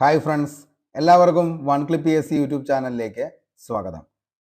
Hi friends, എല്ലാവർക്കും one clip PSC YouTube ചാനലിലേക്ക് സ്വാഗതം.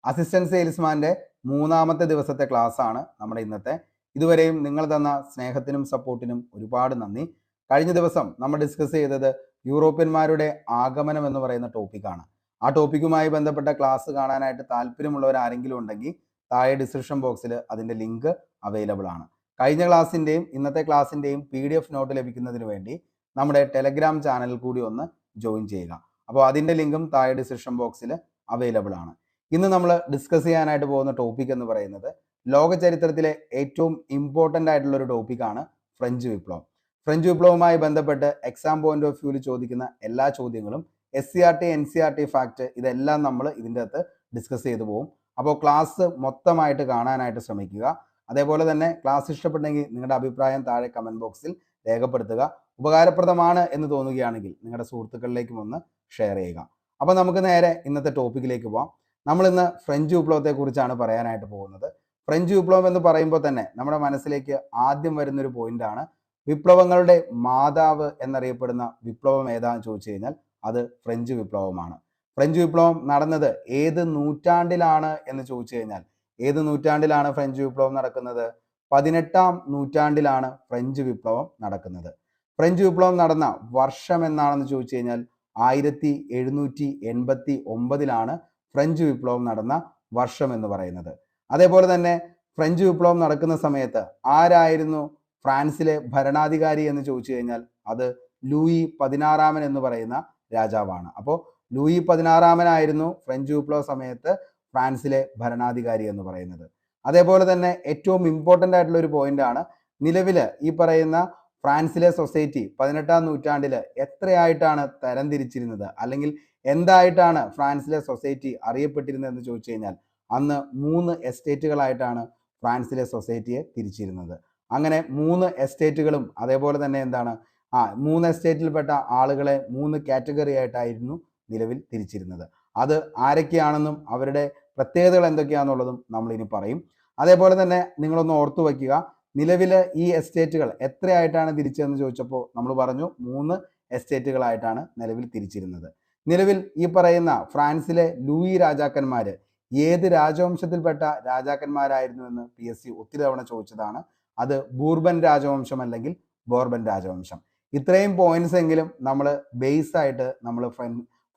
അസിസ്റ്റന്റ് സെയിൽസ്മാൻ്റെ മൂന്നാമത്തെ ദിവസത്തെ ക്ലാസ് ആണ് നമ്മുടെ ഇന്നത്തെ. ഇതുവരെയും നിങ്ങൾ തന്ന സ്നേഹത്തിനും സപ്പോർട്ടിനും ഒരുപാട് നന്ദി. കഴിഞ്ഞ ദിവസം നമ്മൾ ഡിസ്കസ് ചെയ്തത് യൂറോപ്യന്മാരുടെ ആഗമനം എന്ന് പറയുന്ന ടോപ്പിക്കാണ്. ആ ടോപ്പിക്കുമായി ബന്ധപ്പെട്ട ക്ലാസ് കാണാനായിട്ട് താല്പര്യമുള്ളവർ ആരെങ്കിലും ഉണ്ടെങ്കിൽ താഴെ ഡിസ്ക്രിപ്ഷൻ ബോക്സിൽ അതിൻ്റെ ലിങ്ക് അവൈലബിൾ ആണ്. കഴിഞ്ഞ ക്ലാസ്സിൻ്റെയും ഇന്നത്തെ ക്ലാസ്സിൻ്റെയും PDF നോട്ട് ലഭിക്കുന്നതിന് വേണ്ടി നമ്മുടെ ടെലഗ്രാം ചാനലിൽ കൂടി ഒന്ന് ജോയിൻ ചെയ്യുക. അപ്പോൾ അതിൻ്റെ ലിങ്കും താഴെ ഡിസ്ക്രിപ്ഷൻ ബോക്സിൽ അവൈലബിൾ ആണ്. ഇന്ന് നമ്മൾ ഡിസ്കസ് ചെയ്യാനായിട്ട് പോകുന്ന ടോപ്പിക് എന്ന് പറയുന്നത് ലോക ചരിത്രത്തിലെ ഏറ്റവും ഇമ്പോർട്ടൻ്റ് ആയിട്ടുള്ള ഒരു ടോപ്പിക്കാണ് ഫ്രഞ്ച് വിപ്ലവം. ഫ്രഞ്ച് വിപ്ലവവുമായി ബന്ധപ്പെട്ട് എക്സാം പോയിന്റ് ഓഫ് വ്യൂവിൽ ചോദിക്കുന്ന എല്ലാ ചോദ്യങ്ങളും SCRT NCRT ഫാക്ട് ഇതെല്ലാം നമ്മൾ ഇതിൻ്റെ അകത്ത് ഡിസ്കസ് ചെയ്തു പോകും. അപ്പോൾ ക്ലാസ് മൊത്തമായിട്ട് കാണാനായിട്ട് ശ്രമിക്കുക. അതേപോലെ തന്നെ ക്ലാസ് ഇഷ്ടപ്പെട്ടെങ്കിൽ നിങ്ങളുടെ അഭിപ്രായം താഴെ കമൻറ്റ് ബോക്സിൽ രേഖപ്പെടുത്തുക. ഉപകാരപ്രദമാണ് എന്ന് തോന്നുകയാണെങ്കിൽ നിങ്ങളുടെ സുഹൃത്തുക്കളിലേക്കും ഒന്ന് ഷെയർ ചെയ്യുക. അപ്പോൾ നമുക്ക് നേരെ ഇന്നത്തെ ടോപ്പിക്കിലേക്ക് പോകാം. നമ്മളിന്ന് ഫ്രഞ്ച് വിപ്ലവത്തെക്കുറിച്ചാണ് പറയാനായിട്ട് പോകുന്നത്. ഫ്രഞ്ച് വിപ്ലവം എന്ന് പറയുമ്പോൾ തന്നെ നമ്മുടെ മനസ്സിലേക്ക് ആദ്യം വരുന്നൊരു പോയിന്റാണ് വിപ്ലവങ്ങളുടെ മാതാവ് എന്നറിയപ്പെടുന്ന വിപ്ലവം ഏതാണെന്ന് ചോദിച്ചു കഴിഞ്ഞാൽ അത് ഫ്രഞ്ച് വിപ്ലവമാണ്. ഫ്രഞ്ച് വിപ്ലവം നടന്നത് ഏത് നൂറ്റാണ്ടിലാണ് എന്ന് ചോദിച്ചു കഴിഞ്ഞാൽ ഏത് നൂറ്റാണ്ടിലാണ് ഫ്രഞ്ച് വിപ്ലവം നടക്കുന്നത്? 18ാം നൂറ്റാണ്ടിലാണ് ഫ്രഞ്ച് വിപ്ലവം നടക്കുന്നത്. ഫ്രഞ്ച് വിപ്ലവം നടന്ന വർഷം എന്നാണെന്ന് ചോദിച്ചു കഴിഞ്ഞാൽ 1789 ഫ്രഞ്ച് വിപ്ലവം നടന്ന വർഷം എന്ന് പറയുന്നത്. അതേപോലെ തന്നെ ഫ്രഞ്ച് വിപ്ലവം നടക്കുന്ന സമയത്ത് ആരായിരുന്നു ഫ്രാൻസിലെ ഭരണാധികാരി എന്ന് ചോദിച്ചു കഴിഞ്ഞാൽ അത് ലൂയി 16 എന്ന് പറയുന്ന രാജാവാണ്. അപ്പോൾ ലൂയി 16 ഫ്രഞ്ച് വിപ്ലവ സമയത്ത് ഫ്രാൻസിലെ ഭരണാധികാരി എന്ന് പറയുന്നത്. അതേപോലെ തന്നെ ഏറ്റവും ഇമ്പോർട്ടൻ്റ് ആയിട്ടുള്ള ഒരു പോയിന്റ് ആണ് നിലവിൽ ഈ പറയുന്ന ഫ്രാൻസിലെ സൊസൈറ്റി 18ാം നൂറ്റാണ്ടിൽ എത്രയായിട്ടാണ് തരംതിരിച്ചിരുന്നത്, അല്ലെങ്കിൽ എന്തായിട്ടാണ് ഫ്രാൻസിലെ സൊസൈറ്റി അറിയപ്പെട്ടിരുന്നത് എന്ന് ചോദിച്ചു കഴിഞ്ഞാൽ അന്ന് 3 എസ്റ്റേറ്റുകളായിട്ടാണ് ഫ്രാൻസിലെ സൊസൈറ്റിയെ തിരിച്ചിരുന്നത്. അങ്ങനെ 3 എസ്റ്റേറ്റുകളും അതേപോലെ തന്നെ 3 എസ്റ്റേറ്റിൽപ്പെട്ട ആളുകളെ 3 കാറ്റഗറി ആയിട്ടായിരുന്നു നിലവിൽ തിരിച്ചിരുന്നത്. അത് ആരൊക്കെയാണെന്നും അവരുടെ പ്രത്യേകതകൾ എന്തൊക്കെയാണെന്നുള്ളതും നമ്മൾ ഇനി പറയും. അതേപോലെ തന്നെ നിങ്ങളൊന്ന് ഓർത്തു വയ്ക്കുക, നിലവിൽ ഈ എസ്റ്റേറ്റുകൾ എത്രയായിട്ടാണ് തിരിച്ചതെന്ന് ചോദിച്ചപ്പോൾ നമ്മൾ പറഞ്ഞു 3 എസ്റ്റേറ്റുകളായിട്ടാണ് നിലവിൽ തിരിച്ചിരുന്നത്. നിലവിൽ ഈ പറയുന്ന ഫ്രാൻസിലെ ലൂയി രാജാക്കന്മാർ ഏത് രാജവംശത്തിൽപ്പെട്ട രാജാക്കന്മാരായിരുന്നു എന്ന് PSC ഒത്തിരി തവണ ചോദിച്ചതാണ്. അത് ബൂർബൻ രാജവംശം അല്ലെങ്കിൽ ബോർബൻ രാജവംശം. ഇത്രയും പോയിന്റ്സ് എങ്കിലും നമ്മൾ ബേസ് ആയിട്ട് നമ്മൾ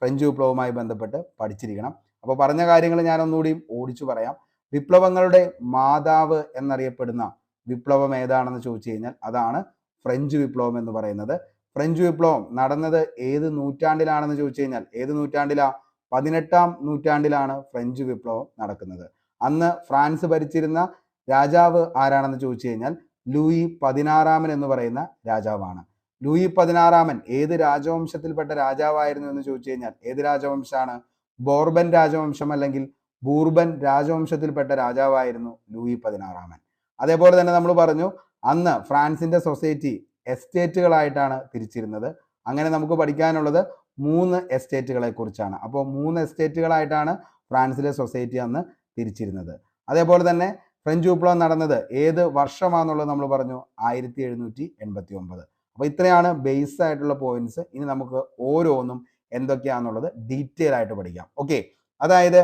ഫ്രഞ്ച് വിപ്ലവവുമായി ബന്ധപ്പെട്ട് പഠിച്ചിരിക്കണം. അപ്പോൾ പറഞ്ഞ കാര്യങ്ങൾ ഞാൻ ഒന്നുകൂടി ഓടിച്ചു പറയാം. വിപ്ലവങ്ങളുടെ മാതാവ് എന്നറിയപ്പെടുന്ന വിപ്ലവം ഏതാണെന്ന് ചോദിച്ചു കഴിഞ്ഞാൽ അതാണ് ഫ്രഞ്ച് വിപ്ലവം എന്ന് പറയുന്നത്. ഫ്രഞ്ച് വിപ്ലവം നടന്നത് ഏത് നൂറ്റാണ്ടിലാണെന്ന് ചോദിച്ചു കഴിഞ്ഞാൽ ഏത് നൂറ്റാണ്ടിലാ? 18ാം നൂറ്റാണ്ടിലാണ് ഫ്രഞ്ച് വിപ്ലവം നടക്കുന്നത്. അന്ന് ഫ്രാൻസ് ഭരിച്ചിരുന്ന രാജാവ് ആരാണെന്ന് ചോദിച്ചു കഴിഞ്ഞാൽ ലൂയി 16 എന്ന് പറയുന്ന രാജാവാണ്. ലൂയി 16 ഏത് രാജവംശത്തിൽപ്പെട്ട രാജാവായിരുന്നു എന്ന് ചോദിച്ചു കഴിഞ്ഞാൽ ഏത് രാജവംശമാണ്? ബോർബൻ രാജവംശം അല്ലെങ്കിൽ ബൂർബൻ രാജവംശത്തിൽപ്പെട്ട രാജാവായിരുന്നു ലൂയി 16. അതേപോലെ തന്നെ നമ്മൾ പറഞ്ഞു അന്ന് ഫ്രാൻസിന്റെ സൊസൈറ്റി എസ്റ്റേറ്റുകളായിട്ടാണ് തിരിച്ചിരുന്നത്. അങ്ങനെ നമുക്ക് പഠിക്കാനുള്ളത് 3 എസ്റ്റേറ്റുകളെ കുറിച്ചാണ്. അപ്പോൾ 3 എസ്റ്റേറ്റുകളായിട്ടാണ് ഫ്രാൻസിലെ സൊസൈറ്റി അന്ന് തിരിച്ചിരുന്നത്. അതേപോലെ തന്നെ ഫ്രഞ്ച് വിപ്ലവം നടന്നത് ഏത് വർഷമാണെന്നുള്ളത് നമ്മൾ പറഞ്ഞു 1789. അപ്പോൾ ഇത്രയാണ് ബേസ് ആയിട്ടുള്ള പോയിന്റ്സ്. ഇനി നമുക്ക് ഓരോന്നും എന്തൊക്കെയാണെന്നുള്ളത് ഡീറ്റെയിൽ ആയിട്ട് പഠിക്കാം. ഓക്കെ, അതായത്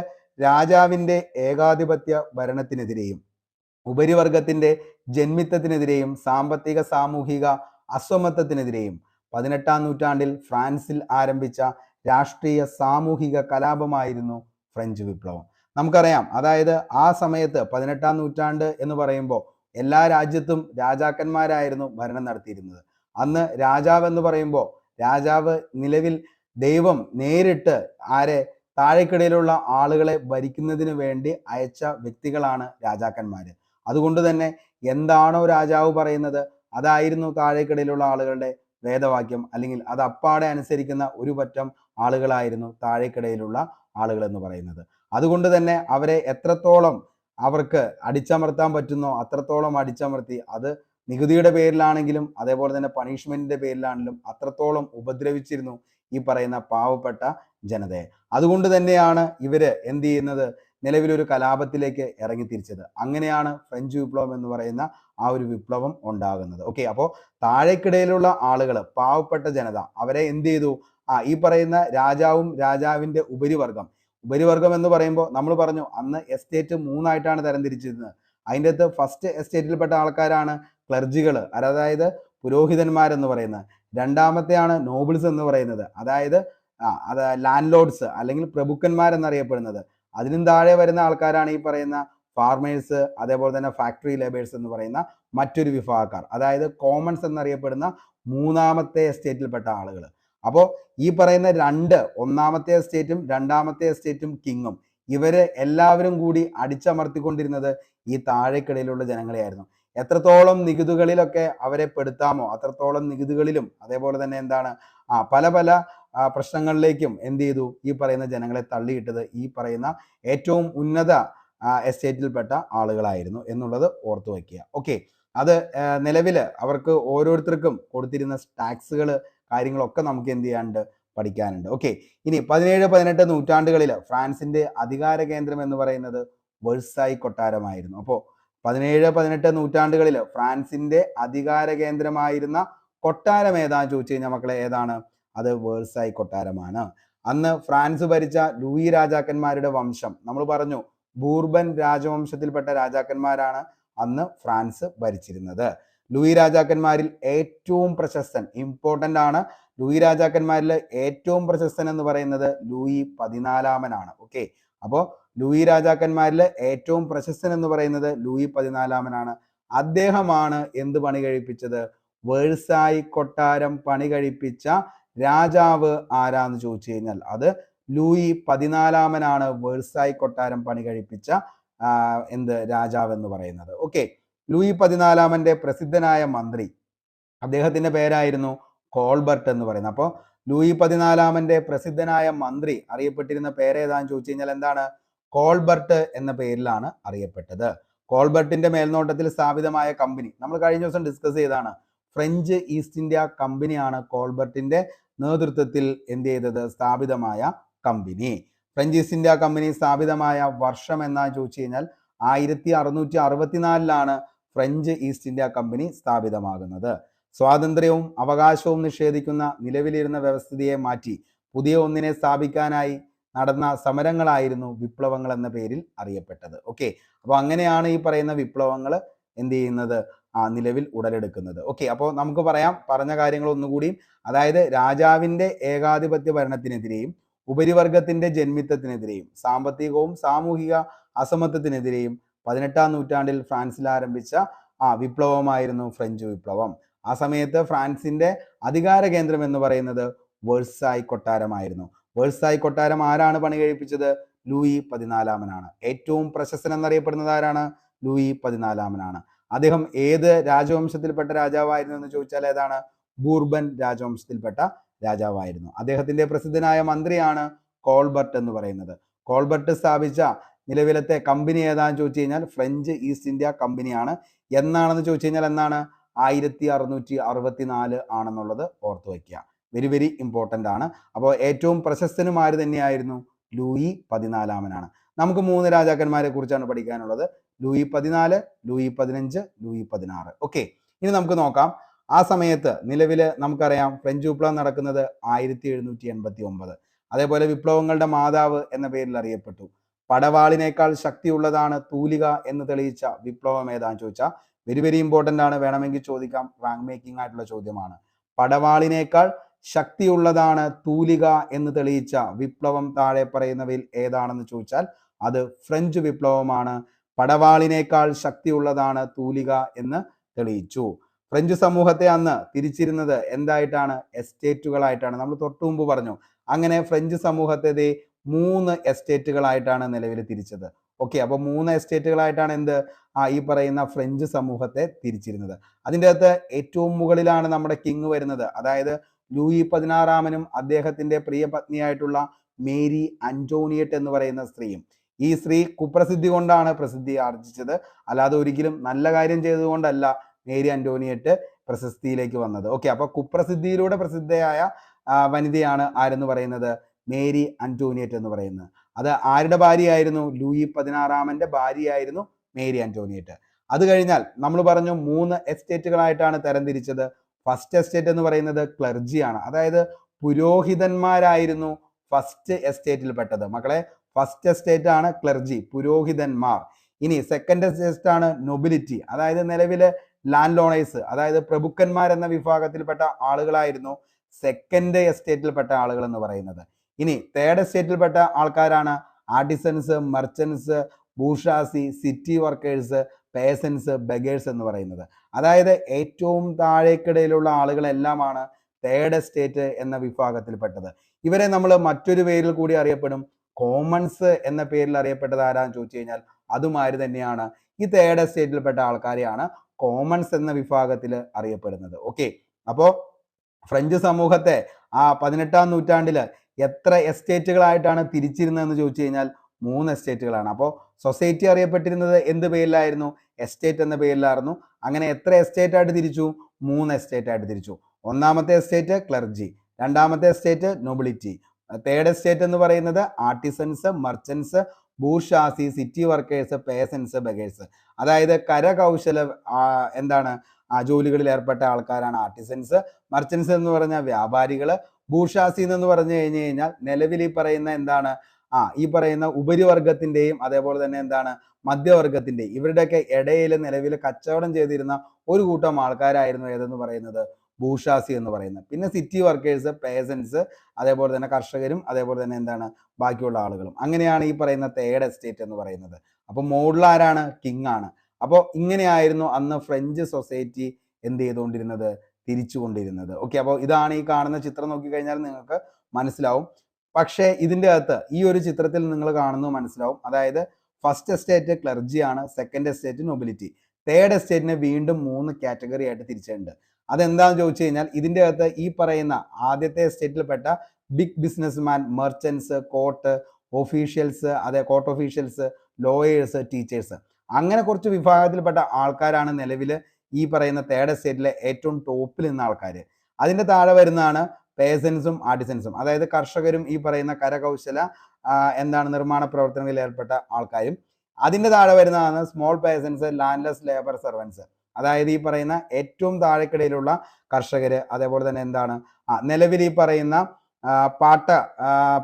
രാജാവിൻ്റെ ഏകാധിപത്യ ഭരണത്തിനെതിരെയും ഉപരിവർഗത്തിൻ്റെ ജന്മിത്വത്തിനെതിരെയും സാമ്പത്തിക സാമൂഹിക അസമത്വത്തിനെതിരെയും 18ാം നൂറ്റാണ്ടിൽ ഫ്രാൻസിൽ ആരംഭിച്ച രാഷ്ട്രീയ സാമൂഹിക കലാപമായിരുന്നു ഫ്രഞ്ച് വിപ്ലവം. നമുക്കറിയാം, അതായത് ആ സമയത്ത് 18ാം നൂറ്റാണ്ട് എന്ന് പറയുമ്പോൾ എല്ലാ രാജ്യത്തും രാജാക്കന്മാരായിരുന്നു ഭരണം നടത്തിയിരുന്നത്. അന്ന് രാജാവ് എന്ന് പറയുമ്പോൾ രാജാവ് നിലവിൽ ദൈവം നേരിട്ട് താഴേക്കിടയിലുള്ള ആളുകളെ ഭരിക്കുന്നതിന് വേണ്ടി അയച്ച വ്യക്തികളാണ് രാജാക്കന്മാർ. അതുകൊണ്ട് തന്നെ എന്താണോ രാജാവ് പറയുന്നത് അതായിരുന്നു താഴേക്കിടയിലുള്ള ആളുകളുടെ വേദവാക്യം, അല്ലെങ്കിൽ അത് അപ്പാടെ അനുസരിക്കുന്ന ഒരു പറ്റം ആളുകളായിരുന്നു താഴേക്കിടയിലുള്ള ആളുകൾ എന്ന് പറയുന്നത്. അതുകൊണ്ട് തന്നെ അവരെ എത്രത്തോളം അവർക്ക് അടിച്ചമർത്താൻ പറ്റുന്നോ അത്രത്തോളം അടിച്ചമർത്തി, അത് നികുതിയുടെ പേരിലാണെങ്കിലും അതേപോലെ തന്നെ പണിഷ്മെന്റിന്റെ പേരിലാണെങ്കിലും അത്രത്തോളം ഉപദ്രവിച്ചിരുന്നു ഈ പറയുന്ന പാവപ്പെട്ട ജനതയെ. അതുകൊണ്ട് തന്നെയാണ് ഇവര് എന്ത് ചെയ്യുന്നത്, നിലവിലൊരു കലാപത്തിലേക്ക് ഇറങ്ങി തിരിച്ചത്. അങ്ങനെയാണ് ഫ്രഞ്ച് വിപ്ലവം എന്ന് പറയുന്ന ആ ഒരു വിപ്ലവം ഉണ്ടാകുന്നത്. ഓക്കെ, അപ്പോൾ താഴേക്കിടയിലുള്ള ആളുകൾ, പാവപ്പെട്ട ജനത, അവരെ എന്ത് ചെയ്തു? ഈ പറയുന്ന രാജാവും രാജാവിൻ്റെ ഉപരിവർഗം എന്ന് പറയുമ്പോൾ നമ്മൾ പറഞ്ഞു അന്ന് എസ്റ്റേറ്റ് 3ആയിട്ടാണ് തരംതിരിച്ചിരുന്നത്. അതിൻ്റെ അകത്ത് ഫസ്റ്റ് എസ്റ്റേറ്റിൽപ്പെട്ട ആൾക്കാരാണ് ക്ലർജികൾ, അതായത് പുരോഹിതന്മാരെന്ന് പറയുന്നത്. രണ്ടാമത്തെയാണ് നോബിൾസ് എന്ന് പറയുന്നത്, അതായത് ലാൻഡ് ലോർഡ്സ് അല്ലെങ്കിൽ പ്രഭുക്കന്മാരെന്നറിയപ്പെടുന്നത്. അതിനും താഴെ വരുന്ന ആൾക്കാരാണ് ഈ പറയുന്ന ഫാർമേഴ്സ്, അതേപോലെ തന്നെ ഫാക്ടറി ലേബേഴ്സ് എന്ന് പറയുന്ന മറ്റൊരു വിഭാഗക്കാർ, അതായത് കോമൺസ് എന്നറിയപ്പെടുന്ന മൂന്നാമത്തെ എസ്റ്റേറ്റിൽപ്പെട്ട ആളുകൾ. അപ്പോൾ ഈ പറയുന്ന ഒന്നാമത്തെ എസ്റ്റേറ്റും രണ്ടാമത്തെ എസ്റ്റേറ്റും കിങ്ങും ഇവര് എല്ലാവരും കൂടി അടിച്ചമർത്തിക്കൊണ്ടിരുന്നത് ഈ താഴേക്കിടയിലുള്ള ജനങ്ങളെയായിരുന്നു. എത്രത്തോളം നികുതികളിലൊക്കെ അവരെ പെടുത്താമോ അത്രത്തോളം നികുതികളിലും അതേപോലെ തന്നെ എന്താണ് പല പല പ്രശ്നങ്ങളിലേക്കും എന്ത് ചെയ്തു ഈ പറയുന്ന ജനങ്ങളെ തള്ളിയിട്ടത് ഈ പറയുന്ന ഏറ്റവും ഉന്നത എസ്റ്റേറ്റിൽപ്പെട്ട ആളുകളായിരുന്നു എന്നുള്ളത് ഓർത്തു വയ്ക്കുക. ഓക്കെ, അത് നിലവിൽ അവർക്ക് ഓരോരുത്തർക്കും കൊടുത്തിരുന്ന ടാക്സുകൾ കാര്യങ്ങളൊക്കെ നമുക്ക് എന്ത് ചെയ്യാനുണ്ട്, പഠിക്കാനുണ്ട്. ഓക്കെ, ഇനി 17-18 നൂറ്റാണ്ടുകളിൽ ഫ്രാൻസിന്റെ അധികാര കേന്ദ്രം എന്ന് പറയുന്നത് വെഴ്സായി കൊട്ടാരമായിരുന്നു. അപ്പോൾ 17-18 നൂറ്റാണ്ടുകളിൽ ഫ്രാൻസിന്റെ അധികാര കേന്ദ്രമായിരുന്ന കൊട്ടാരം ഏതാന്ന് ചോദിച്ചു കഴിഞ്ഞാൽ മക്കളെ ഏതാണ്? അത് വെഴ്സായി കൊട്ടാരമാണ്. അന്ന് ഫ്രാൻസ് ഭരിച്ച ലൂയി രാജാക്കന്മാരുടെ വംശം, നമ്മൾ പറഞ്ഞു ബൂർബൻ രാജവംശത്തിൽപ്പെട്ട രാജാക്കന്മാരാണ് അന്ന് ഫ്രാൻസ് ഭരിച്ചിരുന്നത്. ലൂയി രാജാക്കന്മാരിൽ ഏറ്റവും പ്രശസ്തൻ, ഇമ്പോർട്ടൻ്റ് ആണ്, ലൂയി രാജാക്കന്മാരിൽ ഏറ്റവും പ്രശസ്തൻ എന്ന് പറയുന്നത് ലൂയി 14 ഓക്കെ, അപ്പോൾ ലൂയി രാജാക്കന്മാരിൽ ഏറ്റവും പ്രശസ്തൻ എന്ന് പറയുന്നത് ലൂയി 14 അദ്ദേഹമാണ് എന്ത് പണി കഴിപ്പിച്ചത്? വേഴ്സായി കൊട്ടാരം പണി കഴിപ്പിച്ച രാജാവ് ആരാന്ന് ചോദിച്ചു കഴിഞ്ഞാൽ അത് ലൂയി 14 വേഴ്സായി കൊട്ടാരം പണി കഴിപ്പിച്ച രാജാവ് എന്ന് പറയുന്നത്. ഓക്കെ, ലൂയി 14 പ്രസിദ്ധനായ മന്ത്രി, അദ്ദേഹത്തിന്റെ പേരായിരുന്നു കോൾബർട്ട് എന്ന് പറയുന്നത്. അപ്പോൾ ലൂയി 14 പ്രസിദ്ധനായ മന്ത്രി അറിയപ്പെട്ടിരുന്ന പേരേതാന്ന് ചോദിച്ചു കഴിഞ്ഞാൽ എന്താണ്? കോൾബർട്ട് എന്ന പേരിലാണ് അറിയപ്പെട്ടത്. കോൾബർട്ടിന്റെ മേൽനോട്ടത്തിൽ സ്ഥാപിതമായ കമ്പനി നമ്മൾ കഴിഞ്ഞ ദിവസം ഡിസ്കസ് ചെയ്താണ്. ഫ്രഞ്ച് ഈസ്റ്റ് ഇന്ത്യ കമ്പനിയാണ് കോൾബർട്ടിന്റെ നേതൃത്വത്തിൽ എന്ത് ചെയ്തത്? സ്ഥാപിതമായ company. French east India company സ്ഥാപിതമായ വർഷം എന്നാന്ന് ചോദിച്ചു കഴിഞ്ഞാൽ 1664 ഫ്രഞ്ച് ഈസ്റ്റ് ഇന്ത്യ കമ്പനി സ്ഥാപിതമാകുന്നത്. സ്വാതന്ത്ര്യവും അവകാശവും നിഷേധിക്കുന്ന നിലവിലിരുന്ന വ്യവസ്ഥിതിയെ മാറ്റി പുതിയ ഒന്നിനെ സ്ഥാപിക്കാനായി നടന്ന സമരങ്ങളായിരുന്നു വിപ്ലവങ്ങൾ എന്ന പേരിൽ അറിയപ്പെട്ടത്. ഓക്കെ, അപ്പോൾ അങ്ങനെയാണ് ഈ പറയുന്ന വിപ്ലവങ്ങൾ എന്ത് ചെയ്യുന്നത്? നിലവിൽ ഉടലെടുക്കുന്നത്. ഓക്കെ, അപ്പോൾ നമുക്ക് പറയാം പറഞ്ഞ കാര്യങ്ങൾ ഒന്നുകൂടിയും, അതായത് രാജാവിന്റെ ഏകാധിപത്യ ഭരണത്തിനെതിരെയും ഉപരിവർഗത്തിന്റെ ജന്മിത്വത്തിനെതിരെയും സാമ്പത്തികവും സാമൂഹിക അസമത്വത്തിനെതിരെയും 18-ാം നൂറ്റാണ്ടിൽ ഫ്രാൻസിൽ ആരംഭിച്ച വിപ്ലവമായിരുന്നു ഫ്രഞ്ച് വിപ്ലവം. ആ സമയത്ത് ഫ്രാൻസിന്റെ അധികാര കേന്ദ്രം എന്ന് പറയുന്നത് വേഴ്സായി കൊട്ടാരമായിരുന്നു. വേഴ്സായി കൊട്ടാരം ആരാണ് പണി കഴിപ്പിച്ചത്? ലൂയി 14 ഏറ്റവും പ്രശസ്തൻ എന്നറിയപ്പെടുന്നത് ആരാണ്? ലൂയി 14 അദ്ദേഹം ഏത് രാജവംശത്തിൽപ്പെട്ട രാജാവായിരുന്നു എന്ന് ചോദിച്ചാൽ ഏതാണ്? ബൂർബൻ രാജവംശത്തിൽപ്പെട്ട രാജാവായിരുന്നു. അദ്ദേഹത്തിന്റെ പ്രസിദ്ധനായ മന്ത്രിയാണ് കോൾബർട്ട് എന്ന് പറയുന്നത്. കോൾബർട്ട് സ്ഥാപിച്ച നിലവിലത്തെ കമ്പനി ഏതാന്ന് ചോദിച്ചു കഴിഞ്ഞാൽ ഫ്രഞ്ച് ഈസ്റ്റ് ഇന്ത്യ കമ്പനിയാണ്. എന്നാണെന്ന് ചോദിച്ചു കഴിഞ്ഞാൽ എന്നാണ്? 1664 ആണെന്നുള്ളത് ഓർത്തു വയ്ക്കുക. വെരി വെരി ഇമ്പോർട്ടൻ്റ് ആണ്. അപ്പോൾ ഏറ്റവും പ്രശസ്തനും ആര് തന്നെയായിരുന്നു? ലൂയി 14 നമുക്ക് 3 രാജാക്കന്മാരെ കുറിച്ചാണ് പഠിക്കാനുള്ളത്. Louis 14, Louis 15, Louis 16. ഓക്കെ, ഇനി നമുക്ക് നോക്കാം. ആ സമയത്ത് നിലവിൽ നമുക്കറിയാം ഫ്രഞ്ച് വിപ്ലവം നടക്കുന്നത് 1789. അതേപോലെ വിപ്ലവങ്ങളുടെ മാതാവ് എന്ന പേരിൽ അറിയപ്പെട്ടു. പടവാളിനേക്കാൾ ശക്തിയുള്ളതാണ് തൂലിക എന്ന് തെളിയിച്ച വിപ്ലവം ഏതാന്ന് ചോദിച്ചാൽ വെരി വെരി ഇമ്പോർട്ടൻ്റ് ആണ്, വേണമെങ്കിൽ ചോദിക്കാം, റാങ്ക് മേക്കിംഗ് ആയിട്ടുള്ള ചോദ്യമാണ്. പടവാളിനേക്കാൾ ശക്തിയുള്ളതാണ് തൂലിക എന്ന് തെളിയിച്ച വിപ്ലവം താഴെ പറയുന്നവയിൽ ഏതാണെന്ന് ചോദിച്ചാൽ അത് ഫ്രഞ്ച് വിപ്ലവമാണ്. പടവാളിനേക്കാൾ ശക്തിയുള്ളതാണ് തൂലിക എന്ന് തെളിയിച്ചു. ഫ്രഞ്ച് സമൂഹത്തെ അന്ന് തിരിച്ചിരുന്നത് എന്തായിട്ടാണ്? എസ്റ്റേറ്റുകളായിട്ടാണ്. നമ്മൾ തൊട്ടു മുമ്പ് പറഞ്ഞു. അങ്ങനെ ഫ്രഞ്ച് സമൂഹത്തെ 3 എസ്റ്റേറ്റുകളായിട്ടാണ് നിലവിൽ തിരിച്ചത്. ഓക്കെ, അപ്പോൾ 3 എസ്റ്റേറ്റുകളായിട്ടാണ് ഈ പറയുന്ന ഫ്രഞ്ച് സമൂഹത്തെ തിരിച്ചിരുന്നത്. അതിൻ്റെ അകത്ത് ഏറ്റവും മുകളിലാണ് നമ്മുടെ കിങ് വരുന്നത്, അതായത് ലൂയി 16 അദ്ദേഹത്തിന്റെ പ്രിയ പത്നിയായിട്ടുള്ള മേരി അന്റോണിയറ്റ് എന്ന് പറയുന്ന സ്ത്രീയും. ഈ സ്ത്രീ കുപ്രസിദ്ധി കൊണ്ടാണ് പ്രസിദ്ധി ആർജിച്ചത്, അല്ലാതെ ഒരിക്കലും നല്ല കാര്യം ചെയ്തുകൊണ്ടല്ല മേരി അന്റോണിയറ്റ് പ്രശസ്തിയിലേക്ക് വന്നത്. ഓക്കെ, അപ്പൊ കുപ്രസിദ്ധിയിലൂടെ പ്രസിദ്ധയായ വനിതയാണ് ആരെന്ന് പറയുന്നത്? മേരി അന്റോണിയറ്റ് എന്ന് പറയുന്നത്. അത് ആരുടെ ഭാര്യയായിരുന്നു? ലൂയി 16 ഭാര്യയായിരുന്നു മേരി അന്റോണിയറ്റ്. അത് കഴിഞ്ഞാൽ നമ്മൾ പറഞ്ഞു 3 എസ്റ്റേറ്റുകളായിട്ടാണ് തരംതിരിച്ചത്. ഫസ്റ്റ് എസ്റ്റേറ്റ് എന്ന് പറയുന്നത് ക്ലർജിയാണ്, അതായത് പുരോഹിതന്മാരായിരുന്നു ഫസ്റ്റ് എസ്റ്റേറ്റിൽപ്പെട്ടത്. മക്കളെ, ഫസ്റ്റ് എസ്റ്റേറ്റ് ആണ് ക്ലർജി, പുരോഹിതന്മാർ. ഇനി സെക്കൻഡ് എസ്റ്റേറ്റ് ആണ് നൊബിലിറ്റി, അതായത് നിലവിലെ ലാൻഡ് ലോണേഴ്സ്, അതായത് പ്രഭുക്കന്മാർ എന്ന വിഭാഗത്തിൽപ്പെട്ട ആളുകളായിരുന്നു സെക്കൻഡ് എസ്റ്റേറ്റിൽപ്പെട്ട ആളുകൾ എന്ന് പറയുന്നത്. ഇനി തേർഡ് എസ്റ്റേറ്റിൽപ്പെട്ട ആൾക്കാരാണ് artisans, merchants, bourgeoisie, city workers, peasants, beggars എന്ന് പറയുന്നത്. അതായത് ഏറ്റവും താഴേക്കിടയിലുള്ള ആളുകളെല്ലാമാണ് തേർഡ് എസ്റ്റേറ്റ് എന്ന വിഭാഗത്തിൽപ്പെട്ടത്. ഇവരെ നമ്മൾ മറ്റൊരു പേരിൽ കൂടി അറിയപ്പെടും, കോമൺസ് എന്ന പേരിൽ അറിയപ്പെട്ടത് ആരാന്ന് ചോദിച്ചു കഴിഞ്ഞാൽ അതുമാര് തന്നെയാണ്, ഈ തേർഡ് എസ്റ്റേറ്റിൽപ്പെട്ട ആൾക്കാരെയാണ് കോമൺസ് എന്ന വിഭാഗത്തിൽ അറിയപ്പെടുന്നത്. ഓക്കെ, അപ്പോൾ ഫ്രഞ്ച് സമൂഹത്തെ ആ 18-ാം നൂറ്റാണ്ടിൽ എത്ര എസ്റ്റേറ്റുകളായിട്ടാണ് തിരിച്ചിരുന്നതെന്ന് ചോദിച്ചു കഴിഞ്ഞാൽ 3 എസ്റ്റേറ്റുകളാണ്. അപ്പോൾ സൊസൈറ്റി അറിയപ്പെട്ടിരുന്നത് എന്ത് പേരിലായിരുന്നു? എസ്റ്റേറ്റ് എന്ന പേരിലായിരുന്നു. അങ്ങനെ എത്ര എസ്റ്റേറ്റ് ആയിട്ട് തിരിച്ചു? 3 എസ്റ്റേറ്റ് ആയിട്ട് തിരിച്ചു. ഒന്നാമത്തെ എസ്റ്റേറ്റ് ക്ലർജി, രണ്ടാമത്തെ എസ്റ്റേറ്റ് നൊബിലിറ്റി, തേർഡ് എസ്റ്റേറ്റ് എന്ന് പറയുന്നത് artisans, merchants, bourgeoisie, city workers, peasants, beggars. അതായത് കരകൗശല ജോലികളിൽ ഏർപ്പെട്ട ആൾക്കാരാണ് ആർട്ടിസൻസ്. മർച്ചൻസ് എന്ന് പറഞ്ഞാൽ വ്യാപാരികൾ. ബൂർഷാസി എന്ന് പറഞ്ഞു കഴിഞ്ഞാൽ നിലവിൽ ഈ പറയുന്ന ഈ പറയുന്ന ഉപരിവർഗത്തിന്റെയും അതേപോലെ തന്നെ മധ്യവർഗത്തിന്റെയും ഇവരുടെയൊക്കെ ഇടയിൽ നിലവിൽ കച്ചവടം ചെയ്തിരുന്ന ഒരു കൂട്ടം ആൾക്കാരായിരുന്നു ഏതെന്ന് പറയുന്നത്? ബൂർഷാസി എന്ന് പറയുന്നത്. പിന്നെ സിറ്റി വർക്കേഴ്സ്, പേസൻസ്, അതേപോലെ തന്നെ കർഷകരും, അതേപോലെ തന്നെ ബാക്കിയുള്ള ആളുകളും. അങ്ങനെയാണ് ഈ പറയുന്ന തേർഡ് എസ്റ്റേറ്റ് എന്ന് പറയുന്നത്. അപ്പോൾ മോഡൽ ആരാണ്? കിങ് ആണ്. അപ്പോൾ ഇങ്ങനെയായിരുന്നു അന്ന് ഫ്രഞ്ച് സൊസൈറ്റി എന്ത് ചെയ്തുകൊണ്ടിരുന്നത്? തിരിച്ചുകൊണ്ടിരുന്നത്. ഓക്കെ, അപ്പോൾ ഇതാണ് ഈ കാണുന്ന ചിത്രം നോക്കിക്കഴിഞ്ഞാൽ നിങ്ങൾക്ക് മനസ്സിലാവും. പക്ഷേ ഇതിൻ്റെ അകത്ത് ഈ ഒരു ചിത്രത്തിൽ നിങ്ങൾ കാണുന്നത് മനസ്സിലാവും. അതായത് ഫസ്റ്റ് എസ്റ്റേറ്റ് ക്ലർജിയാണ്, സെക്കൻഡ് എസ്റ്റേറ്റ് നൊബിലിറ്റി, തേർഡ് എസ്റ്റേറ്റിനെ വീണ്ടും 3 കാറ്റഗറി ആയിട്ട് തിരിച്ചിട്ടുണ്ട്. അതെന്താണെന്ന് ചോദിച്ചു കഴിഞ്ഞാൽ ഇതിൻ്റെ അകത്ത് ഈ പറയുന്ന ആദ്യത്തെ എസ്റ്റേറ്റിൽപ്പെട്ട big businessman, merchants, court officials, court officials, lawyers, teachers, അങ്ങനെ കുറച്ച് വിഭാഗത്തിൽപ്പെട്ട ആൾക്കാരാണ് നിലവിൽ ഈ പറയുന്ന തേർഡ് എസ്റ്റേറ്റിലെ ഏറ്റവും ടോപ്പിൽ നിന്ന ആൾക്കാർ. അതിൻ്റെ താഴെ വരുന്നതാണ് പേസൻസും ആർട്ടിസൻസും, അതായത് കർഷകരും ഈ പറയുന്ന കരകൗശല നിർമ്മാണ പ്രവർത്തനങ്ങളിൽ ഏർപ്പെട്ട ആൾക്കാരും. അതിൻ്റെ താഴെ വരുന്നതാണ് സ്മോൾ പേസൻസ്, ലാൻഡ്ലെസ് ലേബർ സർവൻസ്, അതായത് ഈ പറയുന്ന ഏറ്റവും താഴെക്കിടയിലുള്ള കർഷകർ. അതേപോലെ തന്നെ നിലവിൽ ഈ പറയുന്ന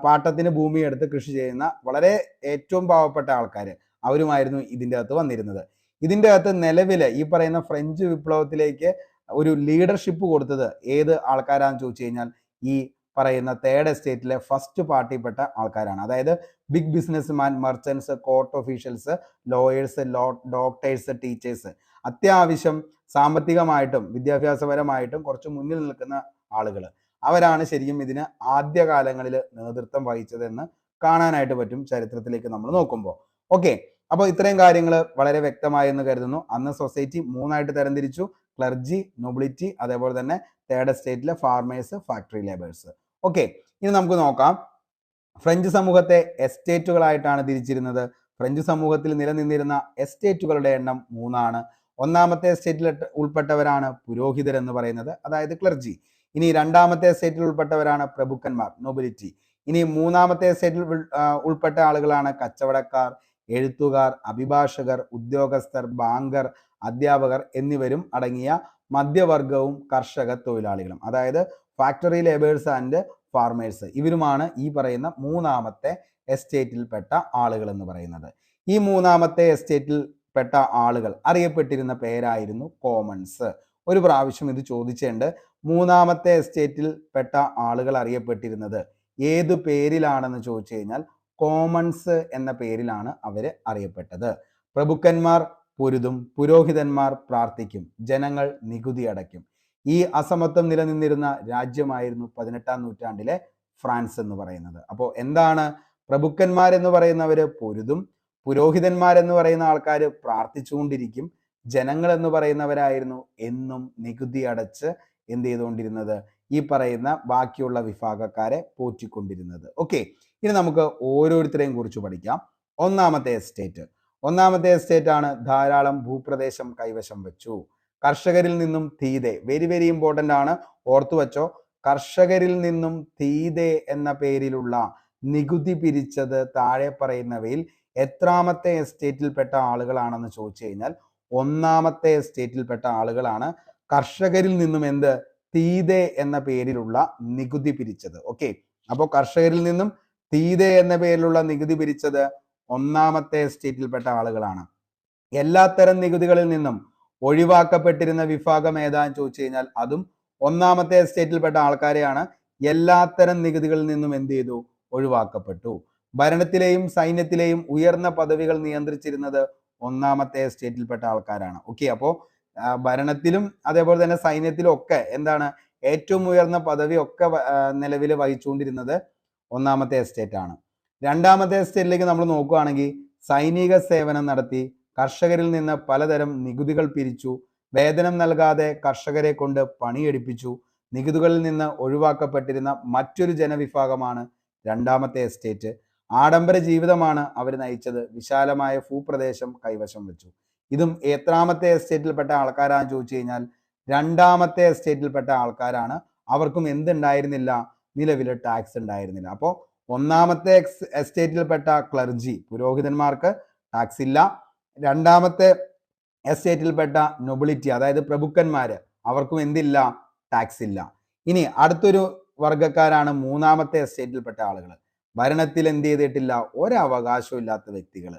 പാട്ടത്തിന് ഭൂമി എടുത്ത് കൃഷി ചെയ്യുന്ന വളരെ ഏറ്റവും പാവപ്പെട്ട ആൾക്കാർ, അവരുമായിരുന്നു ഇതിൻ്റെ അകത്ത് വന്നിരുന്നത്. ഇതിൻ്റെ അകത്ത് നിലവിൽ ഈ പറയുന്ന ഫ്രഞ്ച് വിപ്ലവത്തിലേക്ക് ഒരു ലീഡർഷിപ്പ് കൊടുത്തത് ഏത് ആൾക്കാരാണെന്ന് ചോദിച്ചു കഴിഞ്ഞാൽ ഈ പറയുന്ന തേർഡ് എസ്റ്റേറ്റിലെ ഫസ്റ്റ് പാർട്ടിപ്പെട്ട ആൾക്കാരാണ്. അതായത് big businessman, merchants, court officials, lawyers, doctors, teachers, അത്യാവശ്യം സാമ്പത്തികമായിട്ടും വിദ്യാഭ്യാസപരമായിട്ടും കുറച്ച് മുന്നിൽ നിൽക്കുന്ന ആളുകൾ, അവരാണ് ശരിക്കും ഇതിന് ആദ്യകാലങ്ങളിൽ നേതൃത്വം വഹിച്ചതെന്ന് കാണാനായിട്ട് പറ്റും ചരിത്രത്തിലേക്ക് നമ്മൾ നോക്കുമ്പോൾ. ഓക്കെ, അപ്പോൾ ഇത്രയും കാര്യങ്ങൾ വളരെ വ്യക്തമായെന്ന് കരുതുന്നു. അന്ന് സൊസൈറ്റി 3ആയിട്ട് തരംതിരിച്ചു: ക്ലർജി, നൊബിലിറ്റി, അതേപോലെ തന്നെ തേർഡ് എസ്റ്റേറ്റിലെ ഫാർമേഴ്സ്, ഫാക്ടറി ലേബേഴ്സ്. ഓക്കെ, ഇനി നമുക്ക് നോക്കാം ഫ്രഞ്ച് സമൂഹത്തെ എസ്റ്റേറ്റുകളായിട്ടാണ് തിരിച്ചിരുന്നത്. ഫ്രഞ്ച് സമൂഹത്തിൽ നിലനിന്നിരുന്ന എസ്റ്റേറ്റുകളുടെ എണ്ണം 3ആണ്. ഒന്നാമത്തെ എസ്റ്റേറ്റിൽ ഉൾപ്പെട്ടവരാണ് പുരോഹിതരെന്ന് പറയുന്നത്, അതായത് ക്ലർജി. ഇനി രണ്ടാമത്തെ എസ്റ്റേറ്റിൽ ഉൾപ്പെട്ടവരാണ് പ്രഭുക്കന്മാർ, നൊബിലിറ്റി. ഇനി മൂന്നാമത്തെ എസ്റ്റേറ്റിൽ ഉൾപ്പെട്ട ആളുകളാണ് കച്ചവടക്കാർ, എഴുത്തുകാർ, അഭിഭാഷകർ, ഉദ്യോഗസ്ഥർ, ബാങ്കർ, അധ്യാപകർ എന്നിവരും അടങ്ങിയ മധ്യവർഗവും കർഷക തൊഴിലാളികളും, അതായത് ഫാക്ടറി ലേബേഴ്സ് ആൻഡ് ഫാർമേഴ്സ്, ഇവരുമാണ് ഈ പറയുന്ന മൂന്നാമത്തെ എസ്റ്റേറ്റിൽപ്പെട്ട ആളുകൾ എന്ന് പറയുന്നത്. ഈ മൂന്നാമത്തെ എസ്റ്റേറ്റിൽ പെട്ട ആളുകൾ അറിയപ്പെട്ടിരുന്ന പേരായിരുന്നു കോമൺസ്. ഒരു പ്രാവശ്യം ഇത് ചോദിച്ചിട്ടുണ്ട്. മൂന്നാമത്തെ എസ്റ്റേറ്റിൽ പെട്ട ആളുകൾ അറിയപ്പെട്ടിരുന്നത് ഏത് പേരിലാണെന്ന് ചോദിച്ചു കഴിഞ്ഞാൽ കോമൺസ് എന്ന പേരിലാണ് അവര് അറിയപ്പെട്ടത്. പ്രഭുക്കന്മാർ പൊരുതും, പുരോഹിതന്മാർ പ്രാർത്ഥിക്കും, ജനങ്ങൾ നികുതി അടയ്ക്കും. ഈ അസമത്വം നിലനിന്നിരുന്ന രാജ്യമായിരുന്നു 18-ാം നൂറ്റാണ്ടിലെ ഫ്രാൻസ് എന്ന് പറയുന്നത്. അപ്പോൾ എന്താണ്? പ്രഭുക്കന്മാരെന്ന് പറയുന്നവര് പൊരുതും, പുരോഹിതന്മാരെന്ന് പറയുന്ന ആൾക്കാർ പ്രാർത്ഥിച്ചുകൊണ്ടിരിക്കും, ജനങ്ങൾ എന്ന് പറയുന്നവരായിരുന്നു എന്നും നികുതി അടച്ച് എന്ത് ചെയ്തുകൊണ്ടിരുന്നത്? ഈ പറയുന്ന ബാക്കിയുള്ള വിഭാഗക്കാരെ പോറ്റിക്കൊണ്ടിരുന്നത്. ഓക്കെ, ഇനി നമുക്ക് ഓരോരുത്തരെയും കുറിച്ച് പഠിക്കാം. ഒന്നാമത്തെ എസ്റ്റേറ്റ് ആണ് ധാരാളം ഭൂപ്രദേശം കൈവശം വെച്ചു. കർഷകരിൽ നിന്നും തീതെ, വെരി വെരി ഇമ്പോർട്ടൻ്റ് ആണ്, ഓർത്തു വച്ചോ. കർഷകരിൽ നിന്നും തീതെ എന്ന പേരിലുള്ള നികുതി പിരിച്ചത് താഴെ പറയുന്നവയിൽ എത്രാമത്തെ എസ്റ്റേറ്റിൽപ്പെട്ട ആളുകളാണെന്ന് ചോദിച്ചു കഴിഞ്ഞാൽ ഒന്നാമത്തെ എസ്റ്റേറ്റിൽപ്പെട്ട ആളുകളാണ് കർഷകരിൽ നിന്നും എന്ത് തീതെ എന്ന പേരിലുള്ള നികുതി പിരിച്ചത്. ഓക്കെ, അപ്പോൾ കർഷകരിൽ നിന്നും തീതെ എന്ന പേരിലുള്ള നികുതി പിരിച്ചത് ഒന്നാമത്തെ എസ്റ്റേറ്റിൽപ്പെട്ട ആളുകളാണ്. എല്ലാത്തരം നികുതികളിൽ നിന്നും ഒഴിവാക്കപ്പെട്ടിരുന്ന വിഭാഗം ഏതാന്ന് ചോദിച്ചു കഴിഞ്ഞാൽ അതും ഒന്നാമത്തെ എസ്റ്റേറ്റിൽപ്പെട്ട ആൾക്കാരെയാണ്. എല്ലാത്തരം നികുതികളിൽ നിന്നും എന്ത് ചെയ്തു? ഒഴിവാക്കപ്പെട്ടു. ഭരണത്തിലെയും സൈന്യത്തിലെയും ഉയർന്ന പദവികൾ നിയന്ത്രിച്ചിരുന്നത് ഒന്നാമത്തെ എസ്റ്റേറ്റിൽപ്പെട്ട ആൾക്കാരാണ്. ഓക്കെ, അപ്പോൾ ഭരണത്തിലും അതേപോലെ തന്നെ സൈന്യത്തിലും ഒക്കെ എന്താണ് ഏറ്റവും ഉയർന്ന പദവി ഒക്കെ നിലവിൽ വഹിച്ചുകൊണ്ടിരുന്നത് ഒന്നാമത്തെ എസ്റ്റേറ്റ് ആണ്. രണ്ടാമത്തെ എസ്റ്റേറ്റിലേക്ക് നമ്മൾ നോക്കുകയാണെങ്കിൽ സൈനിക സേവനം നടത്തി, കർഷകരിൽ നിന്ന് പലതരം നികുതികൾ പിരിച്ചു, വേതനം നൽകാതെ കർഷകരെ കൊണ്ട് പണിയെടുപ്പിച്ചു. നികുതികളിൽ നിന്ന് ഒഴിവാക്കപ്പെട്ടിരുന്ന മറ്റൊരു ജനവിഭാഗമാണ് രണ്ടാമത്തെ എസ്റ്റേറ്റ്. ആഡംബര ജീവിതമാണ് അവർ നയിച്ചത്. വിശാലമായ ഭൂപ്രദേശം കൈവശം വെച്ചു. ഇതും എത്രാമത്തെ എസ്റ്റേറ്റിൽപ്പെട്ട ആൾക്കാരാണെന്ന് ചോദിച്ചു കഴിഞ്ഞാൽ രണ്ടാമത്തെ എസ്റ്റേറ്റിൽപ്പെട്ട ആൾക്കാരാണ്. അവർക്കും എന്തുണ്ടായിരുന്നില്ല? നിലവിൽ ടാക്സ് ഉണ്ടായിരുന്നില്ല. അപ്പോൾ ഒന്നാമത്തെ എസ്റ്റേറ്റിൽപ്പെട്ട ക്ലർജി പുരോഹിതന്മാർക്ക് ടാക്സ് ഇല്ല. രണ്ടാമത്തെ എസ്റ്റേറ്റിൽപ്പെട്ട നൊബിലിറ്റി അതായത് പ്രഭുക്കന്മാര് അവർക്കും എന്തില്ല? ടാക്സ് ഇല്ല. ഇനി അടുത്തൊരു വർഗക്കാരാണ് മൂന്നാമത്തെ എസ്റ്റേറ്റിൽപ്പെട്ട ആളുകൾ. ഭരണത്തിൽ എന്ത് ചെയ്തിട്ടില്ല? ഒരവകാശവും ഇല്ലാത്ത വ്യക്തികൾ.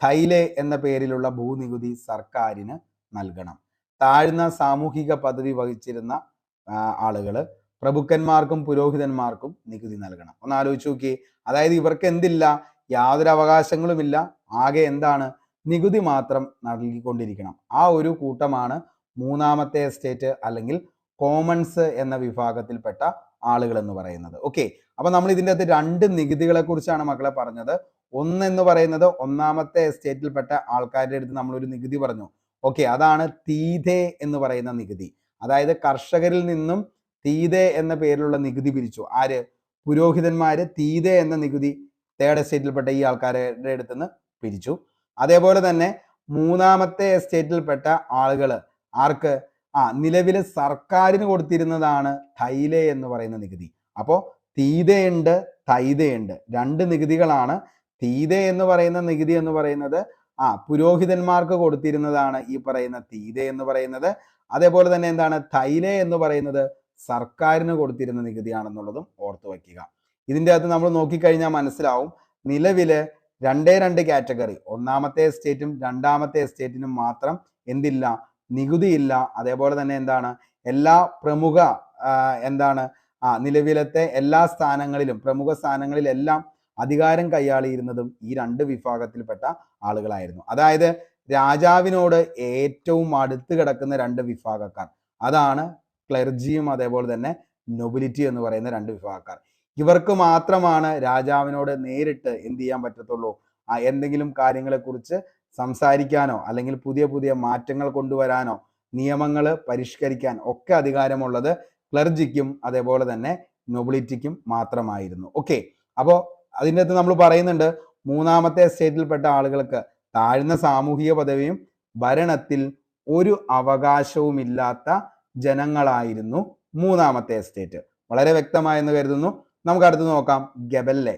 ഖൈലെ എന്ന പേരിലുള്ള ഭൂനികുതി സർക്കാരിന് നൽകണം. താഴ്ന്ന സാമൂഹിക പദവി വഹിച്ചിരുന്ന ആളുകൾ പ്രഭുക്കന്മാർക്കും പുരോഹിതന്മാർക്കും നികുതി നൽകണം. ഒന്ന് ആലോചിച്ച് നോക്കി. അതായത് ഇവർക്ക് എന്തില്ല? യാതൊരു അവകാശങ്ങളുമില്ല. ആകെ എന്താണ്? നികുതി മാത്രം നൽകിക്കൊണ്ടിരിക്കണം. ആ ഒരു കൂട്ടമാണ് മൂന്നാമത്തെ എസ്റ്റേറ്റ് അല്ലെങ്കിൽ കോമൺസ് എന്ന വിഭാഗത്തിൽപ്പെട്ട ആളുകൾ എന്ന് പറയുന്നത്. ഓക്കെ, അപ്പൊ നമ്മൾ ഇതിൻ്റെ അകത്ത് രണ്ട് നികുതികളെ കുറിച്ചാണ് മക്കളെ പറഞ്ഞത്. ഒന്നെന്ന് പറയുന്നത് ഒന്നാമത്തെ എസ്റ്റേറ്റിൽപ്പെട്ട ആൾക്കാരുടെ അടുത്ത് നമ്മളൊരു നികുതി പറഞ്ഞു. ഓക്കെ, അതാണ് തീതെ എന്ന് പറയുന്ന നികുതി. അതായത് കർഷകരിൽ നിന്നും തീതെ എന്ന പേരിലുള്ള നികുതി പിരിച്ചു. ആര്? പുരോഹിതന്മാര് തീതെ എന്ന നികുതി തേർഡ് എസ്റ്റേറ്റിൽപ്പെട്ട ഈ ആൾക്കാരുടെ അടുത്തുനിന്ന് പിരിച്ചു. അതേപോലെ തന്നെ മൂന്നാമത്തെ എസ്റ്റേറ്റിൽപ്പെട്ട ആളുകൾ ആർക്ക്? നിലവിൽ സർക്കാരിന് കൊടുത്തിരുന്നതാണ് ഖൈലെ എന്ന് പറയുന്ന നികുതി. അപ്പോൾ തീതയുണ്ട്, തൈതയുണ്ട്, രണ്ട് നികുതികളാണ്. തീതെ എന്ന് പറയുന്ന നികുതി എന്ന് പറയുന്നത് പുരോഹിതന്മാർക്ക് കൊടുത്തിരുന്നതാണ് ഈ പറയുന്ന തീതെ എന്ന് പറയുന്നത്. അതേപോലെ തന്നെ എന്താണ്? തൈലെ എന്ന് പറയുന്നത് സർക്കാരിന് കൊടുത്തിരുന്ന നികുതിയാണെന്നുള്ളതും ഓർത്തു വയ്ക്കുക. ഇതിൻ്റെ അകത്ത് നമ്മൾ നോക്കിക്കഴിഞ്ഞാൽ മനസ്സിലാവും നിലവില് രണ്ട് കാറ്റഗറി, ഒന്നാമത്തെ എസ്റ്റേറ്റും രണ്ടാമത്തെ എസ്റ്റേറ്റിനും മാത്രം എന്തില്ല? നികുതിയില്ല. അതേപോലെ തന്നെ എന്താണ്? എല്ലാ പ്രമുഖ നിലവിലത്തെ എല്ലാ സ്ഥാനങ്ങളിലും പ്രമുഖ സ്ഥാനങ്ങളിലെല്ലാം അധികാരം കൈയാളിയിരുന്നതും ഈ രണ്ട് വിഭാഗത്തിൽപ്പെട്ട ആളുകളായിരുന്നു. അതായത് രാജാവിനോട് ഏറ്റവും അടുത്ത് കിടക്കുന്ന രണ്ട് വിഭാഗക്കാർ, അതാണ് ക്ലർജിയും അതേപോലെ തന്നെ നൊബിലിറ്റി എന്ന് പറയുന്ന രണ്ട് വിഭാഗക്കാർ. ഇവർക്ക് മാത്രമാണ് രാജാവിനോട് നേരിട്ട് എന്ത് ചെയ്യാൻ പറ്റത്തുള്ളൂ? എന്തെങ്കിലും കാര്യങ്ങളെക്കുറിച്ച് സംസാരിക്കാനോ അല്ലെങ്കിൽ പുതിയ പുതിയ മാറ്റങ്ങൾ കൊണ്ടുവരാനോ നിയമങ്ങൾ പരിഷ്കരിക്കാൻ ഒക്കെ അധികാരമുള്ളത് ക്ലർജിക്കും അതേപോലെ തന്നെ നൊബിലിറ്റിക്കും മാത്രമായിരുന്നു. ഓക്കെ, അപ്പോൾ അതിൻ്റെ അകത്ത് നമ്മൾ പറയുന്നുണ്ട് മൂന്നാമത്തെ എസ്റ്റേറ്റിൽപ്പെട്ട ആളുകൾക്ക് താഴ്ന്ന സാമൂഹിക പദവിയും ഭരണത്തിൽ ഒരു അവകാശവുമില്ലാത്ത ജനങ്ങളായിരുന്നു മൂന്നാമത്തെ എസ്റ്റേറ്റ്. വളരെ വ്യക്തമായെന്ന് കരുതുന്നു. നമുക്ക് അടുത്ത് നോക്കാം ഗബല്ലെ.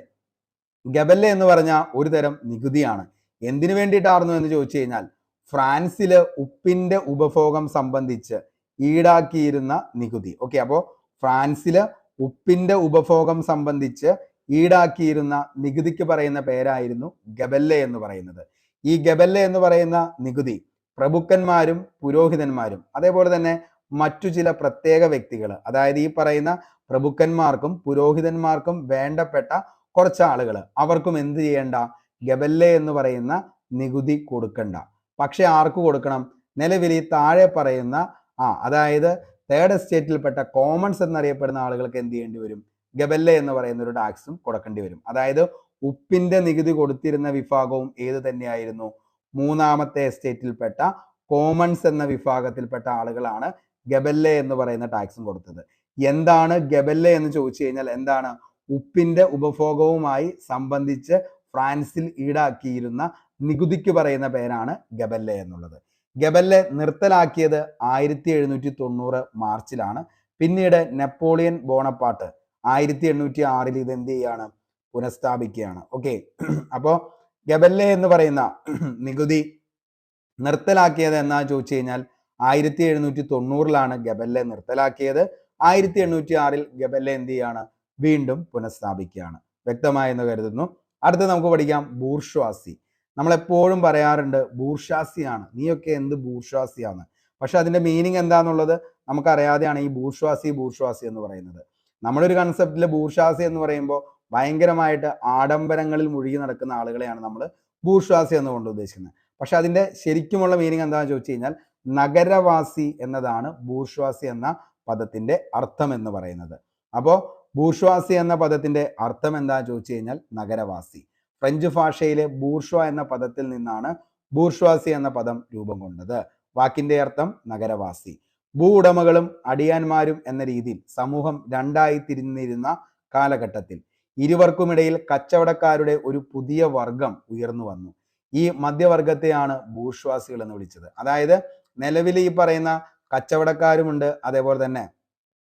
ഗബല്ലെ എന്ന് പറഞ്ഞ ഒരു തരം നികുതിയാണ്. എന്തിനു വേണ്ടിയിട്ടായിരുന്നു എന്ന് ചോദിച്ചു കഴിഞ്ഞാൽ ഫ്രാൻസില് ഉപ്പിന്റെ ഉപഭോഗം സംബന്ധിച്ച് ഈടാക്കിയിരുന്ന നികുതി. ഓക്കെ, അപ്പോൾ ഫ്രാൻസില് ഉപ്പിന്റെ ഉപഭോഗം സംബന്ധിച്ച് ഈടാക്കിയിരുന്ന നികുതിക്ക് പറയുന്ന പേരായിരുന്നു ഗബല്ലെ എന്ന് പറയുന്നത്. ഈ ഗബല്ലെ എന്ന് പറയുന്ന നികുതി പ്രഭുക്കന്മാരും പുരോഹിതന്മാരും അതേപോലെ തന്നെ മറ്റു ചില പ്രത്യേക വ്യക്തികൾ, അതായത് ഈ പറയുന്ന പ്രഭുക്കന്മാർക്കും പുരോഹിതന്മാർക്കും വേണ്ടപ്പെട്ട കുറച്ച് ആളുകൾ, അവർക്കും എന്ത് ചെയ്യേണ്ട? ഗബല്ലെ എന്ന് പറയുന്ന നികുതി കൊടുക്കണ്ട. പക്ഷെ ആർക്ക് കൊടുക്കണം? നിലവിൽ ഈ താഴെ പറയുന്ന അതായത് തേർഡ് എസ്റ്റേറ്റിൽപ്പെട്ട കോമൺസ് എന്നറിയപ്പെടുന്ന ആളുകൾക്ക് എന്ത് ചെയ്യേണ്ടി വരും? ഗബല്ലെ എന്ന് പറയുന്ന ഒരു ടാക്സും കൊടുക്കേണ്ടി വരും. അതായത് ഉപ്പിന്റെ നികുതി കൊടുത്തിരുന്ന വിഭാഗവും ഏത് തന്നെയായിരുന്നു? മൂന്നാമത്തെ എസ്റ്റേറ്റിൽപ്പെട്ട കോമൺസ് എന്ന വിഭാഗത്തിൽപ്പെട്ട ആളുകളാണ് ഗബല്ലെ എന്ന് പറയുന്ന ടാക്സും കൊടുത്തത്. എന്താണ് ഗബല്ലെ എന്ന് ചോദിച്ചു കഴിഞ്ഞാൽ എന്താണ്? ഉപ്പിന്റെ ഉപഭോഗവുമായി സംബന്ധിച്ച് ഫ്രാൻസിൽ ഈടാക്കിയിരുന്ന നികുതിക്ക് പറയുന്ന പേരാണ് ഗബല്ലെ എന്നുള്ളത്. ഗബല്ലെ നിർത്തലാക്കിയത് 1790 മാർച്ചിലാണ്. പിന്നീട് നെപ്പോളിയൻ ബോണപ്പാർട്ട് 1806 ഇത് എന്ത് ചെയ്യാണ്? പുനഃസ്ഥാപിക്കുകയാണ്. ഓക്കെ, അപ്പോൾ ഗബല്ലെ എന്ന് പറയുന്ന നികുതി നിർത്തലാക്കിയത് എന്നാ ചോദിച്ചു കഴിഞ്ഞാൽ 1790 ഗബല്ലെ നിർത്തലാക്കിയത്. 1806 ഗബെല്ല എന്ത് ചെയ്യാണ്? വീണ്ടും പുനഃസ്ഥാപിക്കുകയാണ്. വ്യക്തമായെന്ന് കരുതുന്നു. അടുത്ത നമുക്ക് പഠിക്കാം ബൂർഷ്വാസി. നമ്മളെപ്പോഴും പറയാറുണ്ട് ബൂർഷ്വാസിയാണ്, നീയൊക്കെ എന്ത് ബൂർഷ്വാസിയാണ്. പക്ഷെ അതിന്റെ മീനിങ് എന്താന്നുള്ളത് നമുക്കറിയാതെയാണ് ഈ ബൂർഷ്വാസി എന്ന് പറയുന്നത്. നമ്മളൊരു കൺസെപ്റ്റിൽ ബൂർഷ്വാസി എന്ന് പറയുമ്പോൾ ഭയങ്കരമായിട്ട് ആഡംബരങ്ങളിൽ മുഴുകി നടക്കുന്ന ആളുകളെയാണ് നമ്മൾ ബൂർഷ്വാസി എന്നുകൊണ്ട് ഉദ്ദേശിക്കുന്നത്. പക്ഷെ അതിന്റെ ശരിക്കുമുള്ള മീനിങ് എന്താണെന്ന് ചോദിച്ചു കഴിഞ്ഞാൽ നഗരവാസി എന്നതാണ് ബൂർഷ്വാസി എന്ന പദത്തിന്റെ അർത്ഥം എന്ന് പറയുന്നത്. അപ്പോൾ ബൂർഷ്വാസി എന്ന പദത്തിന്റെ അർത്ഥം എന്താണെന്ന് ചോദിച്ചു കഴിഞ്ഞാൽ നഗരവാസി. ഫ്രഞ്ച് ഭാഷയിലെ ബൂർഷ്വ എന്ന പദത്തിൽ നിന്നാണ് ബൂർഷ്വാസി എന്ന പദം രൂപം കൊണ്ടത്. വാക്കിന്റെ അർത്ഥം നഗരവാസി. ഭൂ ഉടമകളും അടിയാന്മാരും എന്ന രീതിയിൽ സമൂഹം രണ്ടായി തിരിഞ്ഞിരുന്ന കാലഘട്ടത്തിൽ ഇരുവർക്കുമിടയിൽ കച്ചവടക്കാരുടെ ഒരു പുതിയ വർഗം ഉയർന്നു വന്നു. ഈ മധ്യവർഗത്തെയാണ് ബൂർഷ്വാസികൾ എന്ന് വിളിച്ചത്. അതായത് നിലവിൽ ഈ പറയുന്ന കച്ചവടക്കാരുമുണ്ട്, അതേപോലെ തന്നെ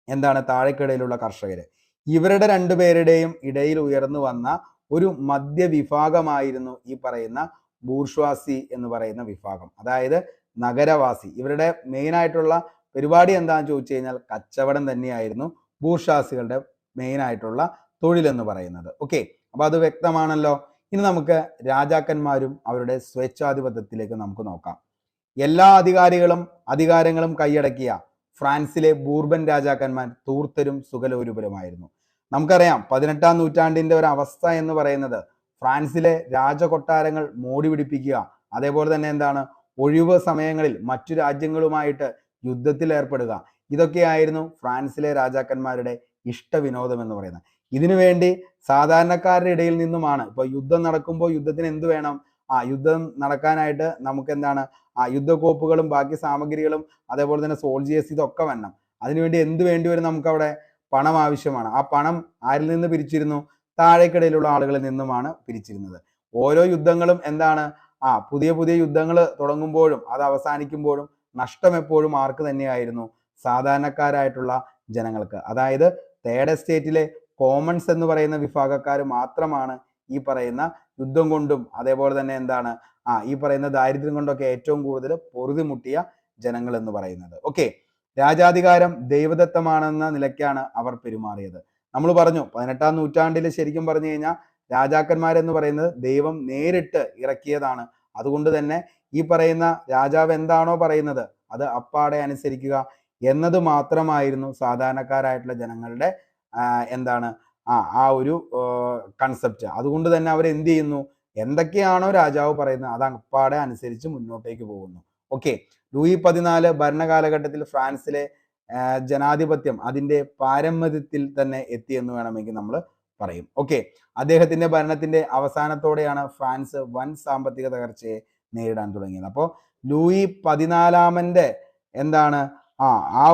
എന്താണ് താഴേക്കിടയിലുള്ള കർഷകര്. ഇവരുടെ രണ്ടുപേരുടെയും ഇടയിൽ ഉയർന്നു വന്ന ഒരു മധ്യവിഭാഗമായിരുന്നു ഈ പറയുന്ന ബൂർഷ്വാസി എന്ന് പറയുന്ന വിഭാഗം, അതായത് നഗരവാസി. ഇവരുടെ മെയിൻ ആയിട്ടുള്ള പരിപാടി എന്താണെന്ന് ചോദിച്ചു കഴിഞ്ഞാൽ കച്ചവടം തന്നെയായിരുന്നു ബൂർഷ്വാസികളുടെ മെയിൻ ആയിട്ടുള്ള തൊഴിലെന്ന് പറയുന്നത്. ഓക്കെ, അപ്പൊ അത് വ്യക്തമാണല്ലോ. ഇനി നമുക്ക് രാജാക്കന്മാരും അവരുടെ സ്വേച്ഛാധിപത്യത്തിലേക്ക് നമുക്ക് നോക്കാം. എല്ലാ അധികാരങ്ങളും കൈയടക്കിയ ഫ്രാൻസിലെ ബൂർബൻ രാജാക്കന്മാർ ധൂർത്തരും സുഖലോലുപരുമായിരുന്നു. നമുക്കറിയാം 18-ാം നൂറ്റാണ്ടിന്റെ ഒരു അവസ്ഥ എന്ന് പറയുന്നത് ഫ്രാൻസിലെ രാജകൊട്ടാരങ്ങൾ മോടി പിടിപ്പിക്കുക, അതേപോലെ തന്നെ എന്താണ് ഒഴിവ് സമയങ്ങളിൽ മറ്റു രാജ്യങ്ങളുമായിട്ട് യുദ്ധത്തിൽ ഏർപ്പെടുക, ഇതൊക്കെയായിരുന്നു ഫ്രാൻസിലെ രാജാക്കന്മാരുടെ ഇഷ്ടവിനോദം എന്ന് പറയുന്നത്. ഇതിനുവേണ്ടി സാധാരണക്കാരുടെ ഇടയിൽ നിന്നുമാണ് ഇപ്പൊ യുദ്ധം നടക്കുമ്പോൾ യുദ്ധത്തിന് എന്ത് വേണം? യുദ്ധം നടക്കാനായിട്ട് നമുക്ക് എന്താണ് യുദ്ധക്കോപ്പുകളും ബാക്കി സാമഗ്രികളും അതേപോലെ തന്നെ സോൾജിയേഴ്സ് ഇതൊക്കെ വേണം. അതിനുവേണ്ടി എന്ത് വേണ്ടി വരും? നമുക്ക് അവിടെ പണം ആവശ്യമാണ്. ആ പണം ആരിൽ നിന്ന് പിരിച്ചിരുന്നു? താഴേക്കിടയിലുള്ള ആളുകളിൽ നിന്നുമാണ് പിരിച്ചിരുന്നത്. ഓരോ യുദ്ധങ്ങളും എന്താണ് പുതിയ പുതിയ യുദ്ധങ്ങൾ തുടങ്ങുമ്പോഴും അത് അവസാനിക്കുമ്പോഴും നഷ്ടം എപ്പോഴും ആർക്ക് തന്നെയായിരുന്നു? സാധാരണക്കാരായിട്ടുള്ള ജനങ്ങൾക്ക്. അതായത് തേർഡ് എസ്റ്റേറ്റിലെ കോമൺസ് എന്ന് പറയുന്ന വിഭാഗക്കാർ മാത്രമാണ് ഈ പറയുന്ന യുദ്ധം കൊണ്ടും അതേപോലെ തന്നെ എന്താണ് ഈ പറയുന്ന ദാരിദ്ര്യം കൊണ്ടൊക്കെ ഏറ്റവും കൂടുതൽ പൊറുതിമുട്ടിയ ജനങ്ങൾ എന്ന് പറയുന്നത്. ഓക്കെ, രാജാധികാരം ദൈവദത്തമാണെന്ന നിലയ്ക്കാണ് അവർ പെരുമാറിയത്. നമ്മൾ പറഞ്ഞു 18-ാം നൂറ്റാണ്ടിൽ ശരിക്കും പറഞ്ഞു കഴിഞ്ഞാൽ രാജാക്കന്മാരെന്ന് പറയുന്നത് ദൈവം നേരിട്ട് ഇറക്കിയതാണ്. അതുകൊണ്ട് തന്നെ ഈ പറയുന്ന രാജാവ് എന്താണോ പറയുന്നത് അത് അപ്പാടെ അനുസരിക്കുക എന്നത് മാത്രമായിരുന്നു സാധാരണക്കാരായിട്ടുള്ള ജനങ്ങളുടെ എന്താണ് ഒരു കൺസെപ്റ്റ്. അതുകൊണ്ട് തന്നെ അവർ എന്ത് ചെയ്യുന്നു? എന്തൊക്കെയാണോ രാജാവ് പറയുന്നത് അത് അപ്പാടെ അനുസരിച്ച് മുന്നോട്ടേക്ക് പോകുന്നു. ഓക്കെ, ലൂയി 14 ഭരണകാലഘട്ടത്തിൽ ഫ്രാൻസിലെ ജനാധിപത്യം അതിന്റെ പാരമ്യത്തിൽ തന്നെ എത്തി എന്ന് വേണമെങ്കിൽ നമ്മൾ പറയും. ഓക്കെ, അദ്ദേഹത്തിന്റെ ഭരണത്തിന്റെ അവസാനത്തോടെയാണ് ഫ്രാൻസ് വൻ സാമ്പത്തിക തകർച്ചയെ നേരിടാൻ തുടങ്ങിയത്. അപ്പോൾ ലൂയി 14 എന്താണ്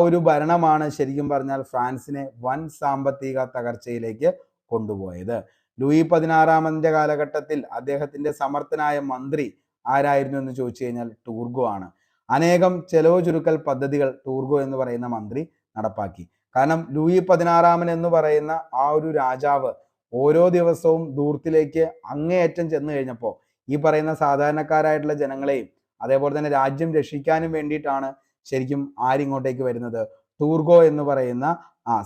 ഒരു ഭരണമാണ് ശരിക്കും പറഞ്ഞാൽ ഫ്രാൻസിനെ വൻ സാമ്പത്തിക തകർച്ചയിലേക്ക് കൊണ്ടുപോയത്. ലൂയി 16 കാലഘട്ടത്തിൽ അദ്ദേഹത്തിന്റെ സമർത്ഥനായ മന്ത്രി ആരായിരുന്നു എന്ന് ചോദിച്ചു കഴിഞ്ഞാൽ ടൂർഗോ ആണ്. അനേകം ചെലവ് ചുരുക്കൽ പദ്ധതികൾ ടൂർഗോ എന്ന് പറയുന്ന മന്ത്രി നടപ്പാക്കി. കാരണം ലൂയി 16 എന്ന് പറയുന്ന ഒരു രാജാവ് ഓരോ ദിവസവും ധൂർത്തിലേക്ക് അങ്ങേയറ്റം ചെന്ന് കഴിഞ്ഞപ്പോൾ ഈ പറയുന്ന സാധാരണക്കാരായിട്ടുള്ള ജനങ്ങളെയും അതേപോലെ തന്നെ രാജ്യം രക്ഷിക്കാനും വേണ്ടിയിട്ടാണ് ശരിക്കും ആരിങ്ങോട്ടേക്ക് വരുന്നത്? ടൂർഗോ എന്ന് പറയുന്ന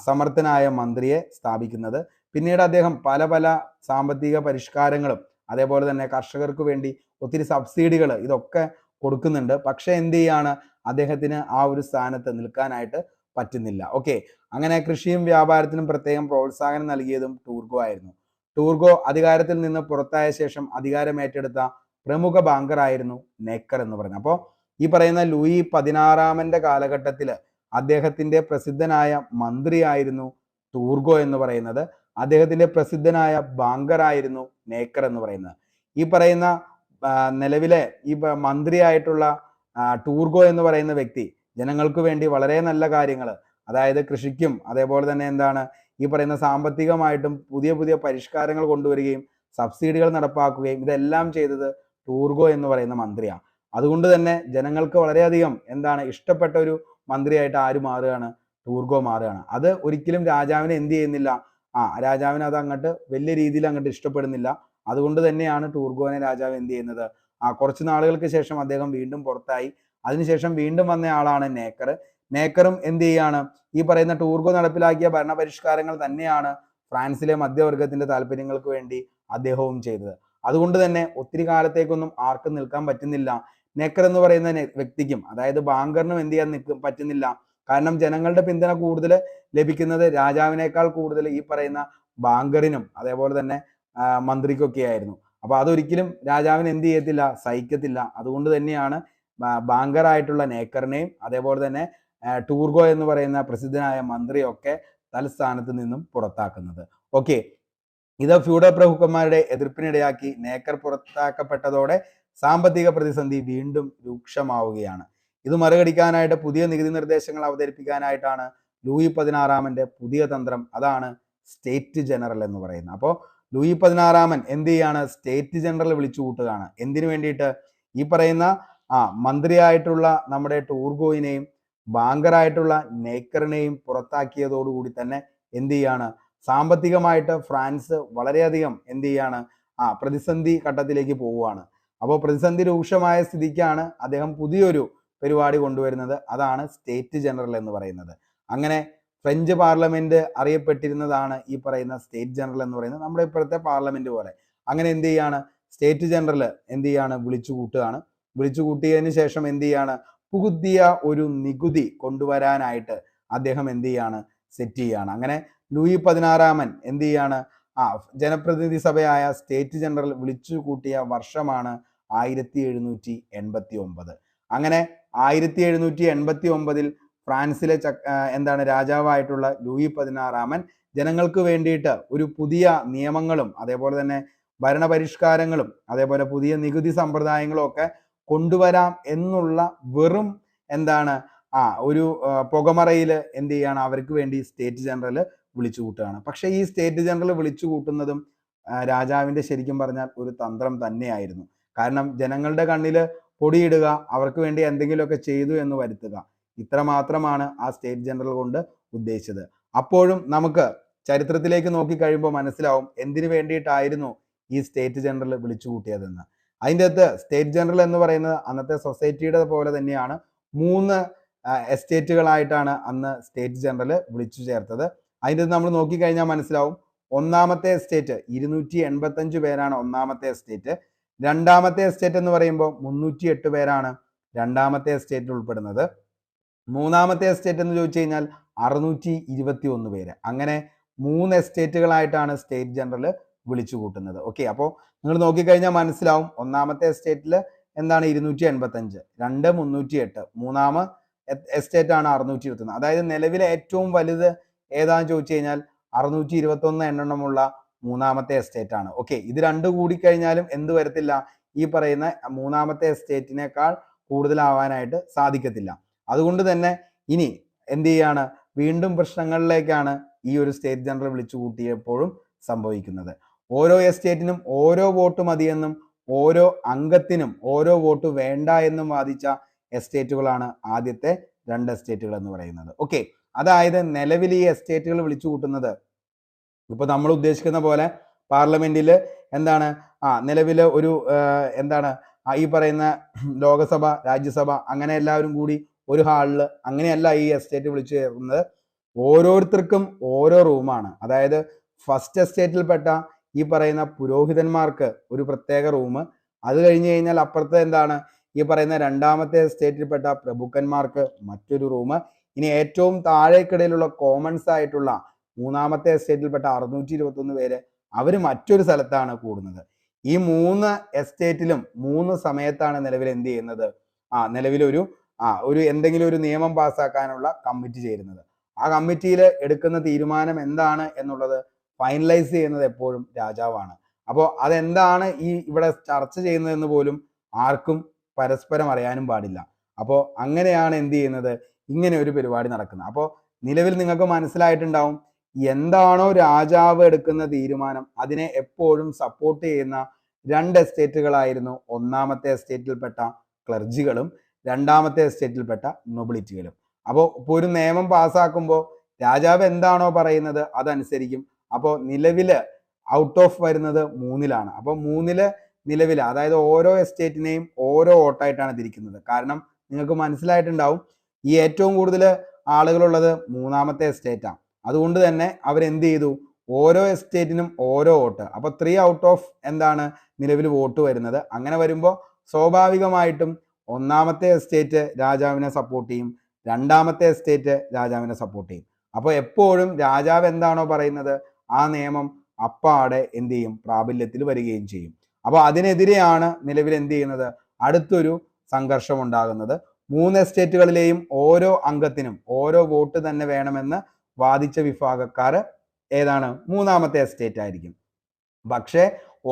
സമർത്ഥനായ മന്ത്രിയെ സ്ഥാപിക്കുന്നത്. പിന്നീട് അദ്ദേഹം പല പല സാമ്പത്തിക പരിഷ്കാരങ്ങളും അതേപോലെ തന്നെ കർഷകർക്ക് വേണ്ടി ഒത്തിരി സബ്സിഡികൾ ഇതൊക്കെ കൊടുക്കുന്നുണ്ട്. പക്ഷെ എന്ത് ചെയ്യാണ്? അദ്ദേഹത്തിന് ഒരു സ്ഥാനത്ത് നിൽക്കാനായിട്ട് പറ്റുന്നില്ല. ഓക്കെ, അങ്ങനെ കൃഷിയും വ്യാപാരത്തിനും പ്രത്യേകം പ്രോത്സാഹനം നൽകിയതും ടൂർഗോ ആയിരുന്നു. ടൂർഗോ അധികാരത്തിൽ നിന്ന് പുറത്തായ ശേഷം അധികാരം ഏറ്റെടുത്ത പ്രമുഖ ബാങ്കർ ആയിരുന്നു നേക്കർ എന്ന് പറയുന്നത്. അപ്പോൾ ഈ പറയുന്ന ലൂയി 16 കാലഘട്ടത്തിൽ അദ്ദേഹത്തിന്റെ പ്രസിദ്ധനായ മന്ത്രിയായിരുന്നു ടൂർഗോ എന്ന് പറയുന്നത്. അദ്ദേഹത്തിന്റെ പ്രസിദ്ധനായ ബാങ്കർ ആയിരുന്നു നേക്കർ എന്ന് പറയുന്നത്. ഈ പറയുന്ന നിലവിലെ ഈ മന്ത്രിയായിട്ടുള്ള ടൂർഗോ എന്ന് പറയുന്ന വ്യക്തി ജനങ്ങൾക്ക് വേണ്ടി വളരെ നല്ല കാര്യങ്ങൾ, അതായത് കൃഷിക്കും അതേപോലെ തന്നെ എന്താണ് ഈ പറയുന്ന സാമ്പത്തികമായിട്ടും പുതിയ പുതിയ പരിഷ്കാരങ്ങൾ കൊണ്ടുവരികയും സബ്സിഡികൾ നടപ്പാക്കുകയും ഇതെല്ലാം ചെയ്തത് ടൂർഗോ എന്ന് പറയുന്ന മന്ത്രിയാണ്. അതുകൊണ്ട് തന്നെ ജനങ്ങൾക്ക് വളരെയധികം എന്താണ് ഇഷ്ടപ്പെട്ട ഒരു മന്ത്രിയായിട്ട് ആര് മാറുകയാണ്? ടൂർഗോ മാറുകയാണ്. അത് ഒരിക്കലും രാജാവിനെ എന്ത് ചെയ്യുന്നില്ല? രാജാവിന് അത് അങ്ങോട്ട് വലിയ രീതിയിൽ അങ്ങോട്ട് ഇഷ്ടപ്പെടുന്നില്ല. അതുകൊണ്ട് തന്നെയാണ് ടൂർഗോനെ രാജാവ് എന്ത് ചെയ്യുന്നത്? കുറച്ച് നാളുകൾക്ക് ശേഷം അദ്ദേഹം വീണ്ടും പുറത്തായി. അതിനുശേഷം വീണ്ടും വന്ന ആളാണ് നേക്കർ. നേക്കറും എന്ത് ചെയ്യാണ്, ഈ പറയുന്ന ടൂർഗോ നടപ്പിലാക്കിയ ഭരണപരിഷ്കാരങ്ങൾ തന്നെയാണ് ഫ്രാൻസിലെ മധ്യവർഗത്തിന്റെ താല്പര്യങ്ങൾക്ക് വേണ്ടി അദ്ദേഹവും ചെയ്തത്. അതുകൊണ്ട് തന്നെ ഒത്തിരി കാലത്തേക്കൊന്നും ആർക്കും നിൽക്കാൻ പറ്റുന്നില്ല. നെക്കർ എന്ന് പറയുന്ന വ്യക്തിക്കും, അതായത് ബാങ്കറിനും എന്ത് ചെയ്യാൻ പറ്റുന്നില്ല. കാരണം ജനങ്ങളുടെ പിന്തുണ കൂടുതൽ ലഭിക്കുന്നത് രാജാവിനേക്കാൾ കൂടുതൽ ഈ പറയുന്ന ബാങ്കറിനും അതേപോലെ തന്നെ മന്ത്രിക്കൊക്കെ ആയിരുന്നു. അപ്പൊ അതൊരിക്കലും രാജാവിന് എന്ത് ചെയ്യത്തില്ല, സഹിക്കത്തില്ല. അതുകൊണ്ട് തന്നെയാണ് ബാങ്കറായിട്ടുള്ള നേക്കറിനെയും അതേപോലെ തന്നെ ടൂർഗോ എന്ന് പറയുന്ന പ്രസിദ്ധനായ മന്ത്രിയൊക്കെ തലസ്ഥാനത്ത് നിന്നും പുറത്താക്കുന്നത്. ഓക്കെ, ഇത് ഫ്യൂഡൽ പ്രഭുക്കന്മാരുടെ എതിർപ്പിനിടയാക്കി നേക്കർ പുറത്താക്കപ്പെട്ടതോടെ സാമ്പത്തിക പ്രതിസന്ധി വീണ്ടും രൂക്ഷമാവുകയാണ്. ഇത് മറികടിക്കാനായിട്ട് പുതിയ നികുതി നിർദ്ദേശങ്ങൾ അവതരിപ്പിക്കാനായിട്ടാണ് ലൂയി 16 പുതിയ തന്ത്രം, അതാണ് സ്റ്റേറ്റ് ജനറൽ എന്ന് പറയുന്നത്. അപ്പോൾ ലൂയി 16 എന്ത് ചെയ്യാണ്, സ്റ്റേറ്റ് ജനറൽ വിളിച്ചു കൂട്ടുകയാണ്. എന്തിനു വേണ്ടിയിട്ട്? ഈ പറയുന്ന മന്ത്രിയായിട്ടുള്ള നമ്മുടെ ടൂർഗോയിനെയും ബാങ്കറായിട്ടുള്ള നേക്കറിനെയും പുറത്താക്കിയതോടുകൂടി തന്നെ എന്ത് ചെയ്യാണ്, സാമ്പത്തികമായിട്ട് ഫ്രാൻസ് വളരെയധികം എന്ത് ചെയ്യാണ്, പ്രതിസന്ധി ഘട്ടത്തിലേക്ക് പോവുകയാണ്. അപ്പോൾ പ്രതിസന്ധി രൂക്ഷമായ സ്ഥിതിക്കാണ് അദ്ദേഹം പുതിയൊരു പരിപാടി കൊണ്ടുവരുന്നത്, അതാണ് സ്റ്റേറ്റ് ജനറൽ എന്ന് പറയുന്നത്. അങ്ങനെ ഫ്രഞ്ച് പാർലമെന്റ് അറിയപ്പെട്ടിരുന്നതാണ് ഈ പറയുന്ന സ്റ്റേറ്റ് ജനറൽ എന്ന് പറയുന്നത്, നമ്മുടെ ഇപ്പോഴത്തെ പാർലമെന്റ് പോലെ. അങ്ങനെ എന്ത് ചെയ്യാണ്, സ്റ്റേറ്റ് ജനറൽ എന്ത് ചെയ്യാണ്, വിളിച്ചു കൂട്ടുകയാണ്. വിളിച്ചു കൂട്ടിയതിന് ശേഷം എന്ത് ചെയ്യാണ്, പുതിയ ഒരു നികുതി കൊണ്ടുവരാനായിട്ട് അദ്ദേഹം എന്ത് ചെയ്യാണ്, സെറ്റ് ചെയ്യാണ്. അങ്ങനെ ലൂയി 16 എന്ത് ചെയ്യാണ്, ജനപ്രതിനിധി സഭയായ സ്റ്റേറ്റ് ജനറൽ വിളിച്ചു കൂട്ടിയ വർഷമാണ് 1789. അങ്ങനെ 1789 ഫ്രാൻസിലെ എന്താണ് രാജാവായിട്ടുള്ള ലൂയി 16 ജനങ്ങൾക്ക് വേണ്ടിയിട്ട് ഒരു പുതിയ നിയമങ്ങളും അതേപോലെ തന്നെ ഭരണപരിഷ്കാരങ്ങളും അതേപോലെ പുതിയ നികുതി സമ്പ്രദായങ്ങളും ഒക്കെ കൊണ്ടുവരാം എന്നുള്ള വെറും എന്താണ് ഒരു പുകമറയിൽ എന്ത് ചെയ്യാണ്, അവർക്ക് വേണ്ടി സ്റ്റേറ്റ് ജനറൽ വിളിച്ചു കൂട്ടുകയാണ്. പക്ഷെ ഈ സ്റ്റേറ്റ് ജനറൽ വിളിച്ചു കൂട്ടുന്നതും രാജാവിന്റെ ശരിക്കും പറഞ്ഞാൽ ഒരു തന്ത്രം തന്നെയായിരുന്നു. കാരണം ജനങ്ങളുടെ കണ്ണിൽ പൊടിയിടുക, അവർക്ക് വേണ്ടി എന്തെങ്കിലുമൊക്കെ ചെയ്തു എന്ന് വരുത്തുക, ഇത്ര മാത്രമാണ് ആ സ്റ്റേറ്റ് ജനറൽ കൊണ്ട് ഉദ്ദേശിച്ചത്. അപ്പോഴും നമുക്ക് ചരിത്രത്തിലേക്ക് നോക്കിക്കഴിയുമ്പോൾ മനസ്സിലാവും എന്തിനു വേണ്ടിയിട്ടായിരുന്നു ഈ സ്റ്റേറ്റ് ജനറൽ വിളിച്ചു കൂട്ടിയതെന്ന്. അതിൻ്റെ അകത്ത് സ്റ്റേറ്റ് ജനറൽ എന്ന് പറയുന്നത് അന്നത്തെ സൊസൈറ്റിയുടെ പോലെ തന്നെയാണ്. 3 എസ്റ്റേറ്റുകളായിട്ടാണ് അന്ന് സ്റ്റേറ്റ് ജനറൽ വിളിച്ചു ചേർത്തത്. അതിൻ്റെ നമ്മൾ നോക്കിക്കഴിഞ്ഞാൽ മനസ്സിലാവും. ഒന്നാമത്തെ എസ്റ്റേറ്റ് 285 പേരാണ് ഒന്നാമത്തെ എസ്റ്റേറ്റ്. രണ്ടാമത്തെ എസ്റ്റേറ്റ് എന്ന് പറയുമ്പോൾ 308 പേരാണ് രണ്ടാമത്തെ എസ്റ്റേറ്റിൽ ഉൾപ്പെടുന്നത്. മൂന്നാമത്തെ എസ്റ്റേറ്റ് എന്ന് ചോദിച്ചു കഴിഞ്ഞാൽ 621 പേര്. അങ്ങനെ 3 എസ്റ്റേറ്റുകളായിട്ടാണ് സ്റ്റേറ്റ് ജനറൽ വിളിച്ചു കൂട്ടുന്നത്. ഓക്കെ, അപ്പോൾ നിങ്ങൾ നോക്കിക്കഴിഞ്ഞാൽ മനസ്സിലാവും. ഒന്നാമത്തെ എസ്റ്റേറ്റിൽ എന്താണ് 285, 2 308, മൂന്നാമ എസ്റ്റേറ്റ് ആണ് 621. അതായത് നിലവിലെ ഏറ്റവും വലുത് ഏതാന്ന് ചോദിച്ചു കഴിഞ്ഞാൽ 621 എണ്ണമുള്ള മൂന്നാമത്തെ എസ്റ്റേറ്റ് ആണ്. ഓക്കെ, ഇത് 2 കൂടിക്കഴിഞ്ഞാലും എന്ത് വരത്തില്ല, ഈ പറയുന്ന മൂന്നാമത്തെ എസ്റ്റേറ്റിനേക്കാൾ കൂടുതലാവാനായിട്ട് സാധിക്കത്തില്ല. അതുകൊണ്ട് തന്നെ ഇനി എന്ത് ചെയ്യാണ്, വീണ്ടും പ്രശ്നങ്ങളിലേക്കാണ് ഈ ഒരു സ്റ്റേറ്റ് ജനറൽ വിളിച്ചു കൂട്ടിയപ്പോഴും സംഭവിക്കുന്നത്. ഓരോ എസ്റ്റേറ്റിനും ഓരോ വോട്ട് മതിയെന്നും ഓരോ അംഗത്തിനും ഓരോ വോട്ട് വേണ്ട എന്നും വാദിച്ച എസ്റ്റേറ്റുകളാണ് ആദ്യത്തെ 2 എസ്റ്റേറ്റുകൾ എന്ന് പറയുന്നത്. ഓക്കെ, അതായത് നിലവിൽ ഈ എസ്റ്റേറ്റുകൾ വിളിച്ചു കൂട്ടുന്നത് ഇപ്പൊ നമ്മൾ ഉദ്ദേശിക്കുന്ന പോലെ പാർലമെന്റിൽ എന്താണ് നിലവിൽ ഒരു എന്താണ് ഈ പറയുന്ന ലോകസഭ, രാജ്യസഭ അങ്ങനെ എല്ലാവരും കൂടി ഒരു ഹാളിൽ അങ്ങനെയല്ല ഈ എസ്റ്റേറ്റ് വിളിച്ചു ചേർക്കുന്നത്. ഓരോരുത്തർക്കും ഓരോ റൂമാണ്. അതായത് ഫസ്റ്റ് എസ്റ്റേറ്റിൽപ്പെട്ട ഈ പറയുന്ന പുരോഹിതന്മാർക്ക് ഒരു പ്രത്യേക റൂം, അത് കഴിഞ്ഞ് കഴിഞ്ഞാൽ അപ്പുറത്തെ എന്താണ് ഈ പറയുന്ന രണ്ടാമത്തെ എസ്റ്റേറ്റിൽപ്പെട്ട പ്രഭുക്കന്മാർക്ക് മറ്റൊരു റൂം. ഇനി ഏറ്റവും താഴേക്കിടയിലുള്ള കോമൺസ് ആയിട്ടുള്ള മൂന്നാമത്തെ എസ്റ്റേറ്റിൽപ്പെട്ട 621 പേര് അവർ മറ്റൊരു സ്ഥലത്താണ് കൂടുന്നത്. ഈ 3 എസ്റ്റേറ്റിലും 3 സമയത്താണ് നിലവിൽ എന്ത് ചെയ്യുന്നത്, നിലവിലൊരു ഒരു എന്തെങ്കിലും ഒരു നിയമം പാസ്സാക്കാനുള്ള കമ്മിറ്റി ചേരുന്നത്. ആ കമ്മിറ്റിയിൽ എടുക്കുന്ന തീരുമാനം എന്താണ് എന്നുള്ളത് ഫൈനലൈസ് ചെയ്യുന്നത് എപ്പോഴും രാജാവാണ്. അപ്പോൾ അതെന്താണ് ഈ ഇവിടെ ചർച്ച ചെയ്യുന്നതെന്ന് പോലും ആർക്കും പരസ്പരം അറിയാനും പാടില്ല. അപ്പോൾ അങ്ങനെയാണ് എന്ത് ചെയ്യുന്നത്, ഇങ്ങനെ ഒരു പരിപാടി നടക്കുന്നത്. അപ്പോൾ നിലവിൽ നിങ്ങൾക്ക് മനസ്സിലായിട്ടുണ്ടാവും, എന്താണോ രാജാവ് എടുക്കുന്ന തീരുമാനം അതിനെ എപ്പോഴും സപ്പോർട്ട് ചെയ്യുന്ന 2 എസ്റ്റേറ്റുകളായിരുന്നു ഒന്നാമത്തെ എസ്റ്റേറ്റിൽപ്പെട്ട ക്ലർജികളും രണ്ടാമത്തെ എസ്റ്റേറ്റിൽപ്പെട്ട നൊബിലിറ്റികളും. അപ്പോൾ ഇപ്പോൾ ഒരു നിയമം പാസ്സാക്കുമ്പോൾ രാജാവ് എന്താണോ പറയുന്നത് അതനുസരിക്കും. അപ്പോൾ നിലവില് ഔട്ട് ഓഫ് വരുന്നത് 3-ലാണ്. അപ്പോൾ 3-ല് നിലവിൽ അതായത് ഓരോ എസ്റ്റേറ്റിനെയും ഓരോ വോട്ടായിട്ടാണ് തിരിക്കുന്നത്. കാരണം നിങ്ങൾക്ക് മനസ്സിലായിട്ടുണ്ടാവും, ഈ ഏറ്റവും കൂടുതൽ ആളുകളുള്ളത് മൂന്നാമത്തെ എസ്റ്റേറ്റാണ്. അതുകൊണ്ട് തന്നെ അവരെന്ത് ചെയ്തു, ഓരോ എസ്റ്റേറ്റിനും ഓരോ വോട്ട്. അപ്പോൾ 3 ഔട്ട് ഓഫ് എന്താണ് നിലവിൽ വോട്ട് വരുന്നത്. അങ്ങനെ വരുമ്പോൾ സ്വാഭാവികമായിട്ടും ഒന്നാമത്തെ എസ്റ്റേറ്റ് രാജാവിനെ സപ്പോർട്ട് ചെയ്യും, രണ്ടാമത്തെ എസ്റ്റേറ്റ് രാജാവിനെ സപ്പോർട്ട് ചെയ്യും. അപ്പോൾ എപ്പോഴും രാജാവ് എന്താണോ പറയുന്നത് ആ നിയമം അപ്പാടെ എന്ത് ചെയ്യും, പ്രാബല്യത്തിൽ വരികയും ചെയ്യും. അപ്പോൾ അതിനെതിരെയാണ് നിലവിൽ എന്ത് ചെയ്യുന്നത്, അടുത്തൊരു സംഘർഷം ഉണ്ടാകുന്നത്. 3 എസ്റ്റേറ്റുകളിലെയും ഓരോ അംഗത്തിനും ഓരോ വോട്ട് തന്നെ വേണമെന്ന് വാദിച്ച വിഭാഗക്കാർ ഏതാണ്, മൂന്നാമത്തെ എസ്റ്റേറ്റ് ആയിരിക്കും. പക്ഷേ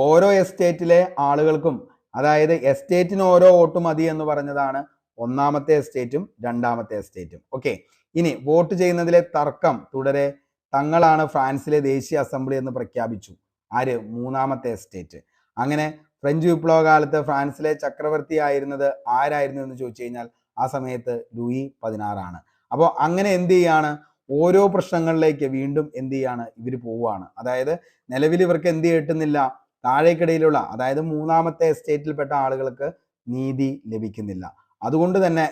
ഓരോ എസ്റ്റേറ്റിലെ ആളുകൾക്കും, അതായത് എസ്റ്റേറ്റിന് ഓരോ വോട്ട് മതി എന്ന് പറഞ്ഞതാണ് ഒന്നാമത്തെ എസ്റ്റേറ്റും രണ്ടാമത്തെ എസ്റ്റേറ്റും. ഓക്കെ, ഇനി വോട്ട് ചെയ്യുന്നതിലെ തർക്കം തുടരെ. തങ്ങളാണ് ഫ്രാൻസിലെ ദേശീയ അസംബ്ലി എന്ന് പ്രഖ്യാപിച്ചു ആര്, മൂന്നാമത്തെ എസ്റ്റേറ്റ്. അങ്ങനെ ഫ്രഞ്ച് വിപ്ലവ കാലത്ത് ഫ്രാൻസിലെ ചക്രവർത്തി ആയിരുന്നത് ആരായിരുന്നു എന്ന് ചോദിച്ചു കഴിഞ്ഞാൽ ആ സമയത്ത് ലൂയി 16 ആണ്. അപ്പോൾ അങ്ങനെ എന്ത് ചെയ്യാണ്, ഓരോ പ്രശ്നങ്ങളിലേക്ക് വീണ്ടും എന്ത് ചെയ്യാണ് ഇവർ പോവുകയാണ്. അതായത് നിലവിൽ ഇവർക്ക് എന്ത് കിട്ടുന്നില്ല, താഴേക്കിടയിലുള്ള അതായത് മൂന്നാമത്തെ എസ്റ്റേറ്റിൽപ്പെട്ട ആളുകൾക്ക് നീതി ലഭിക്കുന്നില്ല. അതുകൊണ്ട് തന്നെ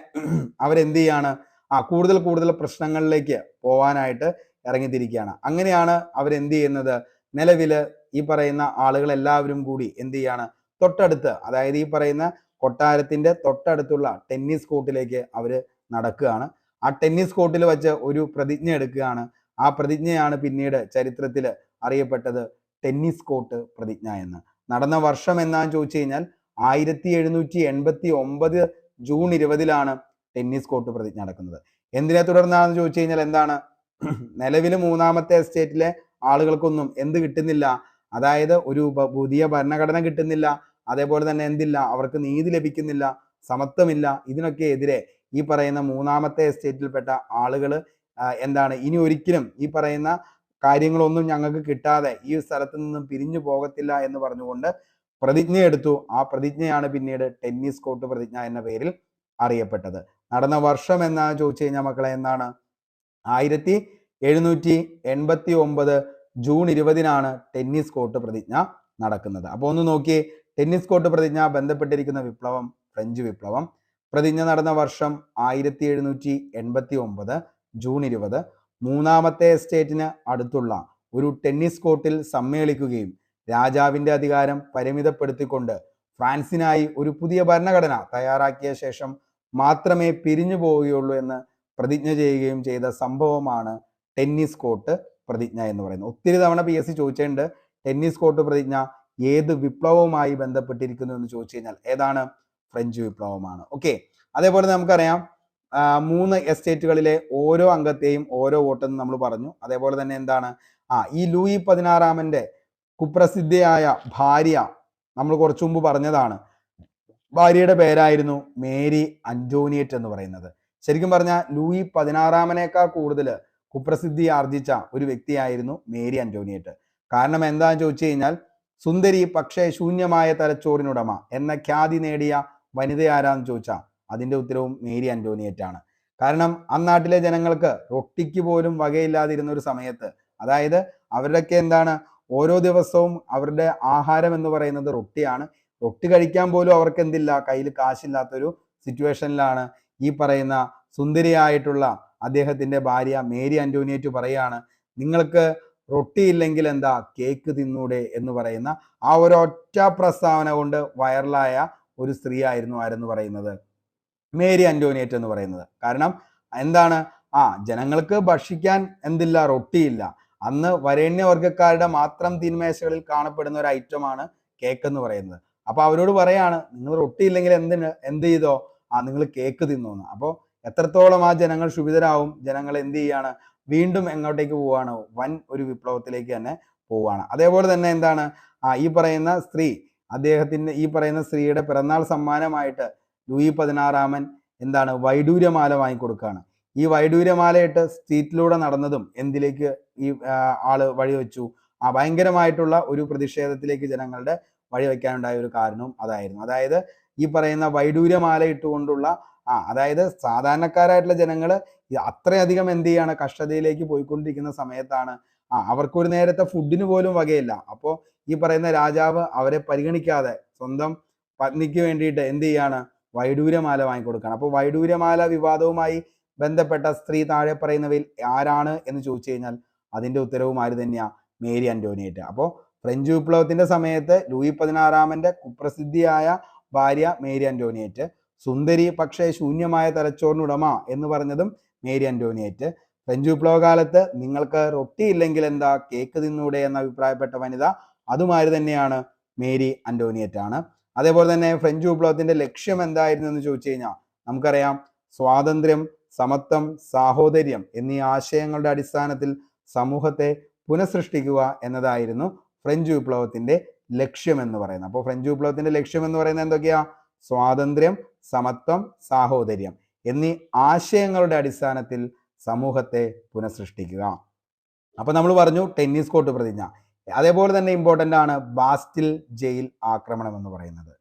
അവരെന്ത് ചെയ്യാണ്, കൂടുതൽ കൂടുതൽ പ്രശ്നങ്ങളിലേക്ക് പോവാനായിട്ട് ഇറങ്ങിത്തിരിക്കുകയാണ്. അങ്ങനെയാണ് അവരെന്ത് ചെയ്യുന്നത്, നിലവിൽ ഈ പറയുന്ന ആളുകളെല്ലാവരും കൂടി എന്ത് ചെയ്യാണ്, തൊട്ടടുത്ത് അതായത് ഈ പറയുന്ന കൊട്ടാരത്തിന്റെ തൊട്ടടുത്തുള്ള ടെന്നീസ് കോർട്ടിലേക്ക് അവർ നടക്കുകയാണ്. ആ ടെന്നീസ് കോർട്ടിൽ വെച്ച് ഒരു പ്രതിജ്ഞ എടുക്കുകയാണ്. ആ പ്രതിജ്ഞയാണ് പിന്നീട് ചരിത്രത്തിൽ അറിയപ്പെട്ടത് ടെന്നീസ് കോർട്ട് പ്രതിജ്ഞ എന്ന്. നടന്ന വർഷം എന്നാന്ന് ചോദിച്ചു കഴിഞ്ഞാൽ 1789 ജൂൺ 20 ടെന്നീസ് കോർട്ട് പ്രതിജ്ഞ നടക്കുന്നത്. എന്തിനെ തുടർന്നാണെന്ന് ചോദിച്ചു കഴിഞ്ഞാൽ എന്താണ്, നിലവിൽ മൂന്നാമത്തെ എസ്റ്റേറ്റിലെ ആളുകൾക്കൊന്നും എന്ത് കിട്ടുന്നില്ല, അതായത് ഒരു പുതിയ ഭരണഘടന കിട്ടുന്നില്ല, അതേപോലെ തന്നെ എന്തില്ല, അവർക്ക് നീതി ലഭിക്കുന്നില്ല, സമത്വമില്ല. ഇതിനൊക്കെ എതിരെ ഈ പറയുന്ന മൂന്നാമത്തെ എസ്റ്റേറ്റിൽപ്പെട്ട ആളുകൾ എന്താണ്, ഇനി ഒരിക്കലും ഈ പറയുന്ന കാര്യങ്ങളൊന്നും ഞങ്ങൾക്ക് കിട്ടാതെ ഈ സ്ഥലത്ത് നിന്നും പിരിഞ്ഞു പോകത്തില്ല എന്ന് പറഞ്ഞുകൊണ്ട് പ്രതിജ്ഞ എടുത്തു. ആ പ്രതിജ്ഞയാണ് പിന്നീട് ടെന്നീസ് കോർട്ട് പ്രതിജ്ഞ എന്ന പേരിൽ അറിയപ്പെട്ടത്. നടന്ന വർഷം എന്നാണ് ചോദിച്ചു കഴിഞ്ഞാൽ മക്കളെ എന്താണ്, 1789 ജൂൺ 20 ടെന്നീസ് കോർട്ട് പ്രതിജ്ഞ നടക്കുന്നത്. അപ്പോൾ ഒന്ന് നോക്കിയേ, ടെന്നീസ് കോർട്ട് പ്രതിജ്ഞ ബന്ധപ്പെട്ടിരിക്കുന്ന വിപ്ലവം ഫ്രഞ്ച് വിപ്ലവം. പ്രതിജ്ഞ നടന്ന വർഷം 1789 ജൂൺ 20. മൂന്നാമത്തെ എസ്റ്റേറ്റിന് അടുത്തുള്ള ഒരു ടെന്നീസ് കോർട്ടിൽ സമ്മേളിക്കുകയും രാജാവിന്റെ അധികാരം പരിമിതപ്പെടുത്തിക്കൊണ്ട് ഫ്രാൻസിനായി ഒരു പുതിയ ഭരണഘടന തയ്യാറാക്കിയ ശേഷം മാത്രമേ പിരിഞ്ഞു പോവുകയുള്ളൂ എന്ന് പ്രതിജ്ഞ ചെയ്യുകയും ചെയ്ത സംഭവമാണ് ടെന്നീസ് കോർട്ട് പ്രതിജ്ഞ എന്ന് പറയുന്നത്. ഒത്തിരി തവണ PSC ചോദിച്ചിട്ടുണ്ട് ടെന്നീസ് കോർട്ട് പ്രതിജ്ഞ ഏത് വിപ്ലവവുമായി ബന്ധപ്പെട്ടിരിക്കുന്നു എന്ന് ചോദിച്ചു കഴിഞ്ഞാൽ ഏതാണ്, ഫ്രഞ്ച് വിപ്ലവമാണ്. ഓക്കെ, അതേപോലെ നമുക്കറിയാം 3 എസ്റ്റേറ്റുകളിലെ ഓരോ അംഗത്തെയും ഓരോ വോട്ടെന്ന് നമ്മൾ പറഞ്ഞു. അതേപോലെ തന്നെ എന്താണ്, ഈ ലൂയി 16 കുപ്രസിദ്ധയായ ഭാര്യ നമ്മൾ കുറച്ചു മുമ്പ് പറഞ്ഞതാണ്. ഭാര്യയുടെ പേരായിരുന്നു മേരി അന്റോണിയറ്റ് എന്ന് പറയുന്നത്. ശരിക്കും പറഞ്ഞാൽ ലൂയി 16 കൂടുതൽ കുപ്രസിദ്ധി ആർജിച്ച ഒരു വ്യക്തിയായിരുന്നു മേരി അന്റോണിയറ്റ്. കാരണം എന്താണെന്ന് ചോദിച്ചു കഴിഞ്ഞാൽ സുന്ദരി പക്ഷേ ശൂന്യമായ തലച്ചോറിനുടമ എന്ന ഖ്യാതി നേടിയ വനിത ആരാന്ന് ചോദിച്ചാൽ അതിന്റെ ഉത്തരവും മേരി അന്റോണിയറ്റ് ആണ്. കാരണം അന്നാട്ടിലെ ജനങ്ങൾക്ക് റൊട്ടിക്ക് പോലും വകയില്ലാതിരുന്ന ഒരു സമയത്ത്, അതായത് അവരുടെയൊക്കെ എന്താണ് ഓരോ ദിവസവും അവരുടെ ആഹാരം എന്ന് പറയുന്നത് റൊട്ടിയാണ്. റൊട്ടി കഴിക്കാൻ പോലും അവർക്ക് എന്തില്ല, കയ്യിൽ കാശില്ലാത്തൊരു സിറ്റുവേഷനിലാണ് ഈ പറയുന്ന സുന്ദരിയായിട്ടുള്ള അദ്ദേഹത്തിന്റെ ഭാര്യ മേരി അന്റോണിയറ്റ് പറയാണ്, നിങ്ങൾക്ക് റൊട്ടി ഇല്ലെങ്കിൽ എന്താ കേക്ക് തിന്നൂടെ എന്ന് പറയുന്ന ആ ഒരു ഒറ്റ പ്രസ്താവന കൊണ്ട് വൈറലായ ഒരു സ്ത്രീ ആയിരുന്നു ആരെന്ന് പറയുന്നത്, മേരി അന്റോണിയറ്റ് എന്ന് പറയുന്നത്. കാരണം എന്താണ്, ജനങ്ങൾക്ക് ഭക്ഷിക്കാൻ എന്തില്ല, റൊട്ടിയില്ല. അന്ന് വരേണ്യവർഗക്കാരുടെ മാത്രം തീന്മേശകളിൽ കാണപ്പെടുന്ന ഒരു ഐറ്റമാണ് കേക്ക് എന്ന് പറയുന്നത്. അപ്പൊ അവരോട് പറയാണ്, നിങ്ങൾ റൊട്ടി ഇല്ലെങ്കിൽ എന്ത് ചെയ്തോ, നിങ്ങൾ കേക്ക് തിന്നോന്ന്. അപ്പോൾ എത്രത്തോളം ആ ജനങ്ങൾ ക്ഷുഭിതരാവും, ജനങ്ങൾ എന്ത് ചെയ്യാണ്, വീണ്ടും എങ്ങോട്ടേക്ക് പോവാണ്, വൻ ഒരു വിപ്ലവത്തിലേക്ക് തന്നെ പോവാണ്. അതേപോലെ തന്നെ എന്താണ്, ഈ പറയുന്ന സ്ത്രീ, അദ്ദേഹത്തിന്റെ ഈ പറയുന്ന സ്ത്രീയുടെ പിറന്നാൾ സമ്മാനമായിട്ട് ലൂയി 16 എന്താണ് വൈഡൂര്യമാല വാങ്ങിക്കൊടുക്കുകയാണ്. ഈ വൈഡൂര്യമാലയിട്ട് സ്ട്രീറ്റിലൂടെ നടന്നതും എന്തിലേക്ക് ഈ ആള് വഴിവെച്ചു, ഭയങ്കരമായിട്ടുള്ള ഒരു പ്രതിഷേധത്തിലേക്ക് ജനങ്ങളുടെ വഴിവെക്കാനുണ്ടായ ഒരു കാരണവും അതായിരുന്നു. അതായത് ഈ പറയുന്ന വൈഡൂര്യമാല ഇട്ടുകൊണ്ടുള്ള അതായത് സാധാരണക്കാരായിട്ടുള്ള ജനങ്ങൾ അത്രയധികം എന്ത് ചെയ്യാണ്, കഷ്ടതയിലേക്ക് പോയിക്കൊണ്ടിരിക്കുന്ന സമയത്താണ് അവർക്കൊരു നേരത്തെ ഫുഡിന് പോലും വകയില്ല. അപ്പോൾ ഈ പറയുന്ന രാജാവ് അവരെ പരിഗണിക്കാതെ സ്വന്തം പത്നിക്ക് വേണ്ടിയിട്ട് എന്ത് ചെയ്യാണ്, വൈഡൂര്യമാല വാങ്ങിക്കൊടുക്കുകയാണ്. അപ്പോൾ വൈഡൂര്യമാല വിവാദവുമായി ബന്ധപ്പെട്ട സ്ത്രീ താഴെ പറയുന്നവയിൽ ആരാണ് എന്ന് ചോദിച്ചു കഴിഞ്ഞാൽ അതിൻ്റെ ഉത്തരവും ആര് തന്നെയാ? മേരി അന്റോണിയേറ്റ്. അപ്പോൾ ഫ്രഞ്ച് വിപ്ലവത്തിന്റെ സമയത്ത് ലൂയി 16 കുപ്രസിദ്ധിയായ ഭാര്യ മേരി അന്റോണിയേറ്റ്, സുന്ദരി പക്ഷേ ശൂന്യമായ തലച്ചോറിനുടമ എന്ന് പറഞ്ഞതും മേരി അന്റോണിയേറ്റ്, ഫ്രഞ്ച് വിപ്ലവ കാലത്ത് നിങ്ങൾക്ക് റൊട്ടി ഇല്ലെങ്കിൽ എന്താ കേക്ക് തിന്നൂടെ എന്ന് അഭിപ്രായപ്പെട്ട വനിത, അതുമാര് തന്നെയാണ്? മേരി അന്റോണിയേറ്റ് ആണ്. അതേപോലെ തന്നെ ഫ്രഞ്ച് വിപ്ലവത്തിന്റെ ലക്ഷ്യം എന്തായിരുന്നു എന്ന് ചോദിച്ചു കഴിഞ്ഞാൽ നമുക്കറിയാം, സ്വാതന്ത്ര്യം, സമത്വം, സാഹോദര്യം എന്നീ ആശയങ്ങളുടെ അടിസ്ഥാനത്തിൽ സമൂഹത്തെ പുനഃസൃഷ്ടിക്കുക എന്നതായിരുന്നു ഫ്രഞ്ച് വിപ്ലവത്തിന്റെ ലക്ഷ്യം എന്ന് പറയുന്നത്. അപ്പോൾ ഫ്രഞ്ച് വിപ്ലവത്തിന്റെ ലക്ഷ്യം എന്ന് പറയുന്നത് എന്തൊക്കെയാ? സ്വാതന്ത്ര്യം, സമത്വം, സാഹോദര്യം എന്നീ ആശയങ്ങളുടെ അടിസ്ഥാനത്തിൽ സമൂഹത്തെ പുനഃസൃഷ്ടിക്കുക. അപ്പൊ നമ്മൾ പറഞ്ഞു ടെന്നീസ് കോർട്ട് പ്രതിജ്ഞ. അതേപോലെ തന്നെ ഇമ്പോർട്ടൻ്റ് ആണ് ബാസ്റ്റിൽ ജയിൽ ആക്രമണം എന്ന് പറയുന്നത്.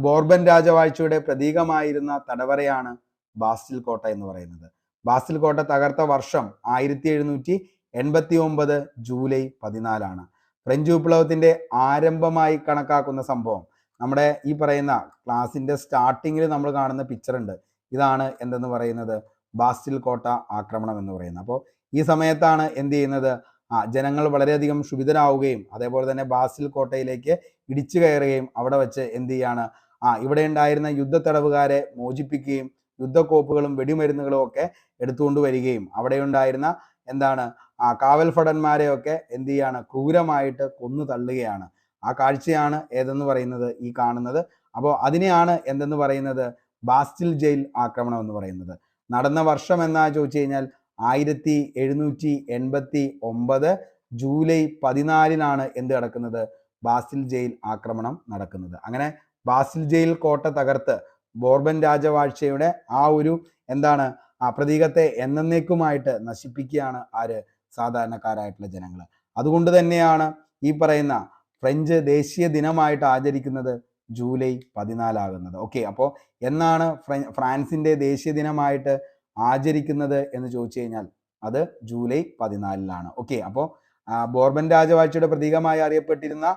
ബോർബൻ രാജവാഴ്ചയുടെ പ്രതീകമായിരുന്ന തടവറയാണ് ബാസ്റ്റിൽ കോട്ട എന്ന് പറയുന്നത്. ബാസ്റ്റിൽ കോട്ട തകർത്ത വർഷം 1789 ജൂലൈ 14. ഫ്രഞ്ച് വിപ്ലവത്തിന്റെ ആരംഭമായി കണക്കാക്കുന്ന സംഭവം നമ്മുടെ ഈ പറയുന്ന ക്ലാസിന്റെ സ്റ്റാർട്ടിങ്ങിൽ നമ്മൾ കാണുന്ന പിക്ചർ ഉണ്ട്. ഇതാണ് എന്തെന്ന് പറയുന്നത്? ബാസ്റ്റിൽ കോട്ട ആക്രമണം എന്ന് പറയുന്നത്. അപ്പോൾ ഈ സമയത്താണ് എന്ത് ചെയ്യുന്നത്? ജനങ്ങൾ വളരെയധികം ക്ഷുഭിതരാവുകയും അതേപോലെ തന്നെ ബാസ്റ്റിൽ കോട്ടയിലേക്ക് ഇടിച്ചു കയറുകയും അവിടെ വെച്ച് എന്ത് ചെയ്യാണ്? ഇവിടെ ഉണ്ടായിരുന്ന യുദ്ധത്തടവുകാരെ മോചിപ്പിക്കുകയും യുദ്ധക്കോപ്പുകളും വെടിമരുന്നുകളും ഒക്കെ എടുത്തുകൊണ്ട് വരികയും അവിടെ ഉണ്ടായിരുന്ന എന്താണ് കാവൽ ഭടന്മാരെയൊക്കെ എന്ത് ചെയ്യാണ്? ക്രൂരമായിട്ട് കൊന്നു തള്ളുകയാണ്. ആ കാഴ്ചയാണ് ഏതെന്ന് പറയുന്നത് ഈ കാണുന്നത്. അപ്പോൾ അതിനെയാണ് എന്തെന്ന് പറയുന്നത്? ബാസ്റ്റിൽ ജയിൽ ആക്രമണം എന്ന് പറയുന്നത്. നടന്ന വർഷം എന്നാ ചോദിച്ചു കഴിഞ്ഞാൽ 1789 ജൂലൈ 14 എന്ത് നടക്കുന്നത്? ബാസ്റ്റിൽ ജയിൽ ആക്രമണം നടക്കുന്നത്. അങ്ങനെ ബാസ്റ്റിൽ ജയിൽ കോട്ട തകർത്ത് ബോർബൻ രാജവാഴ്ചയുടെ ആ ഒരു എന്താണ് പ്രതീകത്തെ എന്നേക്കുമായിട്ട് നശിപ്പിക്കുകയാണ് ആര്? സാധാരണക്കാരായിട്ടുള്ള ജനങ്ങൾ. അതുകൊണ്ട് തന്നെയാണ് ഈ പറയുന്ന ഫ്രഞ്ച് ദേശീയ ദിനമായിട്ട് ആചരിക്കുന്നത് ജൂലൈ 14 ആകുന്നത്. ഓക്കെ, അപ്പോൾ എന്നാണ് ഫ്രാൻസിന്റെ ദേശീയ ദിനമായിട്ട് ആചരിക്കുന്നത് എന്ന് ചോദിച്ചു കഴിഞ്ഞാൽ അത് ജൂലൈ 14. ഓക്കെ, അപ്പോൾ ബോർബൻ രാജവാഴ്ചയുടെ പ്രതീകമായി അറിയപ്പെട്ടിരുന്ന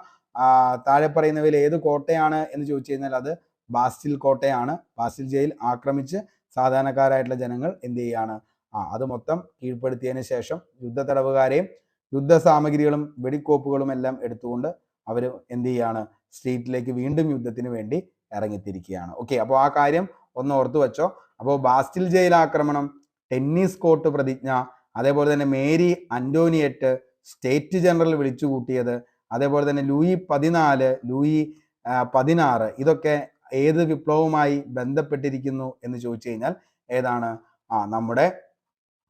താഴെ പറയുന്നവയിൽ ഏത് കോട്ടയാണ് എന്ന് ചോദിച്ചു കഴിഞ്ഞാൽ അത് ബാസ്റ്റിൽ കോട്ടയാണ്. ബാസ്റ്റിൽ ജയിൽ ആക്രമിച്ച് സാധാരണക്കാരായിട്ടുള്ള ജനങ്ങൾ എന്ത് ചെയ്യാണ്? അത് മൊത്തം കീഴ്പ്പെടുത്തിയതിന് ശേഷം യുദ്ധത്തടവുകാരെയും യുദ്ധ സാമഗ്രികളും വെടിക്കോപ്പുകളും എല്ലാം എടുത്തുകൊണ്ട് അവർ എന്ത് ചെയ്യാണ്? സ്ട്രീറ്റിലേക്ക് വീണ്ടും യുദ്ധത്തിന് വേണ്ടി ഇറങ്ങിത്തിരിക്കുകയാണ്. ഓക്കെ, അപ്പോൾ ആ കാര്യം ഒന്ന് ഓർത്തു വെച്ചോ. അപ്പോൾ ബാസ്റ്റിൽ ജയിൽ ആക്രമണം, ടെന്നീസ് കോർട്ട് പ്രതിജ്ഞ, അതേപോലെ തന്നെ മേരി അന്റോണിയേറ്റ്, സ്റ്റേറ്റ് ജനറൽ വിളിച്ചു കൂട്ടിയത്, അതേപോലെ തന്നെ ലൂയി 14, ലൂയി 16 ഇതൊക്കെ ഏത് വിപ്ലവവുമായി ബന്ധപ്പെട്ടിരിക്കുന്നു എന്ന് ചോദിച്ചു കഴിഞ്ഞാൽ ഏതാണ്? നമ്മുടെ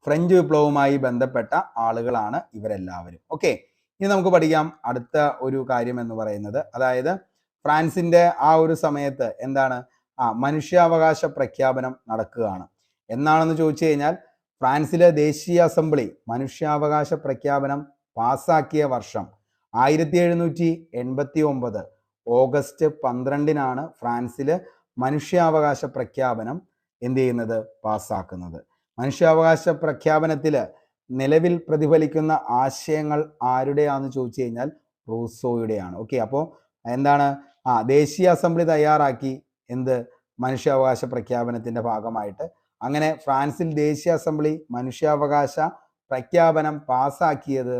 ഫ്രഞ്ച് വിപ്ലവവുമായി ബന്ധപ്പെട്ട ആളുകളാണ് ഇവരെല്ലാവരും. ഓക്കെ, ഇനി നമുക്ക് പഠിക്കാം അടുത്ത ഒരു കാര്യം എന്ന് പറയുന്നത്, അതായത് ഫ്രാൻസിന്റെ ആ ഒരു സമയത്ത് എന്താണ്? മനുഷ്യാവകാശ പ്രഖ്യാപനം നടക്കുകയാണ്. എന്നാണെന്ന് ചോദിച്ചു കഴിഞ്ഞാൽ ഫ്രാൻസിലെ ദേശീയ അസംബ്ലി മനുഷ്യാവകാശ പ്രഖ്യാപനം പാസാക്കിയ വർഷം 1789 ഓഗസ്റ്റ് 12 ഫ്രാൻസില് മനുഷ്യാവകാശ പ്രഖ്യാപനം എന്ത് ചെയ്യുന്നത്? പാസ്സാക്കുന്നത്. മനുഷ്യാവകാശ പ്രഖ്യാപനത്തിൽ നിലവിൽ പ്രതിഫലിക്കുന്ന ആശയങ്ങൾ ആരുടെയാണെന്ന് ചോദിച്ചു കഴിഞ്ഞാൽ റൂസോയുടെയാണ്. ഓക്കെ, അപ്പോൾ എന്താണ്? ദേശീയ അസംബ്ലി തയ്യാറാക്കി എന്ത്? മനുഷ്യാവകാശ പ്രഖ്യാപനത്തിന്റെ ഭാഗമായിട്ട്. അങ്ങനെ ഫ്രാൻസിൽ ദേശീയ അസംബ്ലി മനുഷ്യാവകാശ പ്രഖ്യാപനം പാസ്സാക്കിയത്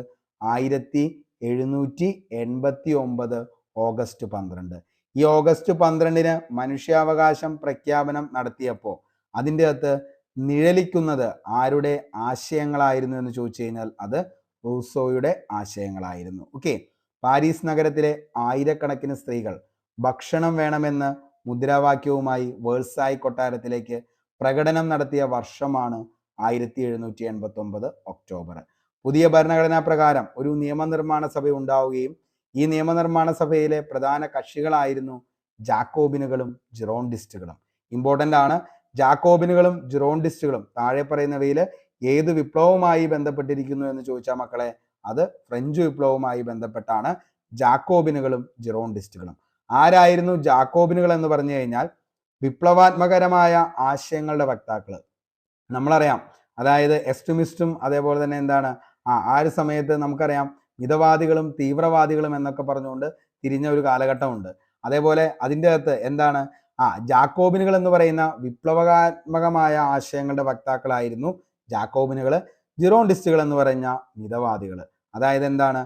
1789 ഓഗസ്റ്റ് 12. ഈ ഓഗസ്റ്റ് 12 മനുഷ്യാവകാശം പ്രഖ്യാപനം നടത്തിയപ്പോൾ അതിൻ്റെ അകത്ത് നിഴലിക്കുന്നത് ആരുടെ ആശയങ്ങളായിരുന്നു എന്ന് ചോദിച്ചു കഴിഞ്ഞാൽ അത് റൂസോയുടെ ആശയങ്ങളായിരുന്നു. ഓക്കെ, പാരീസ് നഗരത്തിലെ ആയിരക്കണക്കിന് സ്ത്രീകൾ ഭക്ഷണം വേണമെന്ന് മുദ്രാവാക്യവുമായി വേഴ്സായ് കൊട്ടാരത്തിലേക്ക് പ്രകടനം നടത്തിയ വർഷമാണ് 1789 ഒക്ടോബർ. പുതിയ ഭരണഘടനാ പ്രകാരം ഒരു നിയമനിർമ്മാണ സഭ ഉണ്ടാവുകയും ഈ നിയമനിർമ്മാണ സഭയിലെ പ്രധാന കക്ഷികളായിരുന്നു ജാക്കോബിനുകളും ജിറോണ്ടിസ്റ്റുകളും. ഇമ്പോർട്ടൻ്റ് ആണ്, ജാക്കോബിനുകളും ജിറോണ്ടിസ്റ്റുകളും താഴെ പറയുന്നവയിൽ ഏത് വിപ്ലവവുമായി ബന്ധപ്പെട്ടിരിക്കുന്നു എന്ന് ചോദിച്ചാൽ മക്കളെ അത് ഫ്രഞ്ച് വിപ്ലവവുമായി ബന്ധപ്പെട്ടാണ് ജാക്കോബിനുകളും ജിറോണ്ടിസ്റ്റുകളും. ആരായിരുന്നു ജാക്കോബിനുകൾ എന്ന് പറഞ്ഞു കഴിഞ്ഞാൽ വിപ്ലവാത്മകരമായ ആശയങ്ങളുടെ വക്താക്കൾ. നമ്മളറിയാം, അതായത് എക്സ്ട്രീമിസ്റ്റും അതേപോലെ തന്നെ എന്താണ് ആ ഒരു സമയത്ത് നമുക്കറിയാം മിതവാദികളും തീവ്രവാദികളും എന്നൊക്കെ പറഞ്ഞുകൊണ്ട് തിരിഞ്ഞ ഒരു കാലഘട്ടമുണ്ട്. അതേപോലെ അതിൻ്റെ അകത്ത് എന്താണ് ജാക്കോബിനുകൾ എന്ന് പറയുന്ന വിപ്ലവകാത്മകമായ ആശയങ്ങളുടെ വക്താക്കളായിരുന്നു ജാക്കോബിനുകൾ. ജിറോണ്ടിസ്റ്റുകൾ എന്ന് പറഞ്ഞ മിതവാദികൾ. അതായത് എന്താണ്,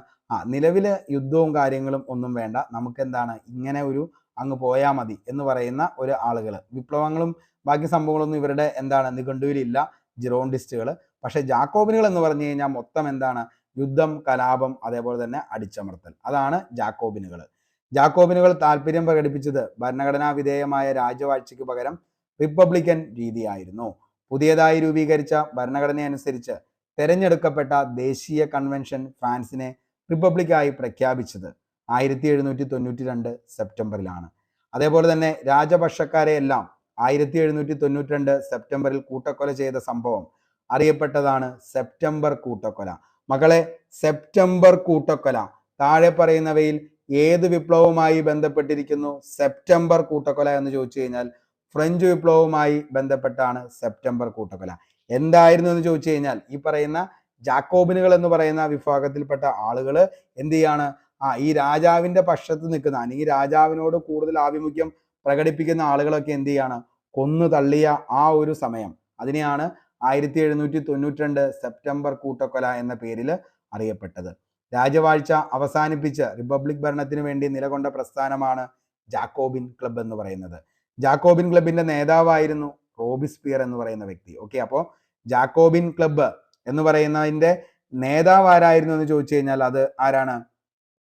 നിലവിലെ യുദ്ധവും കാര്യങ്ങളും ഒന്നും വേണ്ട, നമുക്ക് എന്താണ് ഇങ്ങനെ ഒരു അങ്ങ് പോയാൽ മതി എന്ന് പറയുന്ന ഒരു ആളുകൾ. വിപ്ലവങ്ങളും ബാക്കി സംഭവങ്ങളൊന്നും ഇവരുടെ എന്താണ് നിഘണ്ടുവിലില്ല ജിറോണ്ടിസ്റ്റുകൾ. പക്ഷെ ജാക്കോബിനുകൾ എന്ന് പറഞ്ഞു കഴിഞ്ഞാൽ മൊത്തം എന്താണ് യുദ്ധം, കലാപം, അതേപോലെ തന്നെ അടിച്ചമർത്തൽ. അതാണ് ജാക്കോബിനുകൾ. ജാക്കോബിനുകൾ താല്പര്യം പ്രകടിപ്പിച്ചത് ഭരണഘടനാ വിധേയമായ രാജവാഴ്ചയ്ക്ക് പകരം റിപ്പബ്ലിക്കൻ രീതിയായിരുന്നു. പുതിയതായി രൂപീകരിച്ച ഭരണഘടനയനുസരിച്ച് തെരഞ്ഞെടുക്കപ്പെട്ട ദേശീയ കൺവെൻഷൻ ഫ്രാൻസിനെ റിപ്പബ്ലിക്കായി പ്രഖ്യാപിച്ചത് 1792 സെപ്റ്റംബറിലാണ്. അതേപോലെ തന്നെ രാജപക്ഷക്കാരെ എല്ലാം 1792 സെപ്റ്റംബറിൽ കൂട്ടക്കൊല ചെയ്ത സംഭവം അറിയപ്പെട്ടതാണ് സെപ്റ്റംബർ കൂട്ടക്കൊല. മക്കളെ, സെപ്റ്റംബർ കൂട്ടക്കൊല താഴെ പറയുന്നവയിൽ ഏത് വിപ്ലവവുമായി ബന്ധപ്പെട്ടിരിക്കുന്നു? സെപ്റ്റംബർ കൂട്ടക്കൊല എന്ന് ചോദിച്ചു കഴിഞ്ഞാൽ ഫ്രഞ്ച് വിപ്ലവവുമായി ബന്ധപ്പെട്ടാണ് സെപ്റ്റംബർ കൂട്ടക്കൊല. എന്തായിരുന്നു എന്ന് ചോദിച്ചു കഴിഞ്ഞാൽ ഈ പറയുന്ന ജാക്കോബിനുകൾ എന്ന് പറയുന്ന വിഭാഗത്തിൽപ്പെട്ട ആളുകൾ എന്ത് ചെയ്യാണ്, ഈ രാജാവിന്റെ പക്ഷത്ത് നിൽക്കുന്ന അല്ലെങ്കിൽ രാജാവിനോട് കൂടുതൽ ആഭിമുഖ്യം പ്രകടിപ്പിക്കുന്ന ആളുകളൊക്കെ എന്ത് ചെയ്യാണ്, കൊന്നു തള്ളിയ ആ ഒരു സമയം, അതിനെയാണ് 1792 സെപ്റ്റംബർ കൂട്ടക്കൊല എന്ന പേരിൽ അറിയപ്പെട്ടത്. രാജവാഴ്ച അവസാനിപ്പിച്ച് റിപ്പബ്ലിക് ഭരണത്തിന് വേണ്ടി നിലകൊണ്ട പ്രസ്ഥാനമാണ് ജാക്കോബിൻ ക്ലബ് എന്ന് പറയുന്നത്. ജാക്കോബിൻ ക്ലബിന്റെ നേതാവായിരുന്നു റോബിസ്പിയർ എന്ന് പറയുന്ന വ്യക്തി. ഓക്കെ, അപ്പോൾ ജാക്കോബിൻ ക്ലബ്ബ് എന്ന് പറയുന്നതിന്റെ നേതാവ് ആരായിരുന്നു എന്ന് ചോദിച്ചു കഴിഞ്ഞാൽ അത് ആരാണ്?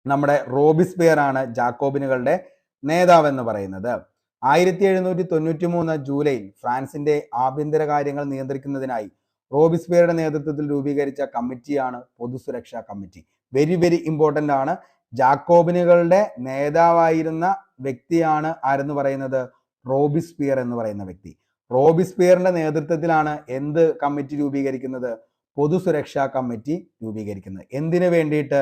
നമ്മുടെ റോബിസ്പിയർ ആണ് ജാക്കോബിനുകളുടെ നേതാവ് എന്ന് പറയുന്നത്. 1793 ജൂലൈയിൽ ഫ്രാൻസിന്റെ ആഭ്യന്തര കാര്യങ്ങൾ നിയന്ത്രിക്കുന്നതിനായി റോബിസ്പിയറുടെ നേതൃത്വത്തിൽ രൂപീകരിച്ച കമ്മിറ്റിയാണ് പൊതുസുരക്ഷാ കമ്മിറ്റി. വെരി വെരി ഇമ്പോർട്ടൻ്റ് ആണ്. ജാക്കോബിനുകളുടെ നേതാവായിരുന്ന വ്യക്തിയാണ് ആരെന്ന് പറയുന്നത്? റോബിസ്പിയർ എന്ന് പറയുന്ന വ്യക്തി. റോബിസ്പിയറിന്റെ നേതൃത്വത്തിലാണ് എന്ത് കമ്മിറ്റി രൂപീകരിക്കുന്നത്? പൊതുസുരക്ഷാ കമ്മിറ്റി രൂപീകരിക്കുന്നത്. എന്തിനു വേണ്ടിയിട്ട്?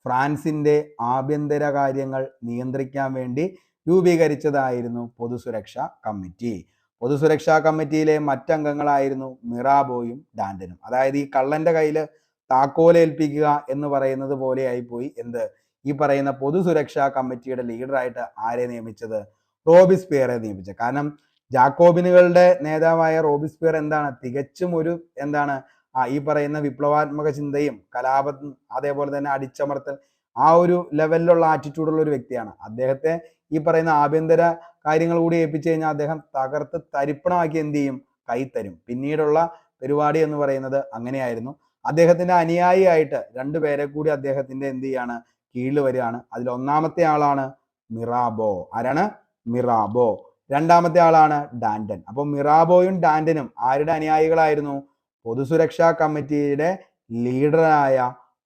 ഫ്രാൻസിന്റെ ആഭ്യന്തര കാര്യങ്ങൾ നിയന്ത്രിക്കാൻ വേണ്ടി രൂപീകരിച്ചതായിരുന്നു പൊതുസുരക്ഷാ കമ്മിറ്റി. പൊതുസുരക്ഷാ കമ്മിറ്റിയിലെ മറ്റംഗങ്ങളായിരുന്നു മിറാബോയും ഡാന്റനും. അതായത് ഈ കള്ളന്റെ കയ്യിൽ താക്കോലേൽപ്പിക്കുക എന്ന് പറയുന്നത് പോലെ ആയിപ്പോയി എന്ത്, ഈ പറയുന്ന പൊതുസുരക്ഷാ കമ്മിറ്റിയുടെ ലീഡറായിട്ട് ആരെ നിയമിച്ചത്? റോബിസ്പിയറെ നിയമിച്ചത്. കാരണം ജാക്കോബിനുകളുടെ നേതാവായ റോബിസ്പിയർ എന്താണ്, തികച്ചും ഒരു എന്താണ് ഈ പറയുന്ന വിപ്ലവാത്മക ചിന്തയും കലാപം അതേപോലെ തന്നെ അടിച്ചമർത്തൽ ആ ഒരു ലെവലിലുള്ള ആറ്റിറ്റ്യൂഡുള്ള ഒരു വ്യക്തിയാണ്. അദ്ദേഹത്തെ ഈ പറയുന്ന ആഭ്യന്തര കാര്യങ്ങൾ കൂടി ഏൽപ്പിച്ചു കഴിഞ്ഞാൽ അദ്ദേഹം തകർത്ത് തരിപ്പണമാക്കി എന്ത് ചെയ്യും? കൈത്തരും. പിന്നീടുള്ള പരിപാടി എന്ന് പറയുന്നത് അങ്ങനെയായിരുന്നു. അദ്ദേഹത്തിന്റെ അനുയായിയായിട്ട് രണ്ടുപേരെ കൂടി അദ്ദേഹത്തിന്റെ എന്ത് ചെയ്യാണ്? കീഴിൽ വരികയാണ്. അതിൽ ഒന്നാമത്തെ ആളാണ് മിറാബോ. ആരാണ്? മിറാബോ. രണ്ടാമത്തെ ആളാണ് ഡാന്റൻ. അപ്പോൾ മിറാബോയും ഡാന്റനും ആരുടെ അനുയായികളായിരുന്നു? പൊതുസുരക്ഷാ കമ്മിറ്റിയുടെ ലീഡറായ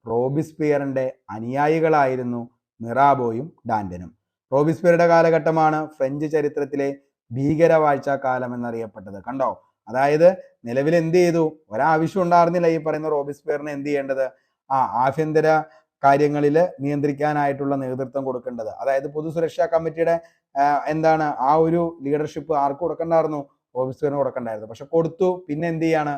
റോബിസ്പിയറിന്റെ അനുയായികളായിരുന്നു മിറാബോയും ഡാന്റനും. റോബിസ്പിയറുടെ കാലഘട്ടമാണ് ഫ്രഞ്ച് ചരിത്രത്തിലെ ഭീകരവാഴ്ച കാലം എന്നറിയപ്പെട്ടത്. കണ്ടോ, അതായത് നിലവിൽ എന്ത് ചെയ്തു? ഒരാവശ്യം ഉണ്ടായിരുന്നില്ല ഈ പറയുന്ന റോബിസ്പിയറിനെ എന്ത് ചെയ്യേണ്ടത്? ആഭ്യന്തര കാര്യങ്ങളിൽ നിയന്ത്രിക്കാനായിട്ടുള്ള നേതൃത്വം കൊടുക്കേണ്ടത്. അതായത് പൊതുസുരക്ഷാ കമ്മിറ്റിയുടെ എന്താണ് ആ ഒരു ലീഡർഷിപ്പ് ആർക്ക് കൊടുക്കണ്ടായിരുന്നു? റോബിസ്പിയറിന് കൊടുക്കണ്ടായിരുന്നു. പക്ഷെ കൊടുത്തു. പിന്നെ എന്ത് ചെയ്യാണ്?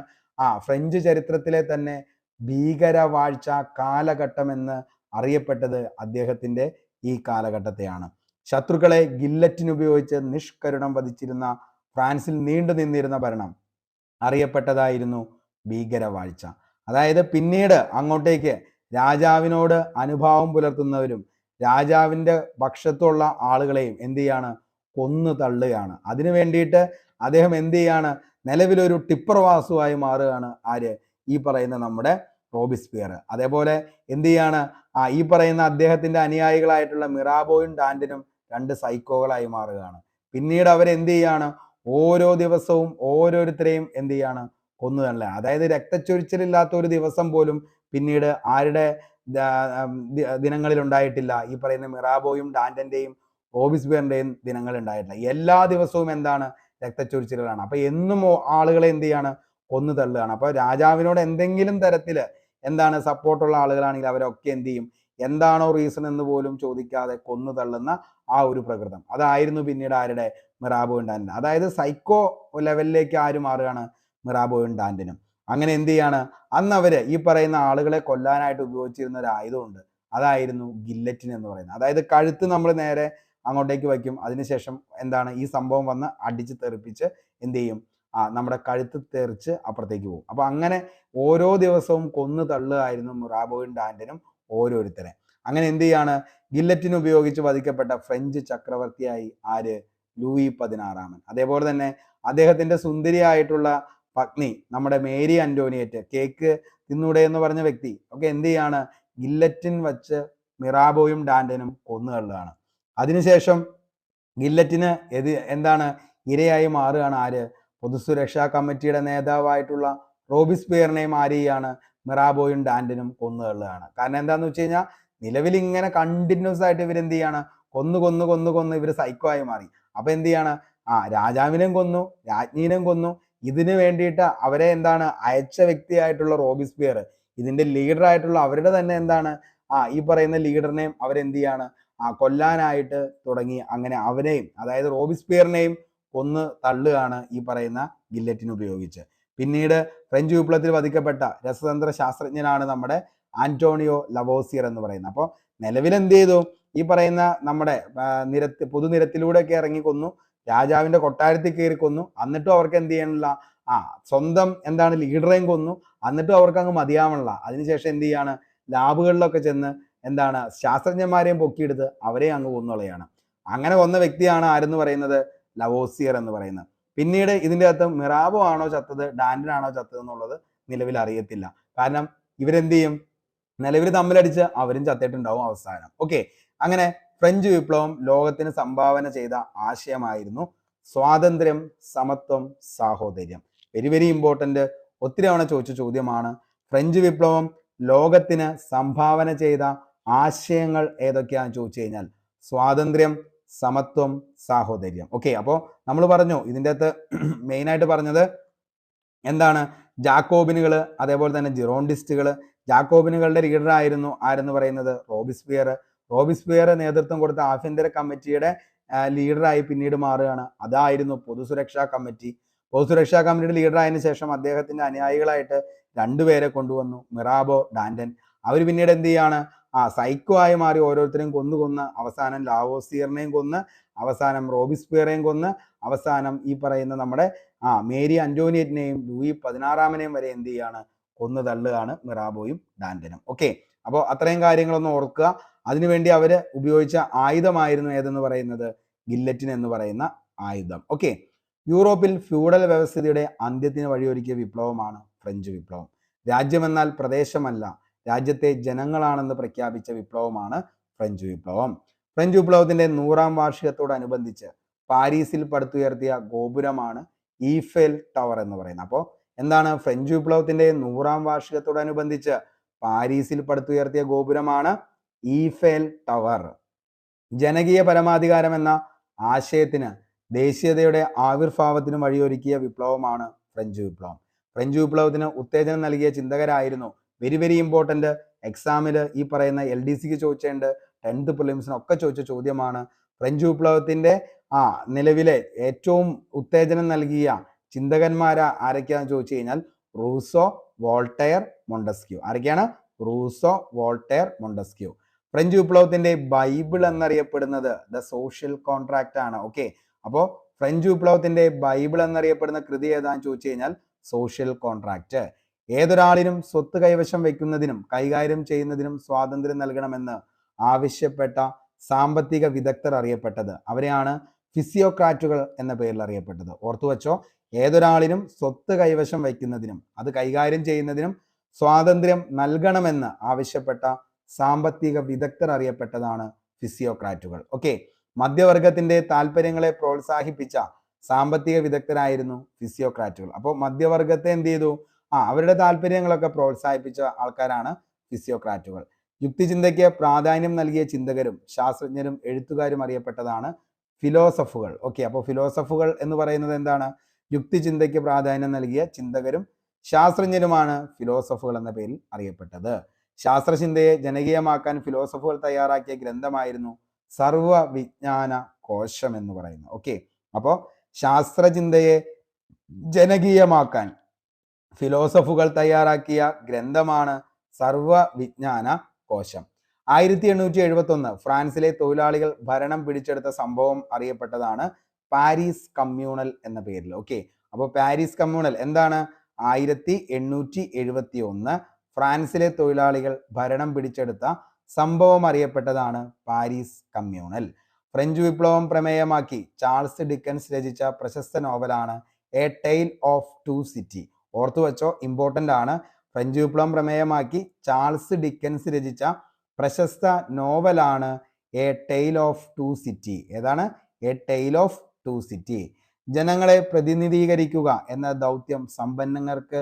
ഫ്രഞ്ച് ചരിത്രത്തിലെ തന്നെ ഭീകരവാഴ്ച കാലഘട്ടം എന്ന് അറിയപ്പെട്ടത് അദ്ദേഹത്തിന്റെ ഈ കാലഘട്ടത്തെയാണ്. ശത്രുക്കളെ ഗില്ലറ്റിൻ ഉപയോഗിച്ച് നിഷ്കരുണം വധിച്ചിരുന്ന ഫ്രാൻസിൽ നീണ്ടു നിന്നിരുന്ന ഭരണം അറിയപ്പെട്ടതായിരുന്നു ഭീകരവാഴ്ച. അതായത് പിന്നീട് അങ്ങോട്ടേക്ക് രാജാവിനോട് അനുഭാവം പുലർത്തുന്നവരും രാജാവിന്റെ പക്ഷത്തുള്ള ആളുകളെയും എന്ത് ചെയ്യാണ്? കൊന്നു തള്ളുകയാണ്. അതിനു വേണ്ടിയിട്ട് അദ്ദേഹം എന്ത് ചെയ്യാണ്? നിലവിലൊരു ടിപ്പർ വാസുവായി മാറുകയാണ്. ആര്? ഈ പറയുന്ന നമ്മുടെ റോബിസ്പിയർ. അതേപോലെ എന്ത് ചെയ്യാണ്? ഈ പറയുന്ന അദ്ദേഹത്തിന്റെ അനുയായികളായിട്ടുള്ള മിറാബോയും ഡാന്റനും രണ്ട് സൈക്കോകളായി മാറുകയാണ്. പിന്നീട് അവരെന്ത് ചെയ്യാണ്? ഓരോ ദിവസവും ഓരോരുത്തരെയും എന്ത് ചെയ്യാണ്? കൊന്നു തള്ളുക. അതായത് രക്തച്ചൊരിച്ചിലില്ലാത്ത ഒരു ദിവസം പോലും പിന്നീട് ആരുടെ ദിനങ്ങളിൽ ഉണ്ടായിട്ടില്ല. ഈ പറയുന്ന മിറാബോയും ഡാന്റന്റെയും റോബിസ്പിയറിന്റെയും ദിനങ്ങൾ ഉണ്ടായിട്ടില്ല. എല്ലാ ദിവസവും എന്താണ്? രക്തച്ചൊരിച്ചിലുകളാണ്. അപ്പൊ എന്നും ആളുകളെ എന്ത് ചെയ്യാണ്? കൊന്നു തള്ളുകയാണ്. അപ്പൊ രാജാവിനോട് എന്തെങ്കിലും തരത്തില് എന്താണ് സപ്പോർട്ടുള്ള ആളുകളാണെങ്കിൽ അവരൊക്കെ എന്ത് ചെയ്യും? എന്താണോ റീസൺ എന്ന് പോലും ചോദിക്കാതെ കൊന്നു തള്ളുന്ന ആ ഒരു പ്രകൃതം അതായിരുന്നു പിന്നീട് ആരുടെ? മിറാബോയും ഡാന്റനും. അതായത് സൈക്കോ ലെവലിലേക്ക് ആര് മാറുകയാണ്? മിറാബോയും ഡാന്റനും. അങ്ങനെ എന്ത് ചെയ്യാണ്? അന്ന് അവര് ഈ പറയുന്ന ആളുകളെ കൊല്ലാനായിട്ട് ഉപയോഗിച്ചിരുന്ന ഒരു ആയുധമുണ്ട്. അതായിരുന്നു ഗില്ലറ്റിൻ എന്ന് പറയുന്നത്. അതായത് കഴുത്ത് നമ്മൾ നേരെ അങ്ങോട്ടേക്ക് വയ്ക്കും. അതിനുശേഷം എന്താണ് ഈ സംഭവം വന്ന് അടിച്ച് തെറിപ്പിച്ച് എന്ത് ചെയ്യും, നമ്മുടെ കഴുത്ത് തെറിച്ച് അപ്പുറത്തേക്ക് പോകും. അപ്പൊ അങ്ങനെ ഓരോ ദിവസവും കൊന്നു തള്ളുകയായിരുന്നു മിറാബോയും ഡാന്റനും ഓരോരുത്തരെ. അങ്ങനെ എന്ത് ചെയ്യാണ്, ഗില്ലറ്റിൻ ഉപയോഗിച്ച് വധിക്കപ്പെട്ട ഫ്രഞ്ച് ചക്രവർത്തിയായി ആര്, ലൂയി 16. അതേപോലെ തന്നെ അദ്ദേഹത്തിന്റെ സുന്ദരിയായിട്ടുള്ള പത്നി നമ്മുടെ മേരി അന്റോണിയറ്റ്, കേക്ക് തിന്നൂടെ എന്ന് പറഞ്ഞ വ്യക്തി ഒക്കെ എന്ത് ചെയ്യാണ്, ഗില്ലറ്റിൻ വച്ച് മിറാബോയും ഡാന്റനും കൊന്നുതള്ളുകയാണ്. അതിനുശേഷം ഗില്ലറ്റിന് എന്താണ് ഇരയായി മാറുകയാണ് ആര്, പൊതുസുരക്ഷാ കമ്മിറ്റിയുടെ നേതാവായിട്ടുള്ള റോബിസ്പിയറിനെയും ആരെയാണ്, മിറാബോയും ഡാന്റനും കൊന്നുതള്ളുകയാണ്. കാരണം എന്താന്ന് വെച്ച് കഴിഞ്ഞാൽ നിലവിൽ ഇങ്ങനെ കണ്ടിന്യൂസ് ആയിട്ട് ഇവരെന്ത് ചെയ്യാണ്, കൊന്ന് ഇവർ സൈക്കോ ആയി മാറി. അപ്പൊ എന്ത് ചെയ്യാണ്, രാജാവിനെയും കൊന്നു, രാജ്ഞീനെയും കൊന്നു. ഇതിനു വേണ്ടിയിട്ട് അവരെ എന്താണ് അയച്ച വ്യക്തിയായിട്ടുള്ള റോബിസ്പിയർ, ഇതിന്റെ ലീഡർ ആയിട്ടുള്ള അവരുടെ തന്നെ എന്താണ് ഈ പറയുന്ന ലീഡറിനെയും അവരെന്ത് ചെയ്യാണ് കൊല്ലാനായിട്ട് തുടങ്ങി. അങ്ങനെ അവരെയും, അതായത് റോബിസ്പിയറിനെയും കൊന്ന് തള്ളുകയാണ് ഈ പറയുന്ന ഗില്ലറ്റിൻ ഉപയോഗിച്ച്. പിന്നീട് ഫ്രഞ്ച് വിപ്ലവത്തിൽ വധിക്കപ്പെട്ട രസതന്ത്ര ശാസ്ത്രജ്ഞനാണ് നമ്മുടെ ആന്റോണിയോ ലവോസിയർ എന്ന് പറയുന്നത്. അപ്പോൾ നിലവിൽ എന്ത് ചെയ്തു, ഈ പറയുന്ന നമ്മുടെ പൊതുനിരത്തിലൂടെയൊക്കെ ഇറങ്ങി കൊന്നു, രാജാവിന്റെ കൊട്ടാരത്തിൽ കയറി കൊന്നു. എന്നിട്ടും അവർക്ക് എന്ത് ചെയ്യണില്ല, സ്വന്തം എന്താണ് ലീഡറേയും കൊന്നു. എന്നിട്ടും അവർക്ക് അങ്ങ് മതിയാവണില്ല. അതിനുശേഷം എന്ത് ചെയ്യാണ്, ലാബുകളിലൊക്കെ ചെന്ന് എന്താണ് ശാസ്ത്രജ്ഞന്മാരെയും പൊക്കിയെടുത്ത് അവരെയും അങ്ങ് കൊന്നുകളയാണ്. അങ്ങനെ കൊന്ന വ്യക്തിയാണ് ആരെന്ന് പറയുന്നത്, ലവോസിയർ എന്ന് പറയുന്നത്. പിന്നീട് ഇതിൻ്റെ അകത്ത് മിറാബോ ആണോ ചത്തത്, ഡാന്റൻ ആണോ ചത്തത് എന്നുള്ളത് നിലവിൽ അറിയത്തില്ല. കാരണം ഇവരെന്ത് ചെയ്യും, നിലവിൽ തമ്മിലടിച്ച് അവരും ചത്തിട്ടുണ്ടാവും അവസാനം. ഓക്കെ, അങ്ങനെ ഫ്രഞ്ച് വിപ്ലവം ലോകത്തിന് സംഭാവന ചെയ്ത ആശയമായിരുന്നു സ്വാതന്ത്ര്യം, സമത്വം, സാഹോദര്യം. വെരി വെരി ഇമ്പോർട്ടന്റ്, ഒത്തിരി തവണ ചോദിച്ച ചോദ്യമാണ്. ഫ്രഞ്ച് വിപ്ലവം ലോകത്തിന് സംഭാവന ചെയ്ത ആശയങ്ങൾ ഏതൊക്കെയാണെന്ന് ചോദിച്ചു കഴിഞ്ഞാൽ സ്വാതന്ത്ര്യം, സമത്വം, സാഹോദര്യം. ഓക്കെ, അപ്പോൾ നമ്മൾ പറഞ്ഞു ഇതിൻ്റെ അകത്ത് മെയിനായിട്ട് പറഞ്ഞത് എന്താണ്, ജാക്കോബിനുകൾ, അതേപോലെ തന്നെ ജിറോണ്ടിസ്റ്റുകൾ. ജാക്കോബിനുകളുടെ ലീഡർ ആയിരുന്നു ആരെന്ന് പറയുന്നത് റോബിസ്പിയർ. റോബിസ്പിയർ നേതൃത്വം കൊടുത്ത ആഭ്യന്തര കമ്മിറ്റിയുടെ ലീഡറായി പിന്നീട് മാറുകയാണ്. അതായിരുന്നു പൊതുസുരക്ഷാ കമ്മിറ്റി. പൊതുസുരക്ഷാ കമ്മിറ്റിയുടെ ലീഡർ ആയതിനു ശേഷം അദ്ദേഹത്തിന്റെ അനുയായികളായിട്ട് രണ്ടുപേരെ കൊണ്ടുവന്നു, മിറാബോ, ഡാന്റൻ. അവർ പിന്നീട് എന്ത് ചെയ്യാണ്, സൈക്കോ ആയി മാറി ഓരോരുത്തരെയും കൊന്ന് അവസാനം ലാവോസിയറിനെയും കൊന്ന്, അവസാനം റോബിസ്പിയറേയും കൊന്ന്, അവസാനം ഈ പറയുന്ന നമ്മുടെ മേരി അന്റോണിയറ്റിനെയും ലൂയി 16 വരെ എന്ത് ചെയ്യാണ്, കൊന്നു തള്ളുകയാണ് മിറാബോയും ഡാന്റനും. ഓക്കെ, അപ്പോൾ അത്രയും കാര്യങ്ങളൊന്ന് ഓർക്കുക. അതിനുവേണ്ടി അവര് ഉപയോഗിച്ച ആയുധമായിരുന്നു ഏതെന്ന് പറയുന്നത്, ഗില്ലറ്റിൻ എന്ന് പറയുന്ന ആയുധം. ഓക്കെ, യൂറോപ്പിൽ ഫ്യൂഡൽ വ്യവസ്ഥയുടെ അന്ത്യത്തിന് വഴിയൊരുക്കിയ വിപ്ലവമാണ് ഫ്രഞ്ച് വിപ്ലവം. രാജ്യമെന്നാൽ പ്രദേശമല്ല, രാജ്യത്തെ ജനങ്ങളാണെന്ന് പ്രഖ്യാപിച്ച വിപ്ലവമാണ് ഫ്രഞ്ച് വിപ്ലവം. ഫ്രഞ്ച് വിപ്ലവത്തിന്റെ 100ാം വാർഷികത്തോടനുബന്ധിച്ച് പാരീസിൽ പടുത്തുയർത്തിയ ഗോപുരമാണ് ഈഫേൽ ടവർ എന്ന് പറയുന്നത്. അപ്പോൾ എന്താണ്, ഫ്രഞ്ച് വിപ്ലവത്തിന്റെ 100ാം വാർഷികത്തോടനുബന്ധിച്ച് പാരീസിൽ പടുത്തുയർത്തിയ ഗോപുരമാണ് ഈഫേൽ ടവർ. ജനകീയ പരമാധികാരം എന്ന ആശയത്തിന്, ദേശീയതയുടെ ആവിർഭാവത്തിന് വഴിയൊരുക്കിയ വിപ്ലവമാണ് ഫ്രഞ്ച് വിപ്ലവം. ഫ്രഞ്ച് വിപ്ലവത്തിന് ഉത്തേജനം നൽകിയ ചിന്തകരായിരുന്നു, വെരി വെരി ഇമ്പോർട്ടന്റ്, എക്സാമിൽ ഈ പറയുന്ന LDCക്ക് ചോദിച്ചിട്ടുണ്ട്, 10th പ്രിലിംസിനൊക്കെ ചോദിച്ച ചോദ്യമാണ്. ഫ്രഞ്ച് വിപ്ലവത്തിന്റെ നിലവിലെ ഏറ്റവും ഉത്തേജനം നൽകിയ ചിന്തകന്മാർ ആരൊക്കെയാണെന്ന് ചോദിച്ചു കഴിഞ്ഞാൽ റൂസോ, വോൾട്ടയർ, മൊണ്ടസ്ക്യൂ. ആരൊക്കെയാണ്, റൂസോ, വോൾട്ടയർ, മൊണ്ടസ്ക്യൂ. ഫ്രഞ്ച് വിപ്ലവത്തിന്റെ ബൈബിൾ എന്നറിയപ്പെടുന്നത് ദ സോഷ്യൽ കോൺട്രാക്ട് ആണ്. ഓക്കെ, അപ്പോൾ ഫ്രഞ്ച് വിപ്ലവത്തിന്റെ ബൈബിൾ എന്നറിയപ്പെടുന്ന കൃതി ഏതാന്ന് ചോദിച്ചു കഴിഞ്ഞാൽ സോഷ്യൽ കോൺട്രാക്ട്. ഏതൊരാളിനും സ്വത്ത് കൈവശം വയ്ക്കുന്നതിനും കൈകാര്യം ചെയ്യുന്നതിനും സ്വാതന്ത്ര്യം നൽകണമെന്ന് ആവശ്യപ്പെട്ട സാമ്പത്തിക വിദഗ്ധർ അറിയപ്പെട്ടത്, അവരെയാണ് ഫിസിയോക്രാറ്റുകൾ എന്ന പേരിൽ അറിയപ്പെട്ടത്. ഓർത്തുവച്ചോ, ഏതൊരാളിനും സ്വത്ത് കൈവശം വയ്ക്കുന്നതിനും അത് കൈകാര്യം ചെയ്യുന്നതിനും സ്വാതന്ത്ര്യം നൽകണമെന്ന് ആവശ്യപ്പെട്ട സാമ്പത്തിക വിദഗ്ധർ അറിയപ്പെട്ടതാണ് ഫിസിയോക്രാറ്റുകൾ. ഓക്കെ, മധ്യവർഗത്തിന്റെ താല്പര്യങ്ങളെ പ്രോത്സാഹിപ്പിച്ച സാമ്പത്തിക വിദഗ്ധരായിരുന്നു ഫിസിയോക്രാറ്റുകൾ. അപ്പോൾ മധ്യവർഗത്തെ എന്ത് ചെയ്തു, അവരുടെ താല്പര്യങ്ങളൊക്കെ പ്രോത്സാഹിപ്പിച്ച ആൾക്കാരാണ് ഫിസിയോക്രാറ്റുകൾ. യുക്തിചിന്തയ്ക്ക് പ്രാധാന്യം നൽകിയ ചിന്തകരും ശാസ്ത്രജ്ഞരും എഴുത്തുകാരും അറിയപ്പെട്ടതാണ് ഫിലോസഫുകൾ. ഓക്കെ, അപ്പോൾ ഫിലോസഫുകൾ എന്ന് പറയുന്നത് എന്താണ്, യുക്തിചിന്തയ്ക്ക് പ്രാധാന്യം നൽകിയ ചിന്തകരും ശാസ്ത്രജ്ഞരുമാണ് ഫിലോസഫുകൾ എന്ന പേരിൽ അറിയപ്പെട്ടത്. ശാസ്ത്രചിന്തയെ ജനകീയമാക്കാൻ ഫിലോസഫുകൾ തയ്യാറാക്കിയ ഗ്രന്ഥമായിരുന്നു സർവവിജ്ഞാന കോശം എന്ന് പറയുന്നത്. ഓക്കെ, അപ്പോൾ ശാസ്ത്രചിന്തയെ ജനകീയമാക്കാൻ ഫിലോസഫുകൾ തയ്യാറാക്കിയ ഗ്രന്ഥമാണ് സർവവിജ്ഞാന കോശം. 1871 ഫ്രാൻസിലെ തൊഴിലാളികൾ ഭരണം പിടിച്ചെടുത്ത സംഭവം അറിയപ്പെട്ടതാണ് പാരീസ് കമ്മ്യൂണൽ എന്ന പേരിൽ. ഓക്കെ, അപ്പോൾ പാരീസ് കമ്മ്യൂണൽ എന്താണ്? 1871 ഫ്രാൻസിലെ തൊഴിലാളികൾ ഭരണം പിടിച്ചെടുത്ത സംഭവം അറിയപ്പെട്ടതാണ് പാരീസ് കമ്മ്യൂണൽ. ഫ്രഞ്ച് വിപ്ലവം പ്രമേയമാക്കി ചാൾസ് ഡിക്കൻസ് രചിച്ച പ്രശസ്ത നോവലാണ് a tale of two city. ഓർത്തു വെച്ചോ, ഇമ്പോർട്ടൻ്റ് ആണ്. ഫ്രഞ്ച് വിപ്ലവം പ്രമേയമാക്കി ചാൾസ് ഡിക്കൻസ് രചിച്ച പ്രശസ്ത നോവലാണ് a tale of two city. ഏതാണ്? A tale of two city. ജനങ്ങളെ പ്രതിനിധീകരിക്കുക എന്ന ദൗത്യം സമ്പന്നർക്ക്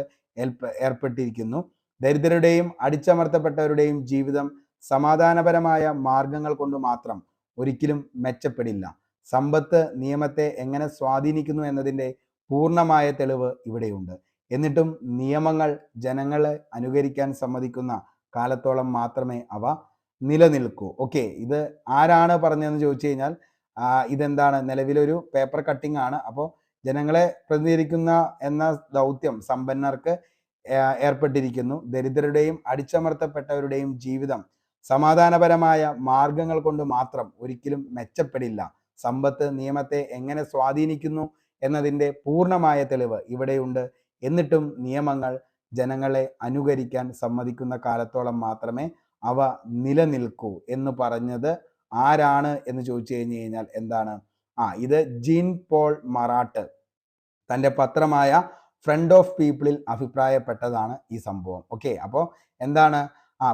ഏർപ്പെട്ടിരിക്കുന്നു. ദരിദ്രരുടെയും അടിച്ചമർത്തപ്പെട്ടവരുടെയും ജീവിതം സമാധാനപരമായ മാർഗങ്ങൾ കൊണ്ട് മാത്രം ഒരിക്കലും മെച്ചപ്പെടില്ല. സമ്പത്ത് നിയമത്തെ എങ്ങനെ സ്വാധീനിക്കുന്നു എന്നതിൻ്റെ പൂർണ്ണമായ തെളിവ് ഇവിടെയുണ്ട്. എന്നിട്ടും നിയമങ്ങൾ ജനങ്ങളെ അനുകരിക്കാൻ സമ്മതിക്കുന്ന കാലത്തോളം മാത്രമേ അവ നിലനിൽക്കൂ. ഓക്കെ, ഇത് ആരാണ് പറഞ്ഞതെന്ന് ചോദിച്ചു കഴിഞ്ഞാൽ ഇതെന്താണ്? നിലവിലൊരു പേപ്പർ കട്ടിംഗ് ആണ്. അപ്പോൾ ജനങ്ങളെ പ്രതിനിധീകരിക്കുന്ന എന്ന ദൗത്യം സമ്പന്നർക്ക് ഏർപ്പെട്ടിരിക്കുന്നു. ദരിദ്രരുടെയും അടിച്ചമർത്തപ്പെട്ടവരുടെയും ജീവിതം സമാധാനപരമായ മാർഗങ്ങൾ കൊണ്ട് മാത്രം ഒരിക്കലും മെച്ചപ്പെടില്ല. സമ്പത്ത് നിയമത്തെ എങ്ങനെ സ്വാധീനിക്കുന്നു എന്നതിൻ്റെ പൂർണ്ണമായ തെളിവ് ഇവിടെയുണ്ട്. എന്നിട്ടും നിയമങ്ങൾ ജനങ്ങളെ അനുകരിക്കാൻ സമ്മതിക്കുന്ന കാലത്തോളം മാത്രമേ അവ നിലനിൽക്കൂ എന്ന് പറഞ്ഞത് ആരാണ് എന്ന് ചോദിച്ചു കഴിഞ്ഞു കഴിഞ്ഞാൽ എന്താണ്? ഇത് ജീൻ പോൾ മറാട്ട് തൻ്റെ പത്രമായ ഫ്രണ്ട് ഓഫ് പീപ്പിളിൽ അഭിപ്രായപ്പെട്ടതാണ് ഈ സംഭവം. ഓക്കെ, അപ്പോൾ എന്താണ്?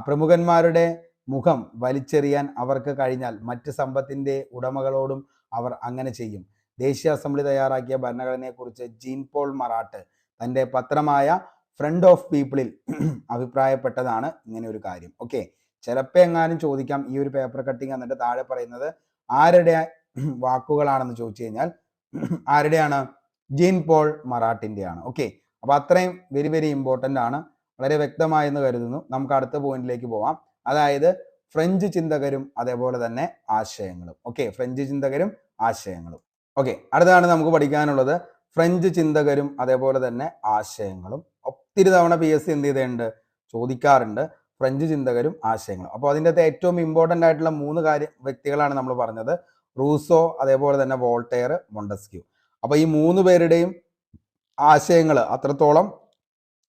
പ്രമുഖന്മാരുടെ മുഖം വലിച്ചെറിയാൻ അവർക്ക് കഴിഞ്ഞാൽ മറ്റ് സമ്പത്തിൻ്റെ ഉടമകളോടും അവർ അങ്ങനെ ചെയ്യും. ദേശീയ അസംബ്ലി തയ്യാറാക്കിയ ഭരണഘടനയെക്കുറിച്ച് ജീൻ പോൾ മറാട്ട് തൻ്റെ പത്രമായ ഫ്രണ്ട് ഓഫ് പീപ്പിളിൽ അഭിപ്രായപ്പെട്ടതാണ് ഇങ്ങനെ ഒരു കാര്യം. ഓക്കെ, ചിലപ്പോൾ എങ്ങാനും ചോദിക്കാം ഈ ഒരു പേപ്പർ കട്ടിങ് എന്നിട്ട് താഴെ പറയുന്നത് ആരുടെ വാക്കുകളാണെന്ന് ചോദിച്ചു കഴിഞ്ഞാൽ ആരുടെയാണ്? ജീൻ പോൾ മറാട്ടിൻ്റെയാണ്. ഓക്കെ, അപ്പോൾ അത്രയും വെരി വെരി ഇമ്പോർട്ടൻ്റ് ആണ്. വളരെ വ്യക്തമായെന്ന് കരുതുന്നു. നമുക്ക് അടുത്ത പോയിന്റിലേക്ക് പോവാം. അതായത് ഫ്രഞ്ച് ചിന്തകരും അതേപോലെ തന്നെ ആശയങ്ങളും. ഓക്കെ, ഫ്രഞ്ച് ചിന്തകരും ആശയങ്ങളും. ഓക്കെ, അടുത്താണ് നമുക്ക് പഠിക്കാനുള്ളത് ഫ്രഞ്ച് ചിന്തകരും അതേപോലെ തന്നെ ആശയങ്ങളും. ഒത്തിരി തവണ PSC എന്ത് ചെയ്തിട്ടുണ്ട്? ചോദിക്കാറുണ്ട് ഫ്രഞ്ച് ചിന്തകരും ആശയങ്ങളും. അപ്പോൾ അതിൻ്റെ അകത്ത് ഏറ്റവും ഇമ്പോർട്ടൻ്റ് ആയിട്ടുള്ള 3 വ്യക്തികളാണ് നമ്മൾ പറഞ്ഞത്. റൂസോ, അതേപോലെ തന്നെ വോൾട്ടയർ, മൊണ്ടസ്ക്യൂ. അപ്പോൾ ഈ 3 പേരുടെയും ആശയങ്ങൾ അത്രത്തോളം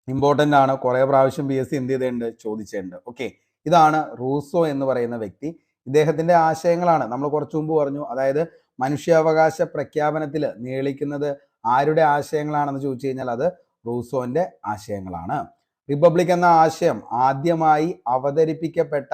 ഇമ്പോർട്ടൻ്റ് ആണ്. കുറേ പ്രാവശ്യം PSC എന്ത് ചെയ്തിട്ടുണ്ട്? ചോദിച്ചിട്ടുണ്ട്. ഓക്കെ, ഇതാണ് റൂസോ എന്ന് പറയുന്ന വ്യക്തി. ഇദ്ദേഹത്തിൻ്റെ ആശയങ്ങളാണ് നമ്മൾ കുറച്ചു മുമ്പ് പറഞ്ഞു. അതായത് മനുഷ്യാവകാശ പ്രഖ്യാപനത്തിൽ നീളിക്കുന്നത് ആരുടെ ആശയങ്ങളാണെന്ന് ചോദിച്ചു കഴിഞ്ഞാൽ അത് റൂസോന്റെ ആശയങ്ങളാണ്. റിപ്പബ്ലിക് എന്ന ആശയം ആദ്യമായി അവതരിപ്പിക്കപ്പെട്ട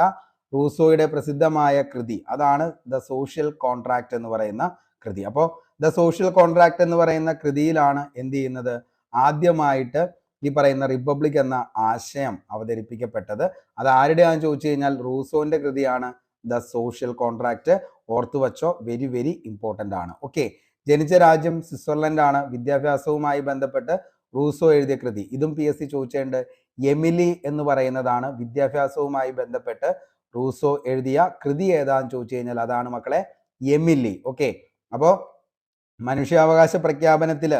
റൂസോയുടെ പ്രസിദ്ധമായ കൃതി അതാണ് ദ സോഷ്യൽ കോൺട്രാക്ട് എന്ന് പറയുന്ന കൃതി. അപ്പോൾ ദ സോഷ്യൽ കോൺട്രാക്ട് എന്ന് പറയുന്ന കൃതിയിലാണ് എന്ത് ചെയ്യുന്നത്? ആദ്യമായിട്ട് ഈ പറയുന്ന റിപ്പബ്ലിക് എന്ന ആശയം അവതരിപ്പിക്കപ്പെട്ടത്. അത് ആരുടെയാണെന്ന് ചോദിച്ചു കഴിഞ്ഞാൽ റൂസോന്റെ കൃതിയാണ് ദ സോഷ്യൽ കോൺട്രാക്ട്. ഓർത്തു വച്ചോ, വെരി വെരി ഇമ്പോർട്ടൻ്റ് ആണ്. ഓക്കെ, ജനിച്ച രാജ്യം സ്വിറ്റ്സർലൻഡ് ആണ്. വിദ്യാഭ്യാസവുമായി ബന്ധപ്പെട്ട് റൂസോ എഴുതിയ കൃതി ഇതും PSC ചോദിച്ചിട്ടുണ്ട്. എമിലി എന്ന് പറയുന്നതാണ് വിദ്യാഭ്യാസവുമായി ബന്ധപ്പെട്ട് റൂസോ എഴുതിയ കൃതി. ഏതാന്ന് ചോദിച്ചു കഴിഞ്ഞാൽ അതാണ് മക്കളെ എമിലി. ഓക്കെ, അപ്പോൾ മനുഷ്യാവകാശ പ്രഖ്യാപനത്തിൽ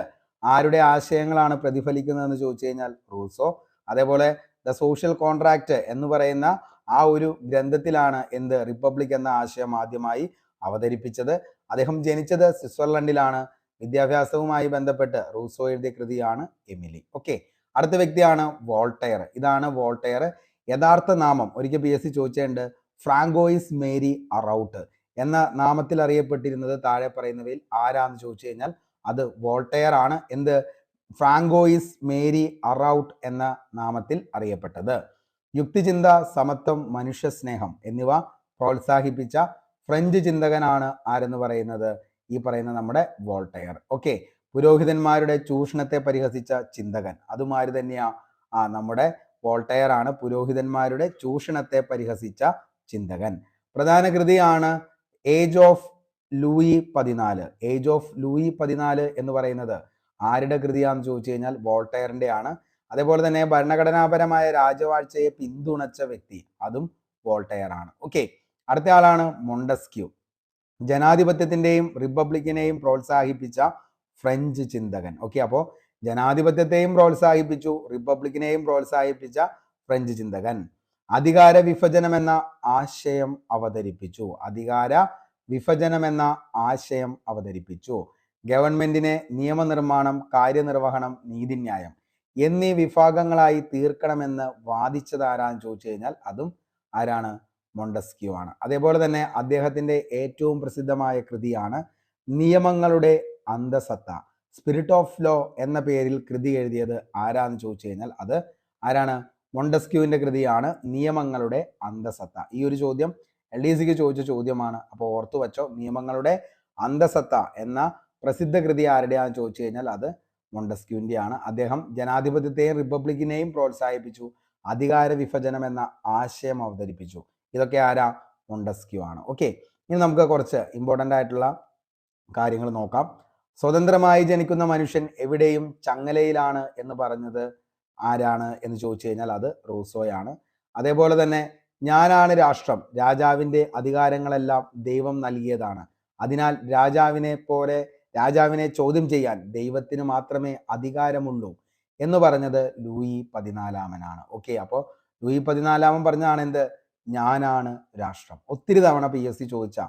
ആരുടെ ആശയങ്ങളാണ് പ്രതിഫലിക്കുന്നതെന്ന് ചോദിച്ചു കഴിഞ്ഞാൽ റൂസോ. അതേപോലെ ദ സോഷ്യൽ കോൺട്രാക്ട് എന്ന് പറയുന്ന ആ ഒരു ഗ്രന്ഥത്തിലാണ് എന്ത്? റിപ്പബ്ലിക് എന്ന ആശയം ആദ്യമായി അവതരിപ്പിച്ചത്. അദ്ദേഹം ജനിച്ചത് സ്വിറ്റ്സർലൻഡിലാണ്. വിദ്യാഭ്യാസവുമായി ബന്ധപ്പെട്ട് റൂസോ എഴുതിയ കൃതിയാണ് എമിലി. ഓക്കെ, അടുത്ത വ്യക്തിയാണ് വോൾട്ടയർ. ഇതാണ് വോൾട്ടയർ. യഥാർത്ഥ നാമം ഒരിക്കൽ PSC ചോദിച്ചിട്ടുണ്ട്. ഫ്രാങ്കോയിസ് മേരി അറൗട്ട് എന്ന നാമത്തിൽ അറിയപ്പെട്ടിരുന്നത് താഴെ പറയുന്നവയിൽ ആരാന്ന് ചോദിച്ചു കഴിഞ്ഞാൽ അത് വോൾട്ടയർ ആണ്. എന്ത്? ഫ്രാങ്കോയിസ് മേരി അറൗട്ട് എന്ന നാമത്തിൽ അറിയപ്പെട്ടത്. യുക്തിചിന്ത, സമത്വം, മനുഷ്യസ്നേഹം എന്നിവ പ്രോത്സാഹിപ്പിച്ച ഫ്രഞ്ച് ചിന്തകനാണ് ആരെന്ന് പറയുന്നത്? ഈ പറയുന്ന നമ്മുടെ വോൾട്ടയർ. ഓക്കെ, പുരോഹിതന്മാരുടെ ചൂഷണത്തെ പരിഹസിച്ച ചിന്തകൻ അതും ആര് തന്നെയാ? നമ്മുടെ വോൾട്ടയർ ആണ്. പുരോഹിതന്മാരുടെ ചൂഷണത്തെ പരിഹസിച്ച ചിന്തകൻ. പ്രധാന കൃതിയാണ് age of Louis 14. Age of Louis 14 എന്ന് പറയുന്നത് ആരുടെ കൃതിയാണെന്ന് ചോദിച്ചു കഴിഞ്ഞാൽ വോൾട്ടയറിന്റെ ആണ്. അതേപോലെ തന്നെ ഭരണഘടനാപരമായ രാജവാഴ്ചയെ പിന്തുണച്ച വ്യക്തി അതും വോൾട്ടയർ ആണ്. ഓക്കെ, അടുത്ത ആളാണ് മൊണ്ടസ്ക്യൂ. ജനാധിപത്യത്തിന്റെയും റിപ്പബ്ലിക്കിനെയും പ്രോത്സാഹിപ്പിച്ച ഫ്രഞ്ച് ചിന്തകൻ. ഓക്കെ, അപ്പോൾ ജനാധിപത്യത്തെയും പ്രോത്സാഹിപ്പിച്ചു, റിപ്പബ്ലിക്കിനെയും പ്രോത്സാഹിപ്പിച്ച ഫ്രഞ്ച് ചിന്തകൻ. അധികാര വിഭജനം എന്ന ആശയം അവതരിപ്പിച്ചു. അധികാര വിഭജനം എന്ന ആശയം അവതരിപ്പിച്ചു. ഗവൺമെന്റിനെ നിയമനിർമ്മാണം, കാര്യനിർവഹണം, നീതിന്യായം എന്നീ വിഭാഗങ്ങളായി തീർക്കണമെന്ന് വാദിച്ചത് ആരാന്ന് ചോദിച്ചു കഴിഞ്ഞാൽ അതും ആരാണ്? മൊണ്ടസ്ക്യൂ ആണ്. അതേപോലെ തന്നെ അദ്ദേഹത്തിന്റെ ഏറ്റവും പ്രസിദ്ധമായ കൃതിയാണ് നിയമങ്ങളുടെ അന്തസത്ത. സ്പിരിറ്റ് ഓഫ് ലോ എന്ന പേരിൽ കൃതി എഴുതിയത് ആരാന്ന് ചോദിച്ചു കഴിഞ്ഞാൽ അത് ആരാണ്? മൊണ്ടസ്ക്യൂവിന്റെ കൃതിയാണ് നിയമങ്ങളുടെ അന്തസത്ത. ഈ ഒരു ചോദ്യം LDCക്ക് ചോദിച്ച ചോദ്യമാണ്. അപ്പോൾ ഓർത്തു വെച്ചോ, നിയമങ്ങളുടെ അന്തസത്ത എന്ന പ്രസിദ്ധ കൃതി ആരുടെയാണെന്ന് ചോദിച്ചു കഴിഞ്ഞാൽ അത് മൊണ്ടസ്ക്യൂവിന്റെയാണ്. അദ്ദേഹം ജനാധിപത്യത്തെയും റിപ്പബ്ലിക്കിനെയും പ്രോത്സാഹിപ്പിച്ചു. അധികാര വിഭജനം എന്ന ആശയം അവതരിപ്പിച്ചു. ഇതൊക്കെ ആരാ? മൊണ്ടസ്ക്യൂ ആണ്. ഓക്കെ, ഇനി നമുക്ക് കുറച്ച് ഇമ്പോർട്ടൻ്റ് ആയിട്ടുള്ള കാര്യങ്ങൾ നോക്കാം. സ്വതന്ത്രമായി ജനിക്കുന്ന മനുഷ്യൻ എവിടെയും ചങ്ങലയിലാണ് എന്ന് പറഞ്ഞത് ആരാണ് എന്ന് ചോദിച്ചു കഴിഞ്ഞാൽ അത് റൂസോയാണ്. അതേപോലെ തന്നെ ഞാനാണ് രാഷ്ട്രം, രാജാവിൻ്റെ അധികാരങ്ങളെല്ലാം ദൈവം നൽകിയതാണ്, അതിനാൽ രാജാവിനെ ചോദ്യം ചെയ്യാൻ ദൈവത്തിന് മാത്രമേ അധികാരമുള്ളൂ എന്ന് പറഞ്ഞത് ലൂയി 14 ഓക്കെ, അപ്പോൾ ലൂയി 14 പറഞ്ഞാണ് എന്ത്? ഞാനാണ് രാഷ്ട്രം. ഒത്തിരി തവണ PSC ചോദിച്ച,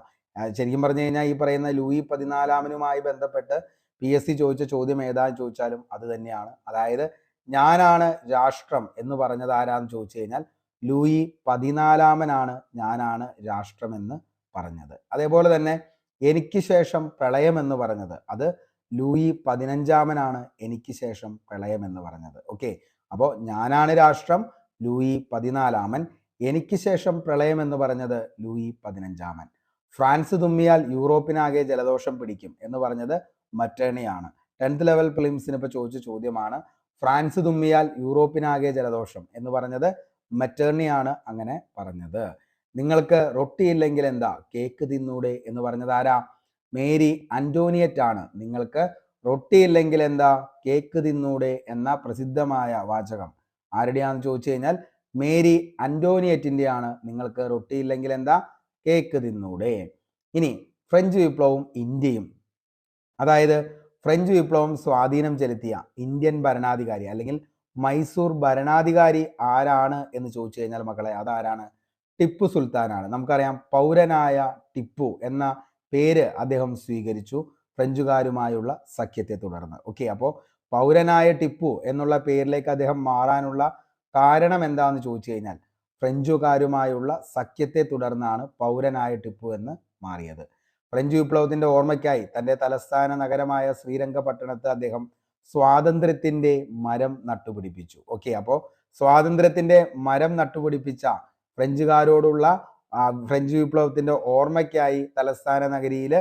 ശരിക്കും പറഞ്ഞു കഴിഞ്ഞാൽ ഈ പറയുന്ന ലൂയി 14 ബന്ധപ്പെട്ട് PSC ചോദിച്ച ചോദ്യം ഏതാന്ന് ചോദിച്ചാലും അത് തന്നെയാണ്. അതായത് ഞാനാണ് രാഷ്ട്രം എന്ന് പറഞ്ഞത് ആരാന്ന് ചോദിച്ചു കഴിഞ്ഞാൽ ലൂയി 14 ഞാനാണ് രാഷ്ട്രം എന്ന് പറഞ്ഞത്. അതേപോലെ തന്നെ എനിക്ക് ശേഷം പ്രളയം എന്ന് പറഞ്ഞത് അത് ലൂയി 15 എനിക്ക് ശേഷം പ്രളയം എന്ന് പറഞ്ഞത്. ഓക്കെ, അപ്പോൾ ഞാനാണ് രാഷ്ട്രം ലൂയി 14, എനിക്ക് ശേഷം പ്രളയം എന്ന് പറഞ്ഞത് ലൂയി 15. ഫ്രാൻസ് തുമ്മിയാൽ യൂറോപ്പിനാകെ ജലദോഷം പിടിക്കും എന്ന് പറഞ്ഞത് മറ്റേണിയാണ്. 10th ലെവൽ പ്രിലിംസിന് ഇപ്പോൾ ചോദിച്ച ചോദ്യമാണ്. ഫ്രാൻസ് തുമ്മിയാൽ യൂറോപ്പിനാകെ ജലദോഷം എന്ന് പറഞ്ഞത് മറ്റേണിയാണ് അങ്ങനെ പറഞ്ഞത്. നിങ്ങൾക്ക് റൊട്ടിയില്ലെങ്കിൽ എന്താ? കേക്ക് തിന്നൂടെ എന്ന് പറഞ്ഞത് ആരാ? മേരി അന്റോണിയറ്റ് ആണ്. നിങ്ങൾക്ക് റൊട്ടിയില്ലെങ്കിൽ എന്താ? കേക്ക് തിന്നൂടെ എന്ന പ്രസിദ്ധമായ വാചകം ആരുടെയാണെന്ന് ചോദിച്ചു കഴിഞ്ഞാൽ മേരി അന്റോണിയറ്റിൻ്റെയാണ്. നിങ്ങൾക്ക് റൊട്ടിയില്ലെങ്കിൽ എന്താ? കേക്ക് തിന്നൂടെ. ഇനി ഫ്രഞ്ച് വിപ്ലവവും ഇന്ത്യയും, അതായത് ഫ്രഞ്ച് വിപ്ലവം സ്വാധീനം ചെലുത്തിയ ഇന്ത്യൻ ഭരണാധികാരി അല്ലെങ്കിൽ മൈസൂർ ഭരണാധികാരി ആരാണ് എന്ന് ചോദിച്ചു കഴിഞ്ഞാൽ മക്കളെ അതാരാണ്? ടിപ്പു സുൽത്താനാണ്. നമുക്കറിയാം പൗരനായ ടിപ്പു എന്ന പേര് അദ്ദേഹം സ്വീകരിച്ചു ഫ്രഞ്ചുകാരുമായുള്ള സഖ്യത്തെ തുടർന്ന്. ഓക്കെ, അപ്പോൾ പൗരനായ ടിപ്പു എന്നുള്ള പേരിലേക്ക് അദ്ദേഹം മാറാനുള്ള കാരണം എന്താണെന്ന് ചോദിച്ചു കഴിഞ്ഞാൽ ഫ്രഞ്ചുകാരുമായുള്ള സഖ്യത്തെ തുടർന്നാണ് പൗരനായ ടിപ്പു എന്ന് മാറിയത്. ഫ്രഞ്ച് വിപ്ലവത്തിന്റെ ഓർമ്മയ്ക്കായി തൻ്റെ തലസ്ഥാന നഗരമായ ശ്രീരംഗപട്ടണത്ത് അദ്ദേഹം സ്വാതന്ത്ര്യത്തിന്റെ മരം നട്ടുപിടിപ്പിച്ചു. ഓക്കെ, അപ്പോൾ സ്വാതന്ത്ര്യത്തിന്റെ മരം നട്ടുപിടിപ്പിച്ച ഫ്രഞ്ചുകാരോടുള്ള ഫ്രഞ്ച് വിപ്ലവത്തിന്റെ ഓർമ്മയ്ക്കായി തലസ്ഥാന നഗരിയിൽ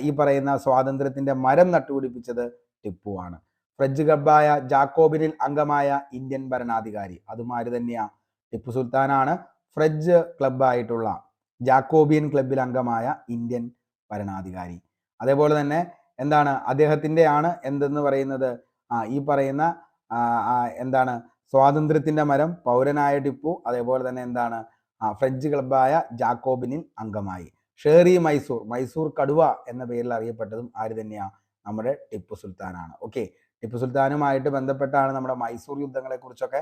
ഈ പറയുന്ന സ്വാതന്ത്ര്യത്തിന്റെ മരം നട്ടുപിടിപ്പിച്ചത് ടിപ്പുവാണ്. ഫ്രഞ്ച് ക്ലബ്ബായ ജാക്കോബിനിൽ അംഗമായ ഇന്ത്യൻ ഭരണാധികാരി അതും ആര് തന്നെയാ? ടിപ്പു സുൽത്താനാണ്. ഫ്രഞ്ച് ക്ലബ്ബായിട്ടുള്ള ജാക്കോബിയൻ ക്ലബ്ബിൽ അംഗമായ ഇന്ത്യൻ ഭരണാധികാരി. അതേപോലെ തന്നെ എന്താണ് അദ്ദേഹത്തിൻ്റെ ആണ് എന്തെന്ന് പറയുന്നത്? ഈ പറയുന്ന എന്താണ് സ്വാതന്ത്ര്യത്തിന്റെ മരം, പൗരനായ ടിപ്പു, അതേപോലെ തന്നെ എന്താണ് ഫ്രഞ്ച് ക്ലബ്ബായ ജാക്കോബിനിൽ അംഗമായി. ഷേറി മൈസൂർ കടുവ എന്ന പേരിൽ അറിയപ്പെട്ടതും ആര് തന്നെയാ? നമ്മുടെ ടിപ്പു സുൽത്താനാണ്. ഓക്കെ, ടിപ്പു സുൽത്താനുമായിട്ട് ബന്ധപ്പെട്ടാണ് നമ്മുടെ മൈസൂർ യുദ്ധങ്ങളെ കുറിച്ചൊക്കെ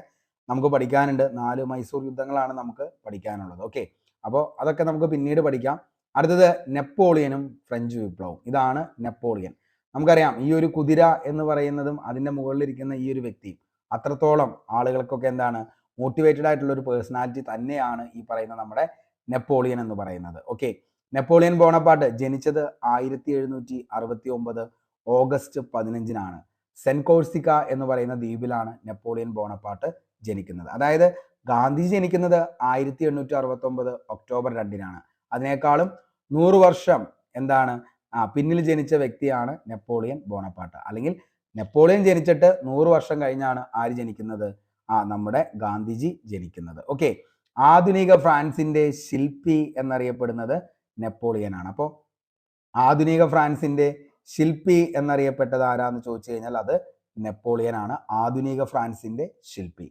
നമുക്ക് പഠിക്കാനുണ്ട്. 4 മൈസൂർ യുദ്ധങ്ങളാണ് നമുക്ക് പഠിക്കാനുള്ളത്. ഓക്കെ, അപ്പോൾ അതൊക്കെ നമുക്ക് പിന്നീട് പഠിക്കാം. അടുത്തത് നെപ്പോളിയനും ഫ്രഞ്ച് വിപ്ലവവും. ഇതാണ് നെപ്പോളിയൻ. നമുക്കറിയാം ഈ ഒരു കുതിര എന്ന് പറയുന്നതും അതിൻ്റെ മുകളിലിരിക്കുന്ന ഈ ഒരു വ്യക്തി അത്രത്തോളം ആളുകൾക്കൊക്കെ എന്താണ് മോട്ടിവേറ്റഡ് ആയിട്ടുള്ള ഒരു പേഴ്സണാലിറ്റി തന്നെയാണ് ഈ പറയുന്ന നമ്മുടെ നെപ്പോളിയൻ എന്ന് പറയുന്നത്. ഓക്കെ, നെപ്പോളിയൻ ബോണപ്പാർട്ട് ജനിച്ചത് 1769 ഓഗസ്റ്റ് 15 സെന്റ് കോഴ്സിക്ക എന്ന് പറയുന്ന ദ്വീപിലാണ് നെപ്പോളിയൻ ബോണപ്പാർട്ട് ജനിക്കുന്നത്. അതായത് ഗാന്ധിജി ജനിക്കുന്നത് 1869 ഒക്ടോബർ 2 അതിനേക്കാളും 100 വർഷം എന്താണ് പിന്നിൽ ജനിച്ച വ്യക്തിയാണ് നെപ്പോളിയൻ ബോണപ്പാർട്ട്. അല്ലെങ്കിൽ നെപ്പോളിയൻ ജനിച്ചിട്ട് 100 വർഷം കഴിഞ്ഞാണ് ആര് ജനിക്കുന്നത്? നമ്മുടെ ഗാന്ധിജി ജനിക്കുന്നത്. ഓക്കെ, ആധുനിക ഫ്രാൻസിന്റെ ശില്പി എന്നറിയപ്പെടുന്നത് നെപ്പോളിയനാണ്. അപ്പോൾ ആധുനിക ഫ്രാൻസിന്റെ ശില്പി എന്നറിയപ്പെട്ടത് ആരാന്ന് ചോദിച്ചു കഴിഞ്ഞാൽ അത് നെപ്പോളിയനാണ്. ആധുനിക ഫ്രാൻസിന്റെ ശില്പി.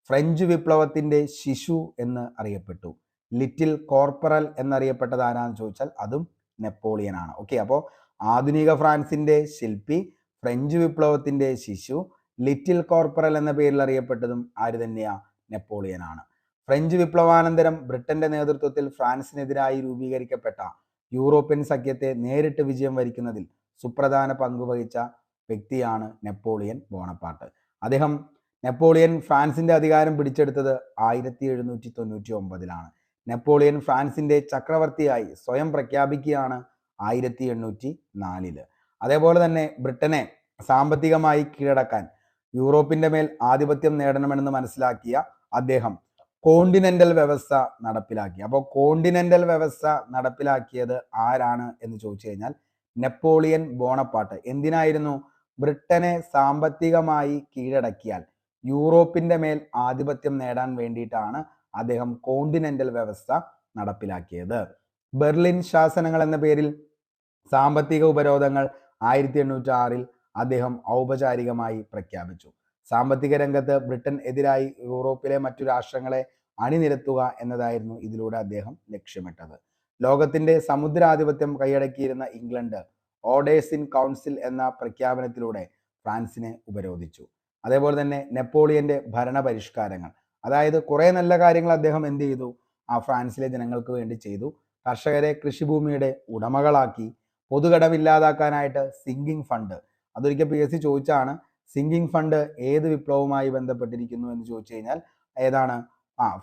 ഫ്രഞ്ച് വിപ്ലവത്തിന്റെ ശിശു എന്ന് അറിയപ്പെട്ടു. ലിറ്റിൽ കോർപ്പറൽ എന്നറിയപ്പെട്ടത് ആരാന്ന് ചോദിച്ചാൽ അതും നെപ്പോളിയനാണ്. ഓക്കെ, അപ്പോൾ ആധുനിക ഫ്രാൻസിന്റെ ശില്പി, ഫ്രഞ്ച് വിപ്ലവത്തിന്റെ ശിശു, ലിറ്റിൽ കോർപ്പറൽ എന്ന പേരിൽ അറിയപ്പെട്ടതും ആര് തന്നെയാ? നെപ്പോളിയനാണ്. ഫ്രഞ്ച് വിപ്ലവാനന്തരം ബ്രിട്ടന്റെ നേതൃത്വത്തിൽ ഫ്രാൻസിനെതിരായി രൂപീകരിക്കപ്പെട്ട യൂറോപ്യൻ സഖ്യത്തെ നേരിട്ട് വിജയം വരിക്കുന്നതിൽ സുപ്രധാന പങ്കുവഹിച്ച വ്യക്തിയാണ് നെപ്പോളിയൻ ബോണപ്പാർട്ട്. നെപ്പോളിയൻ ഫ്രാൻസിന്റെ അധികാരം പിടിച്ചെടുത്തത് 1799 നെപ്പോളിയൻ ഫ്രാൻസിന്റെ ചക്രവർത്തിയായി സ്വയം പ്രഖ്യാപിക്കുകയാണ് 1804. അതേപോലെ തന്നെ ബ്രിട്ടനെ സാമ്പത്തികമായി കീഴടക്കാൻ യൂറോപ്പിന്റെ മേൽ ആധിപത്യം നേടണമെന്ന് മനസ്സിലാക്കിയ അദ്ദേഹം കോണ്ടിനെന്റൽ വ്യവസ്ഥ നടപ്പിലാക്കി. അപ്പോൾ കോണ്ടിനെന്റൽ വ്യവസ്ഥ നടപ്പിലാക്കിയത് ആരാണ് എന്ന് ചോദിച്ചു കഴിഞ്ഞാൽ നെപ്പോളിയൻ ബോണപ്പാർട്ട്. എന്തിനായിരുന്നു? ബ്രിട്ടനെ സാമ്പത്തികമായി കീഴടക്കിയാൽ യൂറോപ്പിന്റെ മേൽ ആധിപത്യം നേടാൻ വേണ്ടിയിട്ടാണ് അദ്ദേഹം കോണ്ടിനെന്റൽ വ്യവസ്ഥ നടപ്പിലാക്കിയത്. ബെർലിൻ ശാസനങ്ങൾ എന്ന പേരിൽ സാമ്പത്തിക ഉപരോധങ്ങൾ 1806 അദ്ദേഹം ഔപചാരികമായി പ്രഖ്യാപിച്ചു. സാമ്പത്തിക രംഗത്ത് ബ്രിട്ടൻ എതിരായി യൂറോപ്പിലെ മറ്റു രാഷ്ട്രങ്ങളെ അണിനിരത്തുക എന്നതായിരുന്നു ഇതിലൂടെ അദ്ദേഹം ലക്ഷ്യമിട്ടത്. ലോകത്തിന്റെ സമുദ്രാധിപത്യം കൈയടക്കിയിരുന്ന ഇംഗ്ലണ്ട് ഓർഡേഴ്സ് ഇൻ കൗൺസിൽ എന്ന പ്രഖ്യാപനത്തിലൂടെ ഫ്രാൻസിനെ ഉപരോധിച്ചു. അതേപോലെ തന്നെ നെപ്പോളിയന്റെ ഭരണപരിഷ്കാരങ്ങൾ, അതായത് കുറെ നല്ല കാര്യങ്ങൾ അദ്ദേഹം എന്ത് ചെയ്തു? ഫ്രാൻസിലെ ജനങ്ങൾക്ക് വേണ്ടി ചെയ്തു. കർഷകരെ കൃഷിഭൂമിയുടെ ഉടമകളാക്കി. പൊതുകടമില്ലാതാക്കാനായിട്ട് സിങ്കിങ് ഫണ്ട്, അതൊരിക്കൽ PSC ചോദിച്ചാണ്. സിങ്കിങ് ഫണ്ട് ഏത് വിപ്ലവവുമായി ബന്ധപ്പെട്ടിരിക്കുന്നു എന്ന് ചോദിച്ചു കഴിഞ്ഞാൽ ഏതാണ്?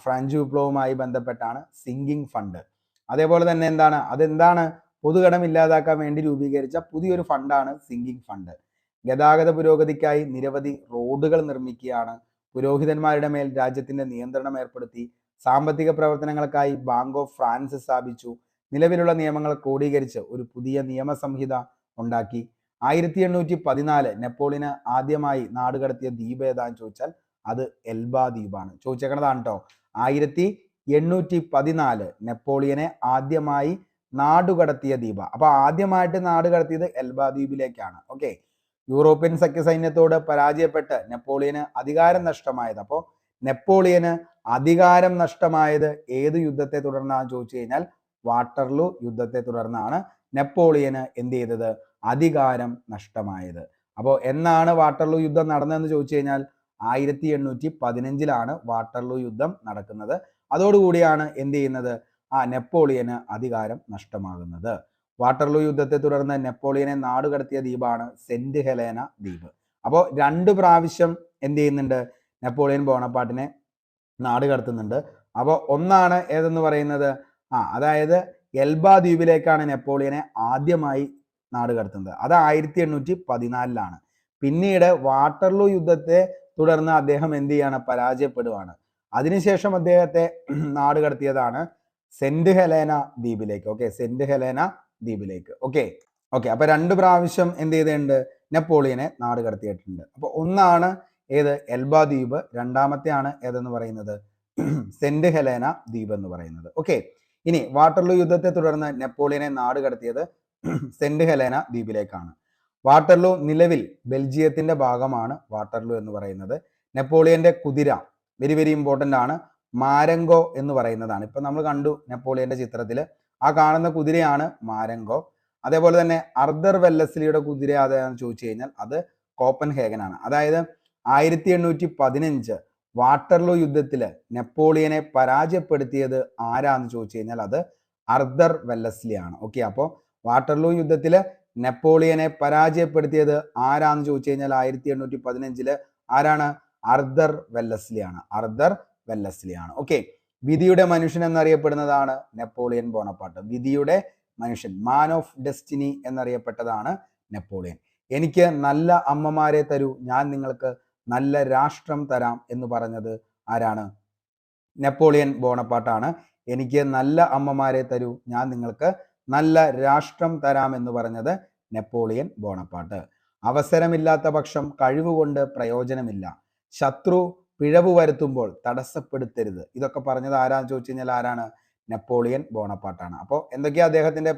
ഫ്രഞ്ച് വിപ്ലവവുമായി ബന്ധപ്പെട്ടാണ് സിങ്കിങ് ഫണ്ട്. അതേപോലെ തന്നെ അതെന്താണ്? പൊതുകടം ഇല്ലാതാക്കാൻ വേണ്ടി രൂപീകരിച്ച പുതിയൊരു ഫണ്ടാണ് സിങ്കിങ് ഫണ്ട്. ഗതാഗത പുരോഗതിക്കായി നിരവധി റോഡുകൾ നിർമ്മിക്കുകയാണ്. പുരോഹിതന്മാരുടെ മേൽ രാജ്യത്തിന്റെ നിയന്ത്രണം ഏർപ്പെടുത്തി. സാമ്പത്തിക പ്രവർത്തനങ്ങൾക്കായി ബാങ്ക് ഓഫ് ഫ്രാൻസ് സ്ഥാപിച്ചു. നിലവിലുള്ള നിയമങ്ങൾ ക്രോഡീകരിച്ച് ഒരു പുതിയ നിയമസംഹിത ഉണ്ടാക്കി. 1814 നെപ്പോളിയന് ആദ്യമായി നാടുകടത്തിയ ദ്വീപ് ഏതാന്ന് ചോദിച്ചാൽ അത് എൽബ ദ്വീപാണ്. ചോദിച്ചേക്കണതാണ് കേട്ടോ. 1814 നെപ്പോളിയനെ ആദ്യമായി നാടുകടത്തിയ ദ്വീപ്. അപ്പൊ ആദ്യമായിട്ട് നാടുകടത്തിയത് എൽബ ദ്വീപിലേക്കാണ്. ഓക്കെ. യൂറോപ്യൻ സഖ്യ സൈന്യത്തോട് പരാജയപ്പെട്ട് നെപ്പോളിയന് അധികാരം നഷ്ടമായത്. അപ്പോൾ നെപ്പോളിയന് അധികാരം നഷ്ടമായത് ഏത് യുദ്ധത്തെ തുടർന്നാണ് ചോദിച്ചു കഴിഞ്ഞാൽ വാട്ടർലൂ യുദ്ധത്തെ തുടർന്നാണ് നെപ്പോളിയന് എന്ത് ചെയ്തത്? അധികാരം നഷ്ടമായത്. അപ്പോൾ എന്നാണ് വാട്ടർലൂ യുദ്ധം നടന്നതെന്ന് ചോദിച്ചു കഴിഞ്ഞാൽ 1815 വാട്ടർലൂ യുദ്ധം നടക്കുന്നത്. അതോടുകൂടിയാണ് എന്ത് ചെയ്യുന്നത്? നെപ്പോളിയന് അധികാരം നഷ്ടമാകുന്നത്. വാട്ടർലൂ യുദ്ധത്തെ തുടർന്ന് നെപ്പോളിയനെ നാടുകടത്തിയ ദ്വീപാണ് സെന്റ് ഹെലേന ദ്വീപ്. അപ്പോൾ 2 പ്രാവശ്യം എന്ത് ചെയ്യുന്നുണ്ട്? നെപ്പോളിയൻ ബോണപ്പാർട്ടിനെ നാടുകടത്തുന്നുണ്ട്. അപ്പോൾ ഒന്നാണ് ഏതെന്ന് പറയുന്നത് അതായത് എൽബ ദ്വീപിലേക്കാണ് നെപ്പോളിയനെ ആദ്യമായി നാടുകടത്തുന്നത്. അത് 1814. പിന്നീട് വാട്ടർലൂ യുദ്ധത്തെ തുടർന്ന് അദ്ദേഹം എന്ത് ചെയ്യാണ്? പരാജയപ്പെടുവാണ്. അതിനുശേഷം അദ്ദേഹത്തെ നാടുകടത്തിയതാണ് സെന്റ് ഹെലേന ദ്വീപിലേക്ക്. ഓക്കെ, സെന്റ് ഹെലേന ദ്വീപിലേക്ക്. ഓക്കെ. അപ്പൊ 2 പ്രാവശ്യം എന്ത് ചെയ്തിട്ടുണ്ട്? നെപ്പോളിയനെ നാടുകടത്തിയിട്ടുണ്ട്. അപ്പൊ ഒന്നാണ് ഏത്? എൽബ ദ്വീപ്. രണ്ടാമത്തെയാണ് ഏതെന്ന് പറയുന്നത്? സെന്റ് ഹെലേന ദ്വീപ് എന്ന് പറയുന്നത്. ഓക്കെ. ഇനി വാട്ടർലൂ യുദ്ധത്തെ തുടർന്ന് നെപ്പോളിയനെ നാടുകടത്തിയത് സെന്റ് ഹെലേന ദ്വീപിലേക്കാണ്. വാട്ടർലൂ നിലവിൽ ബെൽജിയത്തിന്റെ ഭാഗമാണ് വാട്ടർലൂ എന്ന് പറയുന്നത്. നെപ്പോളിയന്റെ കുതിര വെരി വെരി ഇമ്പോർട്ടന്റ് ആണ്. മാരങ്കോ എന്ന് പറയുന്നതാണ്. ഇപ്പൊ നമ്മൾ കണ്ടു നെപ്പോളിയന്റെ ചിത്രത്തില് കാണുന്ന കുതിരയാണ് മാരങ്കോ. അതേപോലെ തന്നെ അർദർ വെല്ലസ്ലിയുടെ കുതിര അതാണെന്ന് ചോദിച്ചു കഴിഞ്ഞാൽ അത് കോപ്പൻഹേഗൻ ആണ്. അതായത് 1815 വാട്ടർലൂ യുദ്ധത്തില് നെപ്പോളിയനെ പരാജയപ്പെടുത്തിയത് ആരാന്ന് ചോദിച്ചു കഴിഞ്ഞാൽ അത് അർദർ വെല്ലസ്ലി ആണ്. ഓക്കെ. അപ്പോൾ വാട്ടർലൂ യുദ്ധത്തില് നെപ്പോളിയനെ പരാജയപ്പെടുത്തിയത് ആരാന്ന് ചോദിച്ചു കഴിഞ്ഞാൽ 1815 ആരാണ്? അർദർ വെല്ലസ്ലി ആണ്. അർദർ വെല്ലസ്ലി ആണ്. ഓക്കെ. വിധിയുടെ മനുഷ്യൻ എന്നറിയപ്പെടുന്നതാണ് നെപ്പോളിയൻ ബോണപ്പാർട്ട്. വിധിയുടെ മനുഷ്യൻ, മാൻ ഓഫ് ഡെസ്റ്റിനി എന്നറിയപ്പെട്ടതാണ് നെപ്പോളിയൻ. എനിക്ക് നല്ല അമ്മമാരെ തരൂ, ഞാൻ നിങ്ങൾക്ക് നല്ല രാഷ്ട്രം തരാം എന്ന് പറഞ്ഞത് ആരാണ്? നെപ്പോളിയൻ ബോണപ്പാർട്ടാണ്. എനിക്ക് നല്ല അമ്മമാരെ തരൂ, ഞാൻ നിങ്ങൾക്ക് നല്ല രാഷ്ട്രം തരാം എന്ന് പറഞ്ഞത് നെപ്പോളിയൻ ബോണപ്പാർട്ട്. അവസരമില്ലാത്ത പക്ഷം കഴിവുകൊണ്ട് പ്രയോജനമില്ല, ശത്രു പിഴവ് വരുത്തുമ്പോൾ തടസ്സപ്പെടുത്തരുത്. ഇതൊക്കെ പറഞ്ഞത് ആരാന്ന് ചോദിച്ചു കഴിഞ്ഞാൽ ആരാണ്? നെപ്പോളിയൻ ബോണപ്പാർട്ടാണ്. അപ്പോൾ എന്തൊക്കെയാ അദ്ദേഹത്തിന്റെ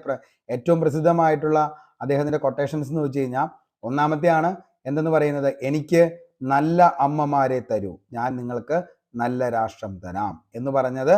ഏറ്റവും പ്രസിദ്ധമായിട്ടുള്ള അദ്ദേഹത്തിന്റെ കൊട്ടേഷൻസ് എന്ന് വെച്ച് കഴിഞ്ഞാൽ ഒന്നാമത്തെയാണ് എന്തെന്ന് പറയുന്നത്? എനിക്ക് നല്ല അമ്മമാരെ തരൂ, ഞാൻ നിങ്ങൾക്ക് നല്ല രാഷ്ട്രം തരാം എന്ന് പറഞ്ഞത്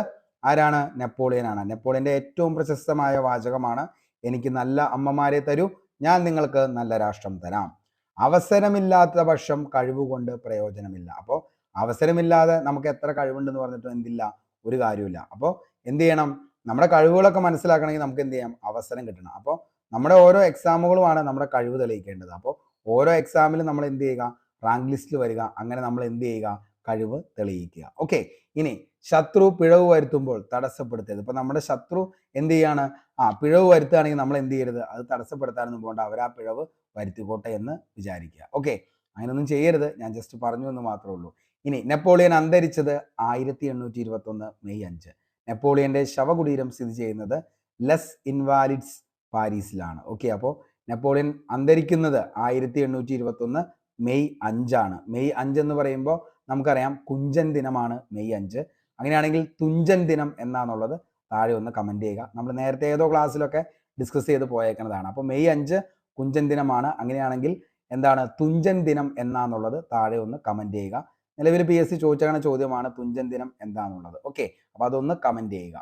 ആരാണ്? നെപ്പോളിയനാണ്. നെപ്പോളിയന്റെ ഏറ്റവും പ്രശസ്തമായ വാചകമാണ് എനിക്ക് നല്ല അമ്മമാരെ തരൂ, ഞാൻ നിങ്ങൾക്ക് നല്ല രാഷ്ട്രം തരാം. അവസരമില്ലാത്ത പക്ഷം കഴിവുകൊണ്ട് പ്രയോജനമില്ല. അപ്പോൾ അവസരമില്ലാതെ നമുക്ക് എത്ര കഴിവുണ്ടെന്ന് പറഞ്ഞിട്ട് എന്തില്ല? ഒരു കാര്യമില്ല. അപ്പോൾ എന്ത് ചെയ്യണം, നമ്മുടെ കഴിവുകളൊക്കെ മനസ്സിലാക്കണമെങ്കിൽ നമുക്ക് എന്ത് ചെയ്യാം, അവസരം കിട്ടണം. അപ്പോൾ നമ്മുടെ ഓരോ എക്സാമുകളുമാണ് നമ്മുടെ കഴിവ് തെളിയിക്കേണ്ടത്. അപ്പോൾ ഓരോ എക്സാമിലും നമ്മൾ എന്ത് ചെയ്യുക, റാങ്ക് ലിസ്റ്റിൽ വരിക, അങ്ങനെ നമ്മൾ എന്ത് ചെയ്യുക, കഴിവ് തെളിയിക്കുക. ഓക്കെ, ഇനി ശത്രു പിഴവ് വരുത്തുമ്പോൾ തടസ്സപ്പെടുത്തരുത്. ഇപ്പൊ നമ്മുടെ ശത്രു എന്ത് ചെയ്യാണ്, പിഴവ് വരുത്തുകയാണെങ്കിൽ നമ്മൾ എന്ത് ചെയ്യരുത്, അത് തടസ്സപ്പെടുത്താനൊന്നും പോകണ്ട, അവർ ആ പിഴവ് വരുത്തിക്കോട്ടെ എന്ന് വിചാരിക്കുക. ഓക്കെ, അങ്ങനെയൊന്നും ചെയ്യരുത്, ഞാൻ ജസ്റ്റ് പറഞ്ഞു എന്ന് മാത്രമേ ഉള്ളൂ. ഇനി നെപ്പോളിയൻ അന്തരിച്ചത് 1821 മെയ് 5. നെപ്പോളിയന്റെ ശവകുടീരം സ്ഥിതി ചെയ്യുന്നത് ലെസ് ഇൻവാലിഡ്സ് പാരീസിലാണ്. ഓക്കെ, അപ്പോൾ നെപ്പോളിയൻ അന്തരിക്കുന്നത് 1821 മെയ് 5 മെയ് 5 എന്ന് പറയുമ്പോൾ നമുക്കറിയാം കുഞ്ചൻ ദിനമാണ് മെയ് 5. അങ്ങനെയാണെങ്കിൽ തുഞ്ചൻ ദിനം എന്നാന്നുള്ളത് താഴെ ഒന്ന് കമന്റ് ചെയ്യുക. നമ്മൾ നേരത്തെ ഏതോ ക്ലാസ്സിലൊക്കെ ഡിസ്കസ് ചെയ്ത് പോയേക്കുന്നതാണ്. അപ്പോൾ മെയ് 5 കുഞ്ചൻ ദിനമാണ്. അങ്ങനെയാണെങ്കിൽ എന്താണ് തുഞ്ചൻ ദിനം എന്നാന്നുള്ളത് താഴെ ഒന്ന് കമന്റ് ചെയ്യുക. നിലവിൽ PSC ചോദിച്ചാണ് ചോദ്യമാണ് തുഞ്ചൻ ദിനം എന്താണെന്നുള്ളത്. ഓക്കെ, അപ്പോൾ അതൊന്ന് കമന്റ് ചെയ്യുക.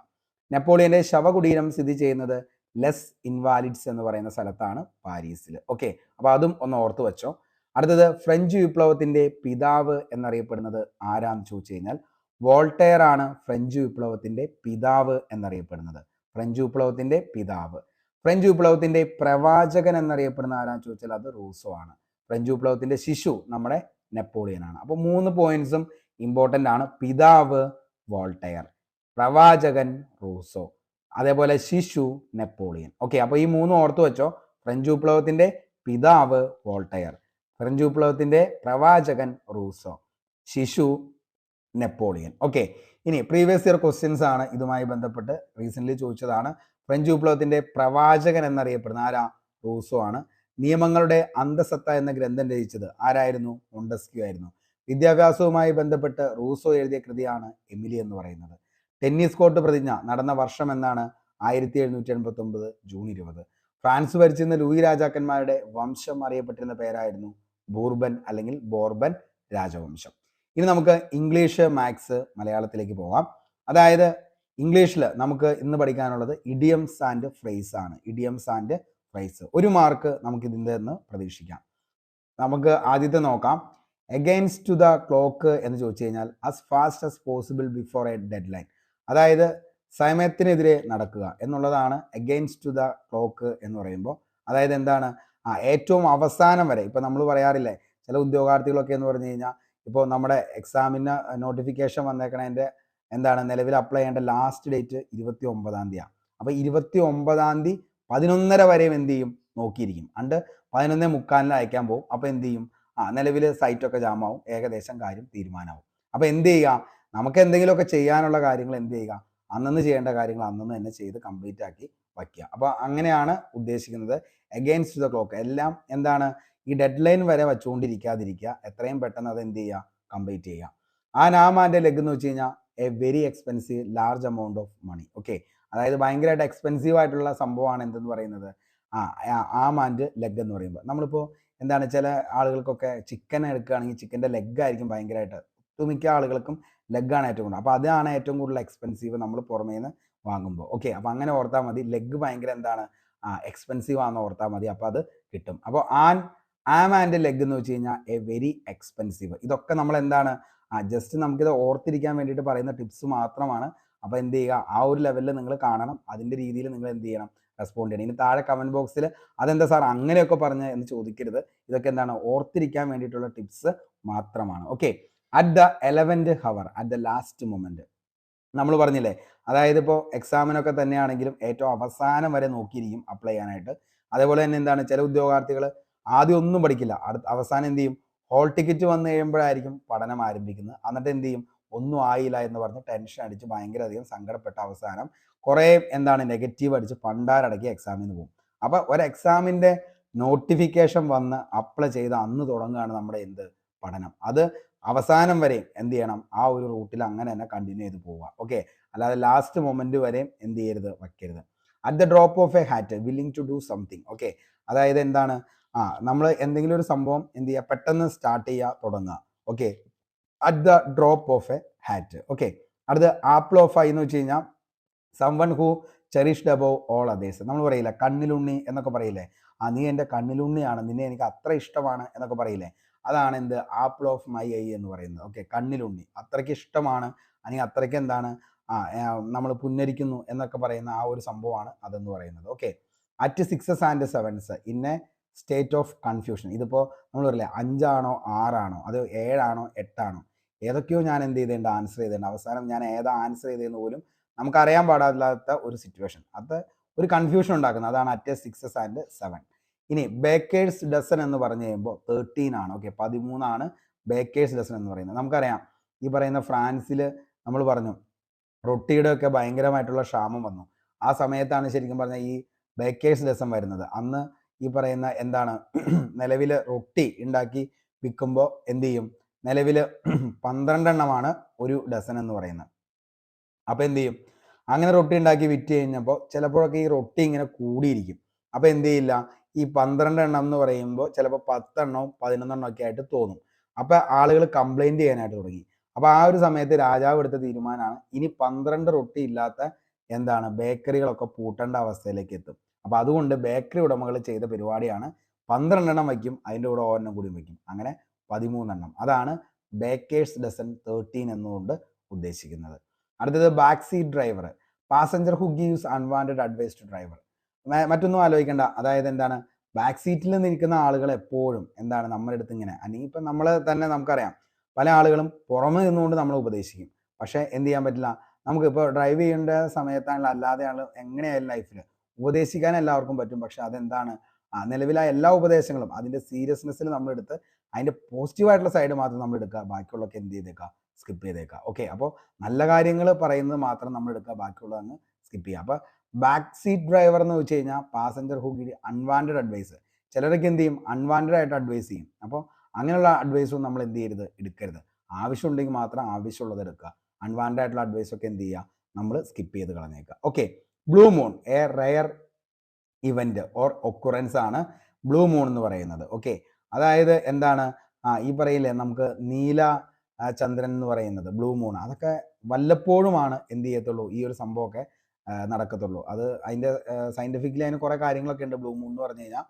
നെപ്പോളിയന്റെ ശവകുടീരം സ്ഥിതി ചെയ്യുന്നത് ലെസ് ഇൻവാലിഡ്സ് എന്ന് പറയുന്ന സ്ഥലത്താണ്, പാരീസിൽ. ഓക്കെ, അപ്പോൾ അതും ഒന്ന് ഓർത്ത് വെച്ചോ. അടുത്തത് ഫ്രഞ്ച് വിപ്ലവത്തിന്റെ പിതാവ് എന്നറിയപ്പെടുന്നത് ആരാന്ന് ചോദിച്ചു കഴിഞ്ഞാൽ വോൾട്ടയർ ആണ് ഫ്രഞ്ച് വിപ്ലവത്തിന്റെ പിതാവ് എന്നറിയപ്പെടുന്നത്. ഫ്രഞ്ച് വിപ്ലവത്തിന്റെ പിതാവ്. ഫ്രഞ്ച് വിപ്ലവത്തിന്റെ പ്രവാചകൻ എന്നറിയപ്പെടുന്ന ആരാന്ന് ചോദിച്ചാൽ അത് റൂസോ ആണ്. ഫ്രഞ്ച് വിപ്ലവത്തിന്റെ ശിശു നമ്മുടെ നെപ്പോളിയൻ ആണ്. അപ്പോൾ 3 പോയിന്റ്സും ഇമ്പോർട്ടൻ്റ് ആണ്. പിതാവ് വോൾട്ടയർ, പ്രവാചകൻ റൂസോ, അതേപോലെ ശിശു നെപ്പോളിയൻ. ഓക്കെ, അപ്പോൾ ഈ 3 ഓർത്തു വെച്ചോ. ഫ്രഞ്ച് വിപ്ലവത്തിന്റെ പിതാവ് വോൾട്ടയർ, ഫ്രഞ്ച് വിപ്ലവത്തിന്റെ പ്രവാചകൻ റൂസോ, ശിശു നെപ്പോളിയൻ. ഓക്കെ, ഇനി പ്രീവിയസ് ഇയർ ക്വസ്റ്റ്യൻസ് ആണ് ഇതുമായി ബന്ധപ്പെട്ട് റീസെന്റ് ചോദിച്ചതാണ്. ഫ്രഞ്ച് വിപ്ലവത്തിന്റെ പ്രവാചകൻ എന്നറിയപ്പെടുന്ന ആരാ, റൂസോ ആണ്. നിയമങ്ങളുടെ അന്തസത്ത എന്ന ഗ്രന്ഥം രചിച്ചത് ആരായിരുന്നു, മോണ്ടസ്ക്യൂ ആയിരുന്നു. വിദ്യാഭ്യാസവുമായി ബന്ധപ്പെട്ട് റൂസോ എഴുതിയ കൃതിയാണ് എമിലി എന്ന് പറയുന്നത്. ടെന്നീസ് കോർട്ട് പ്രതിജ്ഞ നടന്ന വർഷം എന്നാണ്, 1789 ജൂൺ 20. ഫ്രാൻസ് ഭരിച്ചിരുന്ന ലൂയി രാജാക്കന്മാരുടെ വംശം അറിയപ്പെട്ടിരുന്ന പേരായിരുന്നു ബൂർബൻ അല്ലെങ്കിൽ ബോർബൻ രാജവംശം. ഇനി നമുക്ക് ഇംഗ്ലീഷ് മാത്സ് മലയാളത്തിലേക്ക് പോകാം. അതായത് ഇംഗ്ലീഷിൽ നമുക്ക് ഇന്ന് പഠിക്കാനുള്ളത് ഇഡിയംസ് ആൻഡ് ഫ്രേസ് ആണ്. ഇഡിയംസ് ആൻഡ് ഫ്രേസ് 1 മാർക്ക് നമുക്ക് ഇതിൻ്റെ നിന്ന് പ്രതീക്ഷിക്കാം. നമുക്ക് ആദ്യത്തെ നോക്കാം. എഗെയിൻസ്റ്റ് ടു ദ ക്ലോക്ക് എന്ന് ചോദിച്ചു കഴിഞ്ഞാൽ as fast as possible before a deadline. അതായത് സമയത്തിനെതിരെ നടക്കുക എന്നുള്ളതാണ് എഗെയിൻസ്റ്റ് ടു ദ ക്ലോക്ക് എന്ന് പറയുമ്പോൾ. അതായത് എന്താണ്, ഏറ്റവും അവസാനം വരെ. ഇപ്പൊ നമ്മൾ പറയാറില്ലേ, ചില ഉദ്യോഗാർത്ഥികളൊക്കെ എന്ന് പറഞ്ഞു കഴിഞ്ഞാൽ ഇപ്പോൾ നമ്മുടെ എക്സാമിന് നോട്ടിഫിക്കേഷൻ വന്നേക്കണതിൻ്റെ എന്താണ് നിലവിൽ അപ്ലൈ ചെയ്യേണ്ട ലാസ്റ്റ് ഡേറ്റ് 29-ാം തീയതിയാണ്. അപ്പോൾ 29-ാം തീയതി 11:30 വരെയും എന്ത് ചെയ്യും, നോക്കിയിരിക്കും. അണ്ട് 11:45 അയക്കാൻ പോകും. അപ്പോൾ എന്ത് ചെയ്യും, നിലവിൽ സൈറ്റൊക്കെ ജാമാവും, ഏകദേശം കാര്യം തീരുമാനമാവും. അപ്പോൾ എന്ത് ചെയ്യുക, നമുക്ക് എന്തെങ്കിലുമൊക്കെ ചെയ്യാനുള്ള കാര്യങ്ങൾ എന്ത് ചെയ്യുക, അന്നന്ന് ചെയ്യേണ്ട കാര്യങ്ങൾ അന്നന്ന് തന്നെ ചെയ്ത് കംപ്ലീറ്റ് ആക്കി വയ്ക്കുക. അപ്പോൾ അങ്ങനെയാണ് ഉദ്ദേശിക്കുന്നത്. എഗെയിൻസ്റ്റ് ദ ക്ലോക്ക് എല്ലാം എന്താണ്, ഈ ഡെഡ് ലൈൻ വരെ വെച്ചുകൊണ്ടിരിക്കാതിരിക്കുക, എത്രയും പെട്ടെന്ന് അത് എന്ത് ചെയ്യുക, കംപ്ലീറ്റ് ചെയ്യുക. നാം ആൻഡ് ലെഗ് എന്ന് വെച്ച് കഴിഞ്ഞാൽ a very expensive large amount of money. Okay, അതായത് ഭയങ്കരമായിട്ട് എക്സ്പെൻസീവ് ആയിട്ടുള്ള സംഭവമാണ് എന്തെന്ന് പറയുന്നത്, ആം ആൻഡ് ലെഗ് എന്ന് പറയുമ്പോൾ. നമ്മളിപ്പോൾ എന്താണ്, ചില ആളുകൾക്കൊക്കെ ചിക്കൻ എടുക്കുകയാണെങ്കിൽ ചിക്കൻ്റെ ലെഗ് ആയിരിക്കും ഭയങ്കരമായിട്ട്, ഒട്ടുമിക്ക ആളുകൾക്കും ലെഗാണ് ഏറ്റവും കൂടുതൽ. അപ്പോൾ അതാണ് ഏറ്റവും കൂടുതൽ എക്സ്പെൻസീവ് നമ്മൾ പുറമേ നിന്ന് വാങ്ങുമ്പോൾ. ഓക്കെ, അപ്പോൾ അങ്ങനെ ഓർത്താൽ മതി. ലെഗ് ഭയങ്കര എന്താണ്, എക്സ്പെൻസീവ് ആണെന്ന് ഓർത്താൽ മതി, അപ്പോൾ അത് കിട്ടും. അപ്പോൾ ആം ആൻഡ് ലെഗ് എന്ന് വെച്ച് കഴിഞ്ഞാൽ എ വെരി എക്സ്പെൻസീവ്. ഇതൊക്കെ നമ്മൾ എന്താണ്, ജസ്റ്റ് നമുക്കിത് ഓർത്തിരിക്കാൻ വേണ്ടിയിട്ട് പറയുന്ന ടിപ്സ് മാത്രമാണ്. അപ്പോൾ എന്ത് ചെയ്യുക, ആ ഒരു ലെവലിൽ നിങ്ങൾ കാണണം, അതിൻ്റെ രീതിയിൽ നിങ്ങൾ എന്ത് ചെയ്യണം, റെസ്പോണ്ട് ചെയ്യണം. ഇനി താഴെ കമൻറ്റ് ബോക്സിൽ അതെന്താ സാർ അങ്ങനെയൊക്കെ പറഞ്ഞ് എന്ന് ചോദിക്കരുത്. ഇതൊക്കെ എന്താണ്, ഓർത്തിരിക്കാൻ വേണ്ടിയിട്ടുള്ള ടിപ്സ് മാത്രമാണ്. Okay, at the 11th hour, at the last moment നമ്മൾ പറഞ്ഞില്ലേ. അതായത് ഇപ്പോൾ എക്സാമിനൊക്കെ തന്നെയാണെങ്കിലും ഏറ്റവും അവസാനം വരെ നോക്കിയിരിക്കും അപ്ലൈ ചെയ്യാനായിട്ട്. അതേപോലെ തന്നെ എന്താണ്, ചില ഉദ്യോഗാർത്ഥികൾ ആദ്യം ഒന്നും പഠിക്കില്ല, അവസാനം എന്ത് ചെയ്യും, ഹോൾ ടിക്കറ്റ് വന്നു കഴിയുമ്പോഴായിരിക്കും പഠനം ആരംഭിക്കുന്നത്. എന്നിട്ട് എന്ത് ചെയ്യും, ഒന്നും ആയില്ല എന്ന് പറഞ്ഞ് ടെൻഷൻ അടിച്ച് ഭയങ്കര അധികം സങ്കടപ്പെട്ട അവസാനം കുറേ എന്താണ് നെഗറ്റീവ് അടിച്ച് പണ്ടാരടക്കി എക്സാമിന് പോകും. അപ്പോൾ ഒരു എക്സാമിൻ്റെ നോട്ടിഫിക്കേഷൻ വന്ന് അപ്ലൈ ചെയ്ത് അന്ന് തുടങ്ങുകയാണ് നമ്മുടെ എന്ത് പഠനം. അത് അവസാനം വരെ എന്ത് ചെയ്യണം, ആ ഒരു റൂട്ടിൽ അങ്ങനെ തന്നെ കണ്ടിന്യൂ ചെയ്ത് പോവുക. ഓക്കെ, അല്ലാതെ ലാസ്റ്റ് മൊമെന്റ് വരെയും എന്ത് ചെയ്യരുത്, വയ്ക്കരുത്. At the drop of a hat willing to do something. Okay, അതായത് എന്താണ്, നമ്മൾ എന്തെങ്കിലും ഒരു സംഭവം എന്ത് ചെയ്യുക, പെട്ടെന്ന് സ്റ്റാർട്ട് ചെയ്യുക, തുടങ്ങുക. Okay, at the drop of a hat. Okay, അടുത്ത ആപ്പിൾ ഓഫ് ഐ എന്ന് വെച്ച് കഴിഞ്ഞാൽ someone who cherished above all others. നമ്മൾ പറയില്ലേ കണ്ണിലുണ്ണി എന്നൊക്കെ പറയില്ലേ, നീ എൻ്റെ കണ്ണിലുണ്ണിയാണ്, നിന്നെ എനിക്ക് അത്ര ഇഷ്ടമാണ് എന്നൊക്കെ പറയില്ലേ, അതാണ് എന്ത്, ആപ്പിൾ ഓഫ് മൈ ഐ എന്ന് പറയുന്നത്. ഓക്കെ, കണ്ണിലുണ്ണി, അത്രയ്ക്ക് ഇഷ്ടമാണ്, അല്ലെങ്കിൽ അത്രയ്ക്ക് എന്താണ്, നമ്മൾ പുന്നരിക്കുന്നു എന്നൊക്കെ പറയുന്ന ആ ഒരു സംഭവമാണ് അതെന്ന് പറയുന്നത്. Okay, at 6s and 7s in A state of confusion. ഇതിപ്പോൾ നമ്മൾ പറയില്ലേ 5 ആണോ 6 ആണോ അത് 7 ആണോ 8 ആണോ ഏതൊക്കെയോ ഞാൻ എന്ത് ചെയ്തേണ്ട ആൻസർ ചെയ്തേണ്ട, അവസാനം ഞാൻ ഏതാ ആൻസർ ചെയ്തതെന്ന് പോലും നമുക്കറിയാൻ പാടില്ലാത്ത ഒരു സിറ്റുവേഷൻ, അത് ഒരു കൺഫ്യൂഷൻ ഉണ്ടാക്കുന്നത്. അതാണ് അറ്റ് 6s and 7. ഇനി ബേക്കേഴ്സ് ഡസൻ എന്ന് പറഞ്ഞു കഴിയുമ്പോൾ 13 ആണ്. ഓക്കെ, 13 ബേക്കേഴ്സ് ഡസൻ എന്ന് പറയുന്നത്. നമുക്കറിയാം ഈ പറയുന്ന ഫ്രാൻസിൽ നമ്മൾ പറഞ്ഞു റൊട്ടിയുടെ ഒക്കെ ഭയങ്കരമായിട്ടുള്ള ക്ഷാമം വന്നു. ആ സമയത്താണ് ശരിക്കും പറഞ്ഞാൽ ഈ ബേക്കേഴ്സ് ഡസൻ വരുന്നത്. അന്ന് ഈ പറയുന്ന എന്താണ് നിലവിൽ റൊട്ടി ഉണ്ടാക്കി വിൽക്കുമ്പോൾ എന്ത് ചെയ്യും, നിലവിൽ 12 എണ്ണമാണ് ഒരു ഡസൻ എന്ന് പറയുന്നത്. അപ്പോൾ എന്ത് ചെയ്യും, അങ്ങനെ റൊട്ടി ഉണ്ടാക്കി വിറ്റ് കഴിഞ്ഞപ്പോൾ ചിലപ്പോഴൊക്കെ ഈ റൊട്ടി ഇങ്ങനെ കൂടിയിരിക്കും. അപ്പോൾ എന്ത് ചെയ്യില്ല, ഈ 12 എണ്ണം എന്ന് പറയുമ്പോൾ ചിലപ്പോൾ 10 എണ്ണവും 11 എണ്ണം ഒക്കെ ആയിട്ട് തോന്നും. അപ്പോൾ ആളുകൾ കംപ്ലൈൻറ്റ് ചെയ്യാനായിട്ട് തുടങ്ങി. അപ്പോൾ ആ ഒരു സമയത്ത് രാജാവ് എടുത്ത തീരുമാനമാണ് ഇനി 12 റൊട്ടി ഇല്ലാത്ത എന്താണ് ബേക്കറികളൊക്കെ പൂട്ടേണ്ട അവസ്ഥയിലേക്ക് എത്തും. അപ്പോൾ അതുകൊണ്ട് ബേക്കറി ഉടമകൾ ചെയ്ത പരിപാടിയാണ് 12 എണ്ണം വയ്ക്കും, അതിൻ്റെ കൂടെ ഒരെണ്ണം കൂടി വയ്ക്കും, അങ്ങനെ 13 എണ്ണം. അതാണ് ബേക്കേഴ്സ് ഡസൻ 13 എന്നുകൊണ്ട് ഉദ്ദേശിക്കുന്നത്. അടുത്തത് back seat driver, passenger who gives unwanted advice to driver. മറ്റൊന്നും ആലോചിക്കേണ്ട, അതായത് എന്താണ് ബാക്ക് സീറ്റിൽ നിൽക്കുന്ന ആളുകൾ എപ്പോഴും എന്താണ് നമ്മുടെ അടുത്ത് ഇങ്ങനെ, അല്ലെങ്കിൽ ഇപ്പം നമ്മൾ തന്നെ നമുക്കറിയാം പല ആളുകളും പുറമെ നിന്നുകൊണ്ട് നമ്മളെ ഉപദേശിക്കും. പക്ഷേ എന്ത് ചെയ്യാൻ പറ്റില്ല, നമുക്കിപ്പോൾ ഡ്രൈവ് ചെയ്യേണ്ട സമയത്താണല്ലോ അല്ലാതെ ആൾ എങ്ങനെയായാലും ലൈഫിൽ ഉപദേശിക്കാൻ എല്ലാവർക്കും പറ്റും. പക്ഷെ അതെന്താണ് നിലവിലെ എല്ലാ ഉപദേശങ്ങളും അതിൻ്റെ സീരിയസ്നെസ്സിൽ നമ്മളെടുത്ത് അതിൻ്റെ പോസിറ്റീവായിട്ടുള്ള സൈഡ് മാത്രം നമ്മൾ എടുക്കുക, ബാക്കിയുള്ളതൊക്കെ എന്ത് ചെയ്തേക്കുക, സ്കിപ്പ് ചെയ്തേക്കുക. ഓക്കെ, അപ്പോൾ നല്ല കാര്യങ്ങൾ പറയുന്നത് മാത്രം നമ്മൾ എടുക്കുക, ബാക്കിയുള്ളതങ്ങ് സ്കിപ്പ് ചെയ്യുക. അപ്പോൾ ബാക്ക് സീറ്റ് ഡ്രൈവർ എന്ന് വെച്ച് കഴിഞ്ഞാൽ passenger who give unwanted advice. ചിലരൊക്കെ എന്ത് ചെയ്യും, അൺവാണ്ടഡ് ആയിട്ട് അഡ്വൈസ് ചെയ്യും. അപ്പോൾ അങ്ങനെയുള്ള അഡ്വൈസും നമ്മൾ എന്ത് ചെയ്യരുത്, എടുക്കരുത്. ആവശ്യമുണ്ടെങ്കിൽ മാത്രം ആവശ്യമുള്ളത് എടുക്കുക. അൺവാണ്ടഡ് ആയിട്ടുള്ള അഡ്വൈസൊക്കെ എന്ത് ചെയ്യുക, നമ്മൾ സ്കിപ്പ് ചെയ്ത് കളഞ്ഞേക്കുക. Okay, blue moon a rare event or occurrence ആണ് ബ്ലൂ മൂൺ എന്ന് പറയുന്നത്. ഓക്കെ, അതായത് എന്താണ് ഈ പറയില്ലേ നമുക്ക് നീല ചന്ദ്രൻ എന്ന് പറയുന്നത് ബ്ലൂ മൂൺ, അതൊക്കെ വല്ലപ്പോഴുമാണ് എന്ത് ചെയ്യത്തുള്ളൂ, ഈ ഒരു സംഭവമൊക്കെ നടക്കത്തുള്ളൂ. അത് അതിൻ്റെ സയൻറ്റിഫിക്കലി അതിന് കുറേ കാര്യങ്ങളൊക്കെ ഉണ്ട്. ബ്ലൂ മൂൺ എന്ന് പറഞ്ഞു കഴിഞ്ഞാൽ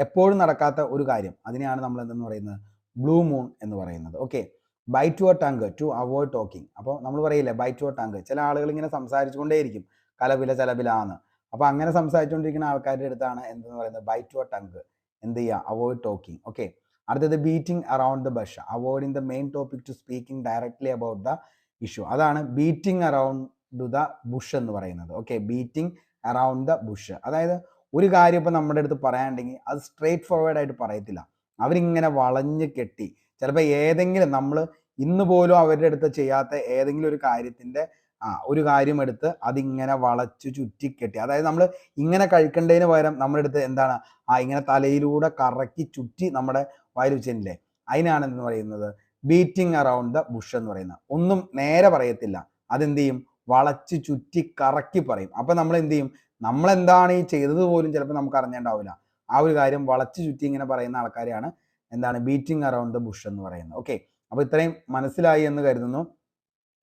എപ്പോഴും നടക്കാത്ത ഒരു കാര്യം, അതിനെയാണ് നമ്മൾ എന്തെന്ന് പറയുന്നത്, ബ്ലൂ മൂൺ എന്ന് പറയുന്നത്. Okay, bite your tongue to avoid talking. അപ്പോൾ നമ്മൾ പറയില്ലേ ബൈറ്റ് യുവർ ടങ്ക്, ചില ആളുകൾ ഇങ്ങനെ സംസാരിച്ചുകൊണ്ടേയിരിക്കും കലപില ചലപിലാന്ന്. അപ്പോൾ അങ്ങനെ സംസാരിച്ചുകൊണ്ടിരിക്കുന്ന ആൾക്കാരുടെ അടുത്താണ് എന്തെന്ന് പറയുന്നത്, ബൈറ്റ് യുവർ ടങ്ക്, എന്ത് ചെയ്യുക, അവോയ്ഡ് ടോക്കിംഗ്. ഓക്കെ, അടുത്തത് beating around the bush, avoiding the main topic to speaking directly about the issue. അതാണ് ബീറ്റിംഗ് അറൗണ്ട് ദ ബുഷ് എന്ന് പറയുന്നത്. Okay, beating around the bush, അതായത് ഒരു കാര്യം ഇപ്പം നമ്മുടെ അടുത്ത് പറയാനുണ്ടെങ്കിൽ അത് സ്ട്രെയിറ്റ് ഫോർവേഡ് ആയിട്ട് പറയത്തില്ല, അവരിങ്ങനെ വളഞ്ഞ് കെട്ടി ചിലപ്പോൾ ഏതെങ്കിലും നമ്മൾ ഇന്ന് പോലും അവരുടെ അടുത്ത് ചെയ്യാത്ത ഏതെങ്കിലും ഒരു കാര്യത്തിൻ്റെ ഒരു കാര്യം എടുത്ത് അതിങ്ങനെ വളച്ചു ചുറ്റിക്കെട്ടി, അതായത് നമ്മൾ ഇങ്ങനെ കഴിക്കേണ്ടതിന് പകരം നമ്മുടെ അടുത്ത് എന്താണ് ഇങ്ങനെ തലയിലൂടെ കറക്കി ചുറ്റി നമ്മുടെ വായിൽ വെച്ചില്ലേ, അതിനാണ് എന്ന് പറയുന്നത് ബീറ്റിംഗ് അറൗണ്ട് ദ ബുഷ് എന്ന് പറയുന്നത്. ഒന്നും നേരെ പറയത്തില്ല, അതെന്ത് ചെയ്യും, വളച്ച് ചുറ്റി കറക്കി പറയും. അപ്പം നമ്മൾ എന്ത് ചെയ്യും, നമ്മളെന്താണ് ഈ ചെയ്തത് പോലും ചിലപ്പോൾ നമുക്ക് അറിഞ്ഞിട്ടുണ്ടാവില്ല. ആ ഒരു കാര്യം വളച്ച് ചുറ്റി ഇങ്ങനെ പറയുന്ന ആൾക്കാരെയാണ് എന്താണ് ബീറ്റിംഗ് അറൗണ്ട് ദ ബുഷ് എന്ന് പറയുന്നത്. ഓക്കെ, അപ്പോൾ ഇത്രയും മനസ്സിലായി എന്ന് കരുതുന്നു.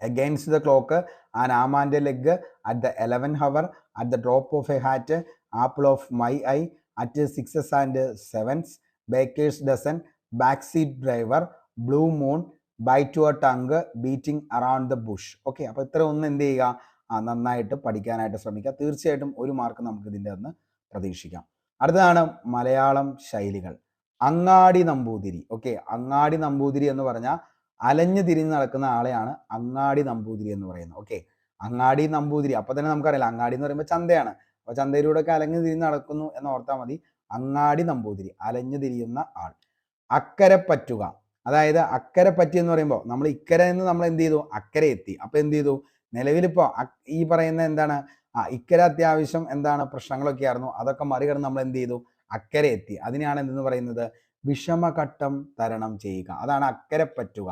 Against the clock an arm and a leg at the 11th hour at the drop of a hat apple of my eye at 6s and 7s baker's dozen back seat driver blue moon bite your tongue beating around the bush. Okay, അപ്പോൾ ഇത്ര ഒന്ന് എന്ത് ചെയ്യുക, നന്നായിട്ട് പഠിക്കാനായിട്ട് ശ്രമിക്കുക. തീർച്ചയായിട്ടും ഒരു മാർക്ക് നമുക്ക് ഇതിൻ്റെ അന്ന് പ്രതീക്ഷിക്കാം. അടുത്തതാണ് മലയാളം ശൈലികൾ. അങ്ങാടി നമ്പൂതിരി. ഓക്കെ, അങ്ങാടി നമ്പൂതിരി എന്ന് പറഞ്ഞാൽ അലഞ്ഞു തിരിഞ്ഞ് നടക്കുന്ന ആളെയാണ് അങ്ങാടി നമ്പൂതിരി എന്ന് പറയുന്നത്. ഓക്കെ, അങ്ങാടി നമ്പൂതിരി അപ്പോൾ തന്നെ നമുക്കറിയില്ല, അങ്ങാടി എന്ന് പറയുമ്പോൾ ചന്തയാണ്. അപ്പോൾ ചന്തയിലൂടെ ഒക്കെ അലഞ്ഞു തിരിഞ്ഞ് നടക്കുന്നു എന്ന് ഓർത്താൽ മതി. അങ്ങാടി നമ്പൂതിരി, അലഞ്ഞു തിരിയുന്ന ആൾ. അക്കരെ പറ്റുക, അതായത് അക്കരെ പറ്റി എന്ന് പറയുമ്പോൾ നമ്മൾ ഇക്കരെ നിന്ന് നമ്മൾ എന്ത് ചെയ്തു, അക്കരെ എത്തി. അപ്പോൾ എന്ത് ചെയ്തു, നിലവിലിപ്പോൾ ഈ പറയുന്ന എന്താണ് ഇക്കരെ അത്യാവശ്യം എന്താണ് പ്രശ്നങ്ങളൊക്കെ ആയിരുന്നു, അതൊക്കെ മറികടന്ന് നമ്മൾ എന്ത് ചെയ്തു, അക്കരെ എത്തി. അതിനെയാണ് എന്തെന്ന് പറയുന്നത്, വിഷമഘട്ടം തരണം ചെയ്യുക, അതാണ് അക്കരെ പറ്റുക.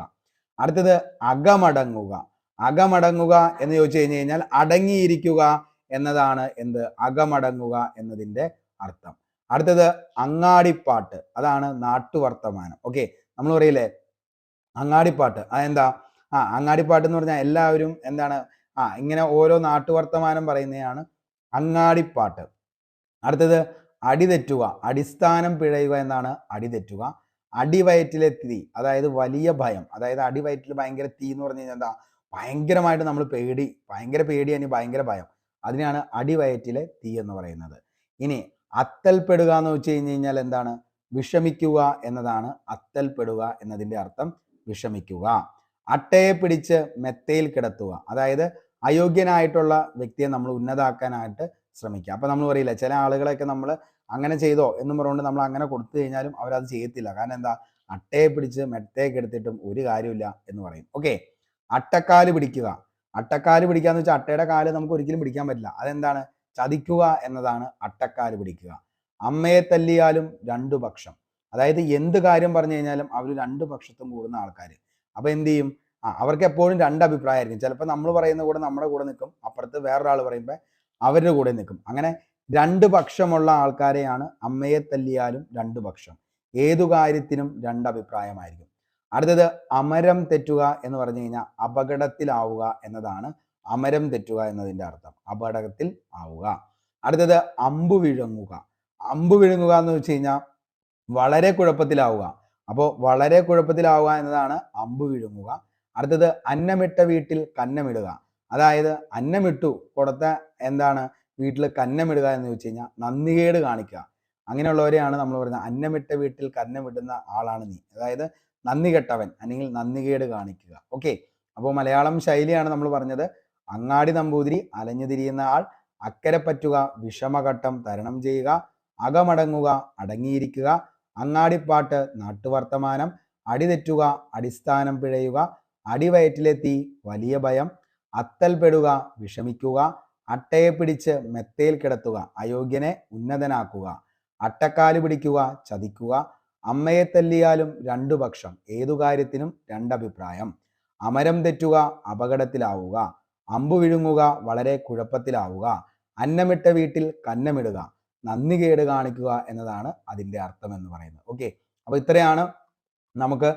അടുത്തത് അകമടങ്ങുക. അകമടങ്ങുക എന്ന് ചോദിച്ചു കഴിഞ്ഞാൽ അടങ്ങിയിരിക്കുക എന്നതാണ് എന്ത്, അകമടങ്ങുക എന്നതിൻ്റെ അർത്ഥം. അടുത്തത് അങ്ങാടിപ്പാട്ട്, അതാണ് നാട്ടുവർത്തമാനം. ഓക്കെ, നമ്മൾ പറയില്ലേ അങ്ങാടിപ്പാട്ട്, അതെന്താ, അങ്ങാടിപ്പാട്ട് എന്ന് പറഞ്ഞാൽ എല്ലാവരും എന്താണ് ഇങ്ങനെ ഓരോ നാട്ടുവർത്തമാനം പറയുന്നതാണ് അങ്ങാടിപ്പാട്ട്. അടുത്തത് അടിതെറ്റുക, അടിസ്ഥാനം പിഴയുക എന്നാണ് അടിതെറ്റുക. അടിവയറ്റിലെ തീ, അതായത് വലിയ ഭയം, അതായത് അടിവയറ്റിൽ ഭയങ്കര തീ എന്ന് പറഞ്ഞു കഴിഞ്ഞാൽ എന്താ, ഭയങ്കരമായിട്ട് നമ്മൾ ഭയങ്കര പേടി അല്ലെങ്കിൽ ഭയങ്കര ഭയം, അതിനാണ് അടിവയറ്റിലെ തീ എന്ന് പറയുന്നത്. ഇനി അത്തൽപ്പെടുക എന്ന് വെച്ച് കഴിഞ്ഞാൽ എന്താണ്? വിഷമിക്കുക എന്നതാണ് അത്തൽപ്പെടുക എന്നതിൻ്റെ അർത്ഥം, വിഷമിക്കുക. അട്ടയെ പിടിച്ച് മെത്തയിൽ കിടത്തുക, അതായത് അയോഗ്യനായിട്ടുള്ള വ്യക്തിയെ നമ്മൾ ഉന്നതാക്കാനായിട്ട് ശ്രമിക്കുക. അപ്പം നമ്മൾ പറയില്ല, ചില ആളുകളെയൊക്കെ നമ്മൾ അങ്ങനെ ചെയ്തോ എന്നും പറഞ്ഞുകൊണ്ട് നമ്മൾ അങ്ങനെ കൊടുത്തു കഴിഞ്ഞാലും അവരത് ചെയ്യത്തില്ല. കാരണം എന്താ? അട്ടയെ പിടിച്ച് മെത്തയെ കിടത്തിയിട്ടും ഒരു കാര്യമില്ല എന്ന് പറയും. ഓക്കെ. അട്ടക്കാല് പിടിക്കുക. അട്ടക്കാല് പിടിക്കുക എന്ന് വെച്ചാൽ അട്ടയുടെ കാല് നമുക്ക് ഒരിക്കലും പിടിക്കാൻ പറ്റില്ല. അതെന്താണ്? ചതിക്കുക എന്നതാണ് അട്ടക്കാല് പിടിക്കുക. അമ്മയെ തല്ലിയാലും രണ്ടു പക്ഷം, അതായത് എന്ത് കാര്യം പറഞ്ഞു കഴിഞ്ഞാലും അവർ രണ്ടു പക്ഷത്തും കൂടുന്ന ആൾക്കാർ. അപ്പോൾ എന്ത് ചെയ്യും? അവർക്ക് എപ്പോഴും രണ്ട് അഭിപ്രായമായിരിക്കും. ചിലപ്പോൾ നമ്മൾ പറയുന്ന കൂടെ നമ്മുടെ കൂടെ നിൽക്കും, അപ്പുറത്ത് വേറൊരാൾ പറയുമ്പോൾ അവരുടെ കൂടെ നിൽക്കും. അങ്ങനെ രണ്ട് പക്ഷമുള്ള ആൾക്കാരെയാണ് അമ്മയെ തല്ലിയാലും രണ്ടു പക്ഷം. ഏതു കാര്യത്തിനും രണ്ട് അഭിപ്രായമായിരിക്കും. അടുത്തത് അമരം തെറ്റുക എന്ന് പറഞ്ഞു കഴിഞ്ഞാൽ അപകടത്തിലാവുക എന്നതാണ് അമരം തെറ്റുക എന്നതിൻ്റെ അർത്ഥം, അപകടത്തിൽ ആവുക. അടുത്തത് അമ്പു വിഴുങ്ങുക. അമ്പു വിഴുങ്ങുക എന്ന് വെച്ച് കഴിഞ്ഞാൽ വളരെ കുഴപ്പത്തിലാവുക. അപ്പോൾ വളരെ കുഴപ്പത്തിലാവുക എന്നതാണ് അമ്പു വിഴുങ്ങുക. അടുത്തത് അന്നമിട്ട വീട്ടിൽ കന്നമിടുക, അതായത് അന്നമിട്ടു കൊടുത്ത എന്താണ് വീട്ടിൽ കന്നമിടുക എന്ന് വെച്ച് കഴിഞ്ഞാൽ നന്ദികേട് കാണിക്കുക. അങ്ങനെയുള്ളവരെയാണ് നമ്മൾ പറയുന്നത് അന്നമിട്ട വീട്ടിൽ കന്നമിടുന്ന ആളാണ് നീ, അതായത് നന്ദി കെട്ടവൻ അല്ലെങ്കിൽ നന്ദികേട് കാണിക്കുക. ഓക്കെ. അപ്പോൾ മലയാളം ശൈലിയാണ് നമ്മൾ പറഞ്ഞത്. അങ്ങാടി നമ്പൂതിരി അലഞ്ഞു തിരിയുന്ന ആൾ, അക്കരെ പറ്റുക വിഷമഘട്ടം തരണം ചെയ്യുക, അകമടങ്ങുക അടങ്ങിയിരിക്കുക, അങ്ങാടിപ്പാട്ട് നാട്ടുവർത്തമാനം, അടിതെറ്റുക അടിസ്ഥാനം പിഴയുക, അടിവയറ്റിലെത്തി വലിയ ഭയം, അത്തൽപ്പെടുക വിഷമിക്കുക, അട്ടയെ പിടിച്ച് മെത്തയിൽ കിടത്തുക അയോഗ്യനെ ഉന്നതനാക്കുക, അട്ടക്കാല് പിടിക്കുക ചതിക്കുക, അമ്മയെ തല്ലിയാലും രണ്ടു പക്ഷം, ഏതു കാര്യത്തിനും രണ്ടഭിപ്രായം, അമരം തെറ്റുക അപകടത്തിലാവുക, അമ്പു വിഴുങ്ങുക വളരെ കുഴപ്പത്തിലാവുക, അന്നമിട്ട വീട്ടിൽ കന്നമിടുക നന്ദികേട് കാണിക്കുക എന്നതാണ് അതിൻ്റെ അർത്ഥം എന്ന് പറയുന്നത്. ഓക്കെ. അപ്പോൾ ഇത്രയാണ് നമുക്ക്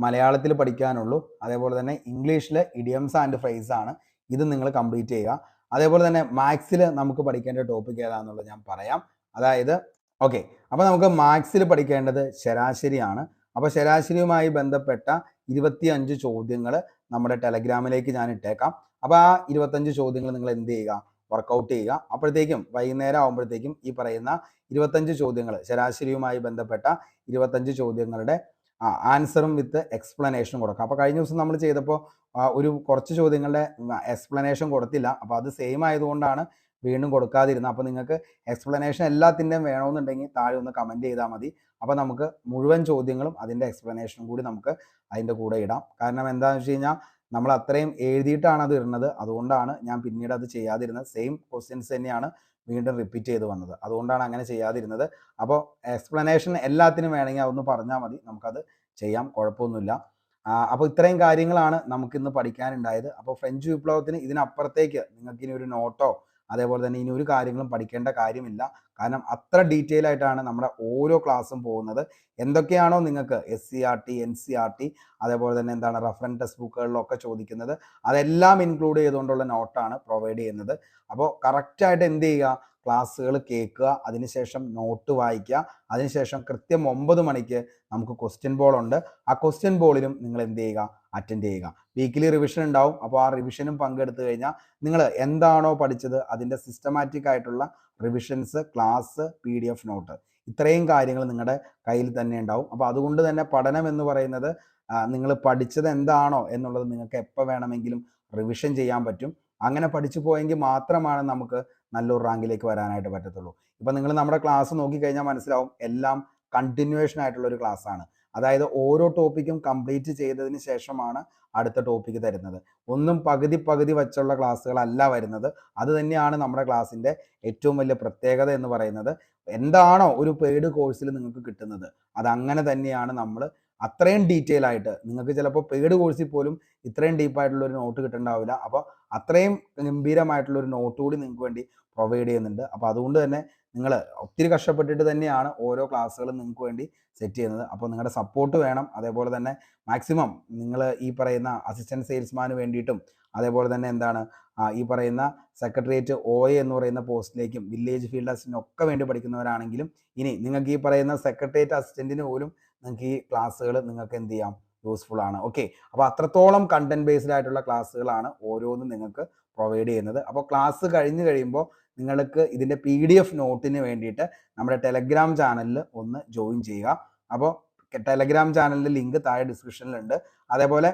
മലയാളത്തിൽ പഠിക്കാനുള്ളൂ. അതേപോലെ തന്നെ ഇംഗ്ലീഷിൽ ഇഡിയംസ് ആൻഡ് ഫ്രേസ് ആണ്. ഇത് നിങ്ങൾ കംപ്ലീറ്റ് ചെയ്യുക. അതേപോലെ തന്നെ മാത്സിൽ നമുക്ക് പഠിക്കേണ്ട ടോപ്പിക് ഏതാണെന്നുള്ളത് ഞാൻ പറയാം. അതായത് ഓക്കെ, അപ്പോൾ നമുക്ക് മാത്സിൽ പഠിക്കേണ്ടത് ശരാശരിയാണ്. അപ്പോൾ ശരാശരിയുമായി ബന്ധപ്പെട്ട 25 ചോദ്യങ്ങൾ നമ്മുടെ ടെലഗ്രാമിലേക്ക് ഞാൻ ഇട്ടേക്കാം. അപ്പോൾ ആ 25 ചോദ്യങ്ങൾ നിങ്ങൾ എന്ത് ചെയ്യുക? വർക്കൗട്ട് ചെയ്യുക. അപ്പോഴത്തേക്കും വൈകുന്നേരം ആകുമ്പോഴത്തേക്കും ഈ പറയുന്ന 25 ചോദ്യങ്ങൾ, ശരാശരിയുമായി ബന്ധപ്പെട്ട 25 ചോദ്യങ്ങളുടെ ആൻസറും വിത്ത് എക്സ്പ്ലനേഷനും കൊടുക്കാം. അപ്പോൾ കഴിഞ്ഞ ദിവസം നമ്മൾ ചെയ്തപ്പോൾ ഒരു കുറച്ച് ചോദ്യങ്ങളുടെ എക്സ്പ്ലനേഷൻ കൊടുത്തില്ല. അപ്പോൾ അത് സെയിം ആയതുകൊണ്ടാണ് വീണ്ടും കൊടുക്കാതിരുന്നത്. അപ്പോൾ നിങ്ങൾക്ക് എക്സ്പ്ലനേഷൻ എല്ലാത്തിൻ്റെയും വേണമെന്നുണ്ടെങ്കിൽ താഴെ ഒന്ന് കമൻറ്റ് ചെയ്താൽ മതി. അപ്പോൾ നമുക്ക് മുഴുവൻ ചോദ്യങ്ങളും അതിൻ്റെ എക്സ്പ്ലനേഷനും കൂടി നമുക്ക് അതിൻ്റെ കൂടെ ഇടാം. കാരണം എന്താണെന്ന് വെച്ച് കഴിഞ്ഞാൽ നമ്മൾ അത്രയും എഴുതിയിട്ടാണ് അത് ഇടുന്നത്. അതുകൊണ്ടാണ് ഞാൻ പിന്നീട് അത് ചെയ്യാതിരുന്നത്. സെയിം ക്വസ്റ്റ്യൻസ് തന്നെയാണ് വീണ്ടും റിപ്പീറ്റ് ചെയ്ത് വന്നത്. അതുകൊണ്ടാണ് അങ്ങനെ ചെയ്യാതിരുന്നത്. അപ്പോൾ എക്സ്പ്ലനേഷൻ എല്ലാത്തിനും വേണമെങ്കിൽ അതൊന്ന് പറഞ്ഞാൽ മതി, നമുക്കത് ചെയ്യാം, കുഴപ്പമൊന്നുമില്ല. അപ്പോൾ ഇത്രയും കാര്യങ്ങളാണ് നമുക്കിന്ന് പഠിക്കാനുണ്ടായത്. അപ്പോൾ ഫ്രഞ്ച് വിപ്ലവത്തിന് ഇതിനപ്പുറത്തേക്ക് നിങ്ങൾക്ക് ഇനി ഒരു നോട്ടോ അതേപോലെ തന്നെ ഇനി ഒരു കാര്യങ്ങളും പഠിക്കേണ്ട കാര്യമില്ല. കാരണം അത്ര ഡീറ്റെയിൽ ആയിട്ടാണ് നമ്മുടെ ഓരോ ക്ലാസ്സും പോകുന്നത്. എന്തൊക്കെയാണോ നിങ്ങൾക്ക് SCERT NCERT അതേപോലെ തന്നെ എന്താണ് റഫറൻസ് ടെക്സ്റ്റ് ബുക്കുകളിലൊക്കെ ചോദിക്കുന്നത് അതെല്ലാം ഇൻക്ലൂഡ് ചെയ്തുകൊണ്ടുള്ള നോട്ടാണ് പ്രൊവൈഡ് ചെയ്യുന്നത്. അപ്പോൾ കറക്റ്റായിട്ട് എന്ത് ചെയ്യുക? ക്ലാസ്സുകൾ കേൾക്കുക, അതിനുശേഷം നോട്ട് വായിക്കുക, അതിനുശേഷം കൃത്യം 9 മണിക്ക് നമുക്ക് ക്വസ്റ്റ്യൻ ബോൾ ഉണ്ട്. ആ ക്വസ്റ്റ്യൻ ബോളിലും നിങ്ങൾ എന്ത് ചെയ്യുക? അറ്റൻഡ് ചെയ്യുക. വീക്കിലി റിവിഷൻ ഉണ്ടാവും. അപ്പോൾ ആ റിവിഷനും പങ്കെടുത്തു കഴിഞ്ഞാൽ നിങ്ങൾ എന്താണോ പഠിച്ചത് അതിൻ്റെ സിസ്റ്റമാറ്റിക് ആയിട്ടുള്ള റിവിഷൻസ്, ക്ലാസ്, PDF നോട്ട്, ഇത്രയും കാര്യങ്ങൾ നിങ്ങളുടെ കയ്യിൽ തന്നെ ഉണ്ടാവും. അപ്പോൾ അതുകൊണ്ട് തന്നെ പഠനം എന്ന് പറയുന്നത് നിങ്ങൾ പഠിച്ചത് എന്താണോ എന്നുള്ളത് നിങ്ങൾക്ക് എപ്പോൾ വേണമെങ്കിലും റിവിഷൻ ചെയ്യാൻ പറ്റും. അങ്ങനെ പഠിച്ചു പോയെങ്കിൽ മാത്രമാണ് നമുക്ക് നല്ലൊരു റാങ്കിലേക്ക് വരാനായിട്ട് പറ്റത്തുള്ളൂ. ഇപ്പം നിങ്ങൾ നമ്മുടെ ക്ലാസ് നോക്കിക്കഴിഞ്ഞാൽ മനസ്സിലാവും, എല്ലാം കണ്ടിന്യൂവേഷൻ ആയിട്ടുള്ള ഒരു ക്ലാസ്സാണ്. അതായത് ഓരോ ടോപ്പിക്കും കംപ്ലീറ്റ് ചെയ്തതിന് ശേഷമാണ് അടുത്ത ടോപ്പിക്ക് തരുന്നത്. ഒന്നും പകുതി വച്ചുള്ള ക്ലാസ്സുകളല്ല വരുന്നത്. അത് തന്നെയാണ് നമ്മുടെ ക്ലാസ്സിൻ്റെ ഏറ്റവും വലിയ പ്രത്യേകത എന്ന് പറയുന്നത്. എന്താണോ ഒരു പെയ്ഡ് കോഴ്സിൽ നിങ്ങൾക്ക് കിട്ടുന്നത് അതങ്ങനെ തന്നെയാണ് നമ്മൾ അത്രയും ഡീറ്റെയിൽ ആയിട്ട്. നിങ്ങൾക്ക് ചിലപ്പോൾ പെയ്ഡ് കോഴ്സിൽ പോലും ഇത്രയും ഡീപ്പായിട്ടുള്ള ഒരു നോട്ട് കിട്ടുന്നുണ്ടാവില്ല. അപ്പോൾ അത്രയും ഗംഭീരമായിട്ടുള്ള ഒരു നോട്ട് കൂടി നിങ്ങൾക്ക് വേണ്ടി പ്രൊവൈഡ് ചെയ്യുന്നുണ്ട്. അപ്പോൾ അതുകൊണ്ട് തന്നെ നിങ്ങൾ ഒത്തിരി കഷ്ടപ്പെട്ടിട്ട് തന്നെയാണ് ഓരോ ക്ലാസ്സുകളും നിങ്ങൾക്ക് വേണ്ടി സെറ്റ് ചെയ്യുന്നത്. അപ്പോൾ നിങ്ങളുടെ സപ്പോർട്ട് വേണം. അതേപോലെ തന്നെ മാക്സിമം നിങ്ങൾ ഈ പറയുന്ന അസിസ്റ്റൻറ്റ് സെയിൽസ്മാന് വേണ്ടിയിട്ടും അതേപോലെ തന്നെ എന്താണ് ഈ പറയുന്ന സെക്രട്ടേറിയറ്റ് OA എന്ന് പറയുന്ന പോസ്റ്റിലേക്കും വില്ലേജ് ഫീൽഡ് അസിസ്റ്റൻ്റിനൊക്കെ വേണ്ടി പഠിക്കുന്നവരാണെങ്കിലും ഇനി നിങ്ങൾക്ക് ഈ പറയുന്ന സെക്രട്ടേറിയറ്റ് അസിസ്റ്റൻറ്റിന് പോലും നിങ്ങൾക്ക് ഈ ക്ലാസ്സുകൾ നിങ്ങൾക്ക് എന്ത് ചെയ്യാം? യൂസ്ഫുൾ ആണ്. ഓക്കെ, അപ്പോൾ അത്രത്തോളം കണ്ടന്റ് ബേസ്ഡ് ആയിട്ടുള്ള ക്ലാസ്സുകളാണ് ഓരോന്നും നിങ്ങൾക്ക് പ്രൊവൈഡ് ചെയ്യുന്നത്. അപ്പോൾ ക്ലാസ് കഴിഞ്ഞ് കഴിയുമ്പോൾ നിങ്ങൾക്ക് ഇതിൻ്റെ PDF നോട്ടിന് വേണ്ടിയിട്ട് നമ്മുടെ ടെലഗ്രാം ചാനലിൽ ഒന്ന് ജോയിൻ ചെയ്യുക. അപ്പോൾ ടെലഗ്രാം ചാനലിൻ്റെ ലിങ്ക് താഴെ ഡിസ്ക്രിപ്ഷനിലുണ്ട്. അതേപോലെ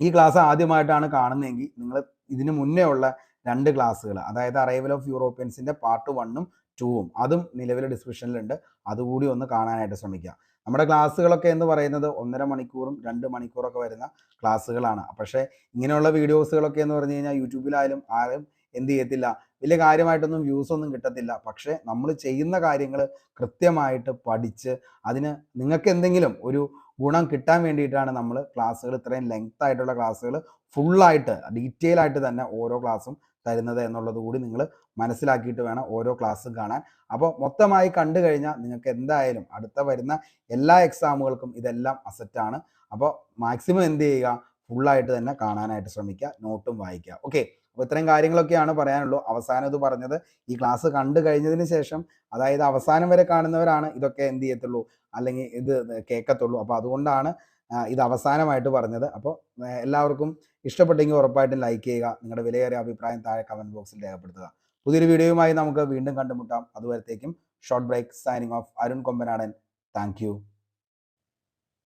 ഈ ക്ലാസ് ആദ്യമായിട്ടാണ് കാണുന്നതെങ്കിൽ നിങ്ങൾ ഇതിന് മുന്നേ ഉള്ള 2 ക്ലാസ്സുകൾ, അതായത് അറൈവൽ ഓഫ് യൂറോപ്യൻസിൻ്റെ പാർട്ട് 1ഉം 2ഉം അതും നിലവിലെ ഡിസ്ക്രിപ്ഷനിലുണ്ട്. അതുകൂടി ഒന്ന് കാണാനായിട്ട് ശ്രമിക്കുക. നമ്മുടെ ക്ലാസ്സുകളൊക്കെ എന്ന് പറയുന്നത് 1.5 മണിക്കൂറും 2 മണിക്കൂറൊക്കെ വരുന്ന ക്ലാസ്സുകളാണ്. പക്ഷേ ഇങ്ങനെയുള്ള വീഡിയോസുകളൊക്കെ എന്ന് പറഞ്ഞു കഴിഞ്ഞാൽ യൂട്യൂബിലായാലും ആരും എന്ത് ചെയ്യത്തില്ല, വലിയ കാര്യമായിട്ടൊന്നും വ്യൂസ് ഒന്നും കിട്ടത്തില്ല. പക്ഷേ നമ്മൾ ചെയ്യുന്ന കാര്യങ്ങൾ കൃത്യമായിട്ട് പഠിച്ച് അതിന് നിങ്ങൾക്ക് എന്തെങ്കിലും ഒരു ഗുണം കിട്ടാൻ വേണ്ടിയിട്ടാണ് നമ്മൾ ക്ലാസ്സുകൾ ഇത്രയും ലെങ്ത് ആയിട്ടുള്ള ക്ലാസ്സുകൾ ഫുള്ളായിട്ട് ഡീറ്റെയിൽ ആയിട്ട് തന്നെ ഓരോ ക്ലാസ്സും തരുന്നത് എന്നുള്ളത് കൂടി നിങ്ങൾ മനസ്സിലാക്കിയിട്ട് വേണം ഓരോ ക്ലാസ്സും കാണാൻ. അപ്പോൾ മൊത്തമായി കണ്ടു കഴിഞ്ഞാൽ നിങ്ങൾക്ക് എന്തായാലും അടുത്ത വരുന്ന എല്ലാ എക്സാമുകൾക്കും ഇതെല്ലാം അസറ്റാണ്. അപ്പോൾ മാക്സിമം എന്ത് ചെയ്യുക, ഫുള്ളായിട്ട് തന്നെ കാണാനായിട്ട് ശ്രമിക്കുക, നോട്ടും വായിക്കുക. ഓക്കെ, അപ്പോൾ ഇത്രയും കാര്യങ്ങളൊക്കെയാണ് പറയാനുള്ളൂ. അവസാനം ഇത് പറഞ്ഞത് ഈ ക്ലാസ് കണ്ടു കഴിഞ്ഞതിന് ശേഷം, അതായത് അവസാനം വരെ കാണുന്നവരാണ് ഇതൊക്കെ എന്ത് ചെയ്യത്തുള്ളൂ, അല്ലെങ്കിൽ ഇത് കേൾക്കത്തുള്ളൂ. അപ്പോൾ അതുകൊണ്ടാണ് ഇത് അവസാനമായിട്ട് പറഞ്ഞത്. അപ്പോൾ എല്ലാവർക്കും ഇഷ്ടപ്പെട്ടെങ്കിൽ ഉറപ്പായിട്ടും ലൈക്ക് ചെയ്യുക. നിങ്ങളുടെ വിലയേറിയ അഭിപ്രായം താഴെ കമൻറ്റ് ബോക്സിൽ രേഖപ്പെടുത്തുക. പുതിയൊരു വീഡിയോയുമായി നമുക്ക് വീണ്ടും കണ്ടുമുട്ടാം. അതുവരത്തേക്കും short break, signing off. Arun Kombanadan. Thank U.